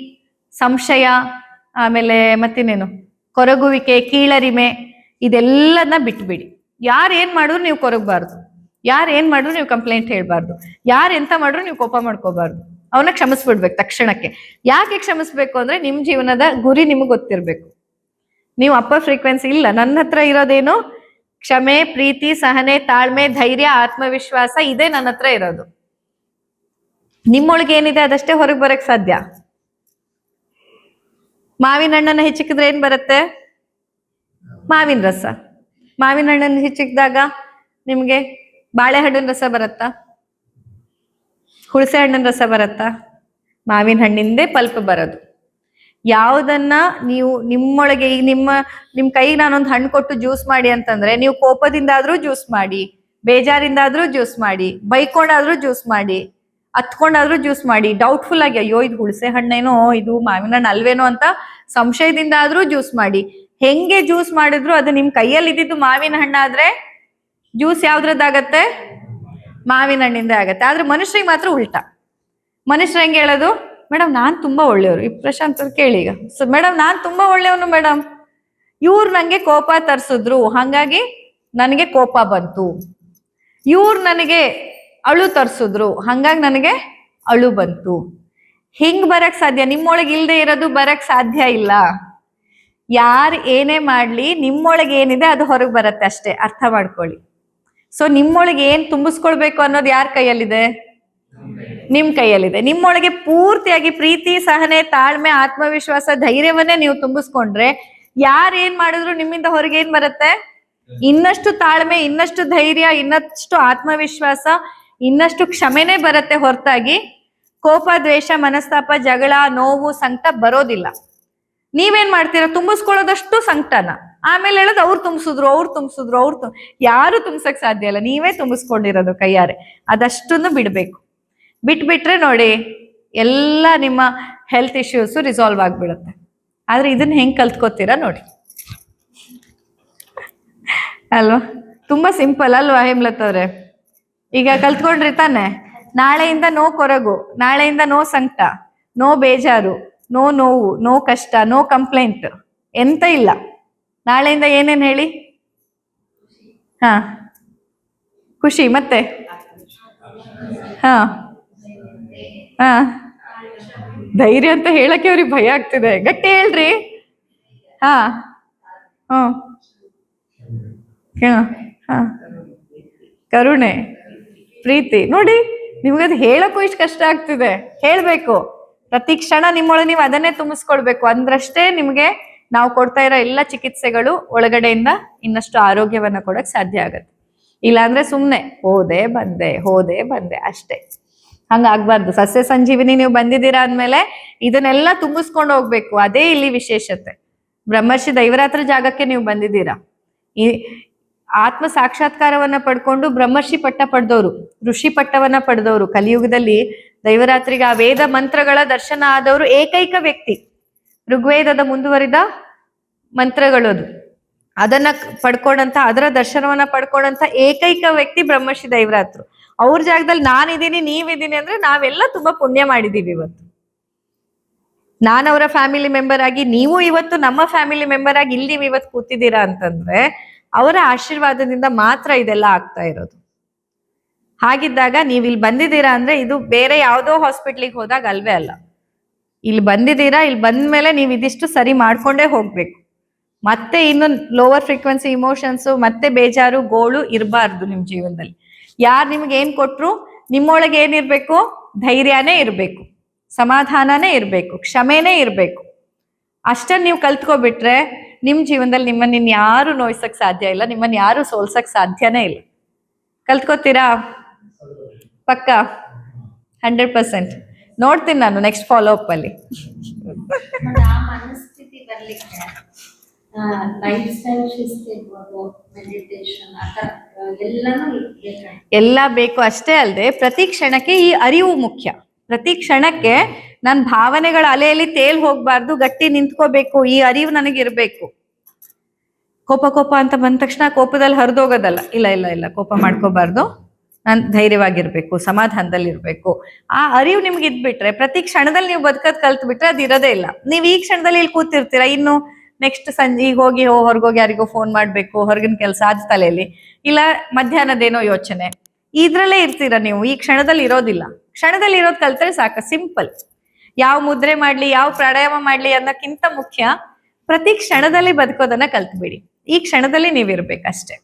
ಸಂಶಯ, ಆಮೇಲೆ ಮತ್ತಿನ್ನೇನು ಕೊರಗುವಿಕೆ, ಕೀಳರಿಮೆ, ಇದೆಲ್ಲದನ್ನ ಬಿಟ್ಬಿಡಿ. ಯಾರು ಏನ್ ಮಾಡಿದ್ರು ನೀವು ಕೊರಗಬಾರ್ದು, ಯಾರು ಏನ್ ಮಾಡಿದ್ರು ನೀವು ಕಂಪ್ಲೇಂಟ್ ಹೇಳ್ಬಾರ್ದು, ಯಾರು ಎಂತ ಮಾಡಿದ್ರು ನೀವು ಕೋಪ ಮಾಡ್ಕೋಬಾರ್ದು. ಅವನ್ನ ಕ್ಷಮಿಸ್ಬಿಡ್ಬೇಕು ತಕ್ಷಣಕ್ಕೆ. ಯಾಕೆ ಕ್ಷಮಿಸ್ಬೇಕು ಅಂದ್ರೆ ನಿಮ್ ಜೀವನದ ಗುರಿ ನಿಮಗೆ ಗೊತ್ತಿರ್ಬೇಕು. ನೀವು ಅಪ್ಪರ್ ಫ್ರೀಕ್ವೆನ್ಸಿ ಇಲ್ಲ, ನನ್ನ ಹತ್ರ ಇರೋದೇನು ಕ್ಷಮೆ, ಪ್ರೀತಿ, ಸಹನೆ, ತಾಳ್ಮೆ, ಧೈರ್ಯ, ಆತ್ಮವಿಶ್ವಾಸ, ಇದೇ ನನ್ನ ಹತ್ರ ಇರೋದು. ನಿಮ್ಮೊಳಗೆ ಏನಿದೆ ಅದಷ್ಟೇ ಹೊರಗೆ ಬರಕ್ ಸಾಧ್ಯ. ಮಾವಿನ ಹಣ್ಣನ್ನ ಹೆಚ್ಚಿಕಿದ್ರೆ ಏನ್ ಬರುತ್ತೆ? ಮಾವಿನ ರಸ. ಮಾವಿನ ಹಣ್ಣನ್ನು ಹೆಚ್ಚಿಕಿದಾಗ ನಿಮ್ಗೆ ಬಾಳೆಹಣ್ಣಿನ ರಸ ಬರುತ್ತಾ? ಹುಣಸೆ ಹಣ್ಣಿನ ರಸ ಬರುತ್ತಾ? ಮಾವಿನ ಹಣ್ಣಿಂದೇ ಪಲ್ಪ್ ಬರೋದು. ಯಾವುದನ್ನ ನೀವು ನಿಮ್ಮೊಳಗೆ, ಈಗ ನಿಮ್ ಕೈಗೆ ನಾನೊಂದು ಹಣ್ಣು ಕೊಟ್ಟು ಜ್ಯೂಸ್ ಮಾಡಿ ಅಂತಂದ್ರೆ ನೀವು ಕೋಪದಿಂದಾದ್ರೂ ಜ್ಯೂಸ್ ಮಾಡಿ, ಬೇಜಾರಿಂದಾದ್ರೂ ಜ್ಯೂಸ್ ಮಾಡಿ, ಬೈಕೊಂಡಾದ್ರೂ ಜ್ಯೂಸ್ ಮಾಡಿ, ಹತ್ಕೊಂಡಾದ್ರೂ ಜ್ಯೂಸ್ ಮಾಡಿ, ಡೌಟ್ಫುಲ್ ಆಗಿ ಅಯ್ಯೋ ಇದು ಹುಣಸೆ ಹಣ್ಣೇನೋ ಇದು ಮಾವಿನ ಹಣ್ಣು ಅಲ್ವೇನೋ ಅಂತ ಸಂಶಯದಿಂದ ಆದ್ರೂ ಜ್ಯೂಸ್ ಮಾಡಿ. ಹೆಂಗೆ ಜ್ಯೂಸ್ ಮಾಡಿದ್ರು ಅದು ನಿಮ್ ಕೈಯಲ್ಲಿ ಇದ್ದಿದ್ದು ಮಾವಿನ ಹಣ್ಣಾದ್ರೆ ಜ್ಯೂಸ್ ಯಾವ್ದ್ರದ್ದಾಗತ್ತೆ? ಮಾವಿನ ಹಣ್ಣಿಂದ ಆಗತ್ತೆ. ಆದ್ರೆ ಮನುಷ್ಯರಿಗೆ ಮಾತ್ರ ಉಲ್ಟಾ. ಮನುಷ್ಯರು ಹೆಂಗೆ ಹೇಳೋದು? ಮೇಡಮ್ ನಾನ್ ತುಂಬಾ ಒಳ್ಳೆಯವರು. ಈ ಪ್ರಶಾಂತ್ ಕೇಳಿ ಈಗ, ಮೇಡಮ್ ನಾನ್ ತುಂಬಾ ಒಳ್ಳೆಯವನು ಮೇಡಮ್, ಇವ್ರು ನಂಗೆ ಕೋಪ ತರ್ಸಿದ್ರು ಹಾಗಾಗಿ ನನಗೆ ಕೋಪ ಬಂತು, ಇವ್ರು ನನಗೆ ಅಳು ತರ್ಸಿದ್ರು ಹಾಗಾಗಿ ನನಗೆ ಅಳು ಬಂತು. ಹಿಂಗ್ ಬರಕ್ ಸಾಧ್ಯ? ನಿಮ್ಮೊಳಗೆ ಇಲ್ದೆ ಇರೋದು ಬರಕ್ ಸಾಧ್ಯ ಇಲ್ಲ. ಯಾರು ಏನೇ ಮಾಡ್ಲಿ ನಿಮ್ಮೊಳಗೆ ಏನಿದೆ ಅದು ಹೊರಗೆ ಬರತ್ತೆ ಅಷ್ಟೇ, ಅರ್ಥ ಮಾಡ್ಕೊಳ್ಳಿ. ಸೊ ನಿಮ್ಮೊಳಗೆ ಏನ್ ತುಂಬಿಸ್ಕೊಳ್ಬೇಕು ಅನ್ನೋದು ಯಾರ ಕೈಯಲ್ಲಿದೆ? ನಿಮ್ ಕೈಯಲ್ಲಿದೆ. ನಿಮ್ಮೊಳಗೆ ಪೂರ್ತಿಯಾಗಿ ಪ್ರೀತಿ, ಸಹನೆ, ತಾಳ್ಮೆ, ಆತ್ಮವಿಶ್ವಾಸ, ಧೈರ್ಯವನ್ನೇ ನೀವು ತುಂಬಿಸ್ಕೊಂಡ್ರೆ ಯಾರೇನ್ ಮಾಡಿದ್ರು ನಿಮ್ಮಿಂದ ಹೊರಗೆ ಏನ್ ಬರುತ್ತೆ? ಇನ್ನಷ್ಟು ತಾಳ್ಮೆ, ಇನ್ನಷ್ಟು ಧೈರ್ಯ, ಇನ್ನಷ್ಟು ಆತ್ಮವಿಶ್ವಾಸ, ಇನ್ನಷ್ಟು ಕ್ಷಮೆನೇ ಬರುತ್ತೆ ಹೊರತಾಗಿ ಕೋಪ, ದ್ವೇಷ, ಮನಸ್ತಾಪ, ಜಗಳ, ನೋವು, ಸಂಕಟ ಬರೋದಿಲ್ಲ. ನೀವೇನ್ ಮಾಡ್ತೀರಾ? ತುಂಬಿಸ್ಕೊಳ್ಳೋದಷ್ಟು ಸಂಕಟನ, ಆಮೇಲೆ ಹೇಳೋದು ಅವ್ರು ತುಂಬಿಸಿದ್ರು. ಯಾರು ತುಂಬಿಸಕ್ ಸಾಧ್ಯ ಇಲ್ಲ, ನೀವೇ ತುಂಬಿಸ್ಕೊಂಡಿರೋದು ಕೈಯಾರೆ. ಅದಷ್ಟನ್ನು ಬಿಡ್ಬೇಕು. ಬಿಟ್ಬಿಟ್ರೆ ನೋಡಿ ಎಲ್ಲ ನಿಮ್ಮ ಹೆಲ್ತ್ ಇಶ್ಯೂಸ್ ರಿಸಾಲ್ವ್ ಆಗ್ಬಿಡುತ್ತೆ. ಆದ್ರೆ ಇದನ್ನ ಹೆಂಗ್ ಕಲ್ತ್ಕೋತೀರಾ ನೋಡಿ ಅಲ್ವಾ? ತುಂಬಾ ಸಿಂಪಲ್ ಅಲ್ವಾ ಹೇಮಲತ್ ಅವ್ರೆ? ಈಗ ಕಲ್ತ್ಕೊಂಡ್ರಿ ತಾನೆ. ನಾಳೆಯಿಂದ ನೋ ಕೊರಗು, ನಾಳೆಯಿಂದ ನೋ ಸಂಕಟ, ನೋ ಬೇಜಾರು, ನೋ ನೋವು, ನೋ ಕಷ್ಟ, ನೋ ಕಂಪ್ಲೇಂಟ್, ಎಂತ ಇಲ್ಲ. ನಾಳೆಯಿಂದ ಏನೇನ್ ಹೇಳಿ? ಹಾ, ಖುಷಿ, ಮತ್ತೆ ಹಾ ಹಾ ಧೈರ್ಯ ಅಂತ ಹೇಳಕ್ಕೆ ಅವ್ರಿಗೆ ಭಯ ಆಗ್ತಿದೆ. ಗಟ್ಟಿ ಹೇಳ್ರಿ. ಹಾ ಹ್ಮ್ ಹಾ ಕರುಣೆ, ಪ್ರೀತಿ. ನೋಡಿ ನಿಮ್ಗದು ಹೇಳಕ್ಕೂ ಇಷ್ಟು ಕಷ್ಟ ಆಗ್ತಿದೆ. ಹೇಳ್ಬೇಕು ಪ್ರತಿ ಕ್ಷಣ ನಿಮ್ಮೊಳಗೆ ನೀವು ಅದನ್ನೇ ತುಂಬಿಸ್ಕೊಳ್ಬೇಕು. ಅಂದ್ರಷ್ಟೇ ನಿಮ್ಗೆ ನಾವು ಕೊಡ್ತಾ ಇರೋ ಎಲ್ಲ ಚಿಕಿತ್ಸೆಗಳು ಒಳಗಡೆಯಿಂದ ಇನ್ನಷ್ಟು ಆರೋಗ್ಯವನ್ನ ಕೊಡಕ್ ಸಾಧ್ಯ ಆಗತ್ತೆ. ಇಲ್ಲಾಂದ್ರೆ ಸುಮ್ನೆ ಹೋದೆ ಬಂದೆ ಅಷ್ಟೇ. ಹಂಗಾಗ್ಬಾರ್ದು. ಸಸ್ಯ ಸಂಜೀವಿನಿ ನೀವು ಬಂದಿದ್ದೀರಾ ಅಂದ್ಮೇಲೆ ಇದನ್ನೆಲ್ಲ ತುಂಬಿಸ್ಕೊಂಡು ಹೋಗ್ಬೇಕು. ಅದೇ ಇಲ್ಲಿ ವಿಶೇಷತೆ. ಬ್ರಹ್ಮರ್ಷಿ ದೈವರಾತ್ರ ಜಾಗಕ್ಕೆ ನೀವು ಬಂದಿದ್ದೀರಾ. ಈ ಆತ್ಮ ಸಾಕ್ಷಾತ್ಕಾರವನ್ನ ಪಡ್ಕೊಂಡು ಬ್ರಹ್ಮರ್ಷಿ ಪಟ್ಟ ಪಡೆದವರು, ಋಷಿ ಪಟ್ಟವನ್ನ ಪಡೆದವರು, ಕಲಿಯುಗದಲ್ಲಿ ದೈವರಾತ್ರಿಗೆ ಆ ವೇದ ಮಂತ್ರಗಳ ದರ್ಶನ ಆದವರು ಏಕೈಕ ವ್ಯಕ್ತಿ. ಋಗ್ವೇದದ ಮುಂದುವರಿದ ಮಂತ್ರಗಳು ಅದನ್ನ ಪಡ್ಕೊಂಡಂತ, ಅದರ ದರ್ಶನವನ್ನ ಪಡ್ಕೊಂಡಂತ ಏಕೈಕ ವ್ಯಕ್ತಿ ಬ್ರಹ್ಮರ್ಷಿ ದೈವರಾತ್ರು. ಅವ್ರ ಜಾಗದಲ್ಲಿ ನಾನಿದ್ದೀನಿ, ನೀವಿದ್ದೀನಿ ಅಂದ್ರೆ ನಾವೆಲ್ಲ ತುಂಬಾ ಪುಣ್ಯ ಮಾಡಿದೀವಿ. ಇವತ್ತು ನಾನವರ ಫ್ಯಾಮಿಲಿ ಮೆಂಬರ್ ಆಗಿ, ನೀವು ಇವತ್ತು ನಮ್ಮ ಫ್ಯಾಮಿಲಿ ಮೆಂಬರ್ ಆಗಿ ಇಲ್ಲಿ ನೀವು ಇವತ್ತು ಕೂತಿದ್ದೀರಾ ಅಂತಂದ್ರೆ ಅವರ ಆಶೀರ್ವಾದದಿಂದ ಮಾತ್ರ ಇದೆಲ್ಲ ಆಗ್ತಾ ಇರೋದು. ಹಾಗಿದ್ದಾಗ ನೀವು ಇಲ್ಲಿ ಬಂದಿದ್ದೀರಾ ಅಂದ್ರೆ ಇದು ಬೇರೆ ಯಾವುದೋ ಹಾಸ್ಪಿಟ್ಲಿಗೆ ಹೋದಾಗ ಅಲ್ವೇ ಅಲ್ಲ. ಇಲ್ಲಿ ಬಂದಿದ್ದೀರಾ, ಇಲ್ಲಿ ಬಂದ್ಮೇಲೆ ನೀವು ಇದಿಷ್ಟು ಸರಿ ಮಾಡ್ಕೊಂಡೇ ಹೋಗ್ಬೇಕು. ಮತ್ತೆ ಇನ್ನು ಲೋವರ್ ಫ್ರೀಕ್ವೆನ್ಸಿ ಇಮೋಷನ್ಸ್, ಮತ್ತೆ ಬೇಜಾರು, ಗೋಳು ಇರಬಾರ್ದು ನಿಮ್ ಜೀವನದಲ್ಲಿ. ಯಾರು ನಿಮ್ಗೆ ಏನ್ ಕೊಟ್ರು ನಿಮ್ಮೊಳಗೆ ಏನಿರ್ಬೇಕು? ಧೈರ್ಯನೇ ಇರ್ಬೇಕು, ಸಮಾಧಾನನೇ ಇರ್ಬೇಕು, ಕ್ಷಮೆನೇ ಇರ್ಬೇಕು. ಅಷ್ಟನ್ನ ನೀವು ಕಲ್ತ್ಕೊಬಿಟ್ರೆ ನಿಮ್ ಜೀವನದಲ್ಲಿ ನಿಮ್ಮನ್ನ ಇನ್ಯಾರು ನೋಯ್ಸಕ್ ಸಾಧ್ಯ ಇಲ್ಲ, ನಿಮ್ಮನ್ನ ಯಾರು ಸೋಲ್ಸಕ್ ಸಾಧ್ಯನೇ ಇಲ್ಲ. ಕಲ್ತ್ಕೋತೀರಾ? ಪಕ್ಕ 100%. ನೋಡ್ತೀನಿ ನಾನು ನೆಕ್ಸ್ಟ್ ಫಾಲೋ ಅಪ್ ಅಲ್ಲಿ. ಎಲ್ಲ ಬೇಕು. ಅಷ್ಟೇ ಅಲ್ಲದೆ ಪ್ರತಿ ಕ್ಷಣಕ್ಕೆ ಈ ಅರಿವು ಮುಖ್ಯ. ಪ್ರತಿ ಕ್ಷಣಕ್ಕೆ ನನ್ನ ಭಾವನೆಗಳ ಅಲೆಯಲ್ಲಿ ತೇಲ್ ಹೋಗ್ಬಾರ್ದು, ಗಟ್ಟಿ ನಿಂತ್ಕೋಬೇಕು. ಈ ಅರಿವು ನನಗಿರ್ಬೇಕು. ಕೋಪ ಅಂತ ಬಂದ ತಕ್ಷಣ ಕೋಪದಲ್ಲಿ ಹರಿದೋಗೋದಲ್ಲ. ಇಲ್ಲ, ಕೋಪ ಮಾಡ್ಕೋಬಾರ್ದು. ನಾನು ಧೈರ್ಯವಾಗಿರ್ಬೇಕು, ಸಮಾಧಾನದಲ್ಲಿ ಇರ್ಬೇಕು. ಆ ಅರಿವು ನಿಮ್ಗೆ ಇದ್ಬಿಟ್ರೆ ಪ್ರತಿ ಕ್ಷಣದಲ್ಲಿ ನೀವು ಬದುಕದ್ ಕಲ್ತ್ ಬಿಟ್ರೆ ಅದು ಇರೋದೇ ಇಲ್ಲ. ನೀವು ಈ ಕ್ಷಣದಲ್ಲಿ ಇಲ್ಲಿ ಕೂತಿರ್ತೀರಾ, ಇನ್ನು ನೆಕ್ಸ್ಟ್ ಸಂಜೆ ಈಗ ಹೋಗಿ ಹೊರಗೋಗಿ ಯಾರಿಗೋ ಫೋನ್ ಮಾಡ್ಬೇಕು, ಹೊರಗಿನ ಕೆಲಸ ಅದ್ ತಲೆಯಲ್ಲಿ, ಇಲ್ಲ ಮಧ್ಯಾಹ್ನದೇನೋ ಯೋಚನೆ, ಇದ್ರಲ್ಲೇ ಇರ್ತೀರಾ ನೀವು. ಈ ಕ್ಷಣದಲ್ಲಿ ಇರೋದಿಲ್ಲ. ಕ್ಷಣದಲ್ಲಿ ಇರೋದ್ ಕಲ್ತ್ರೆ ಸಾಕು. ಸಿಂಪಲ್. ಯಾವ ಮುದ್ರೆ ಮಾಡ್ಲಿ, ಯಾವ ಪ್ರಾಣಾಯಾಮ ಮಾಡ್ಲಿ ಅನ್ನೋಕ್ಕಿಂತ ಮುಖ್ಯ ಪ್ರತಿ ಕ್ಷಣದಲ್ಲಿ ಬದುಕೋದನ್ನ ಕಲ್ತ್ಬಿಡಿ. ಈ ಕ್ಷಣದಲ್ಲಿ ನೀವಿರ್ಬೇಕಷ್ಟೇ.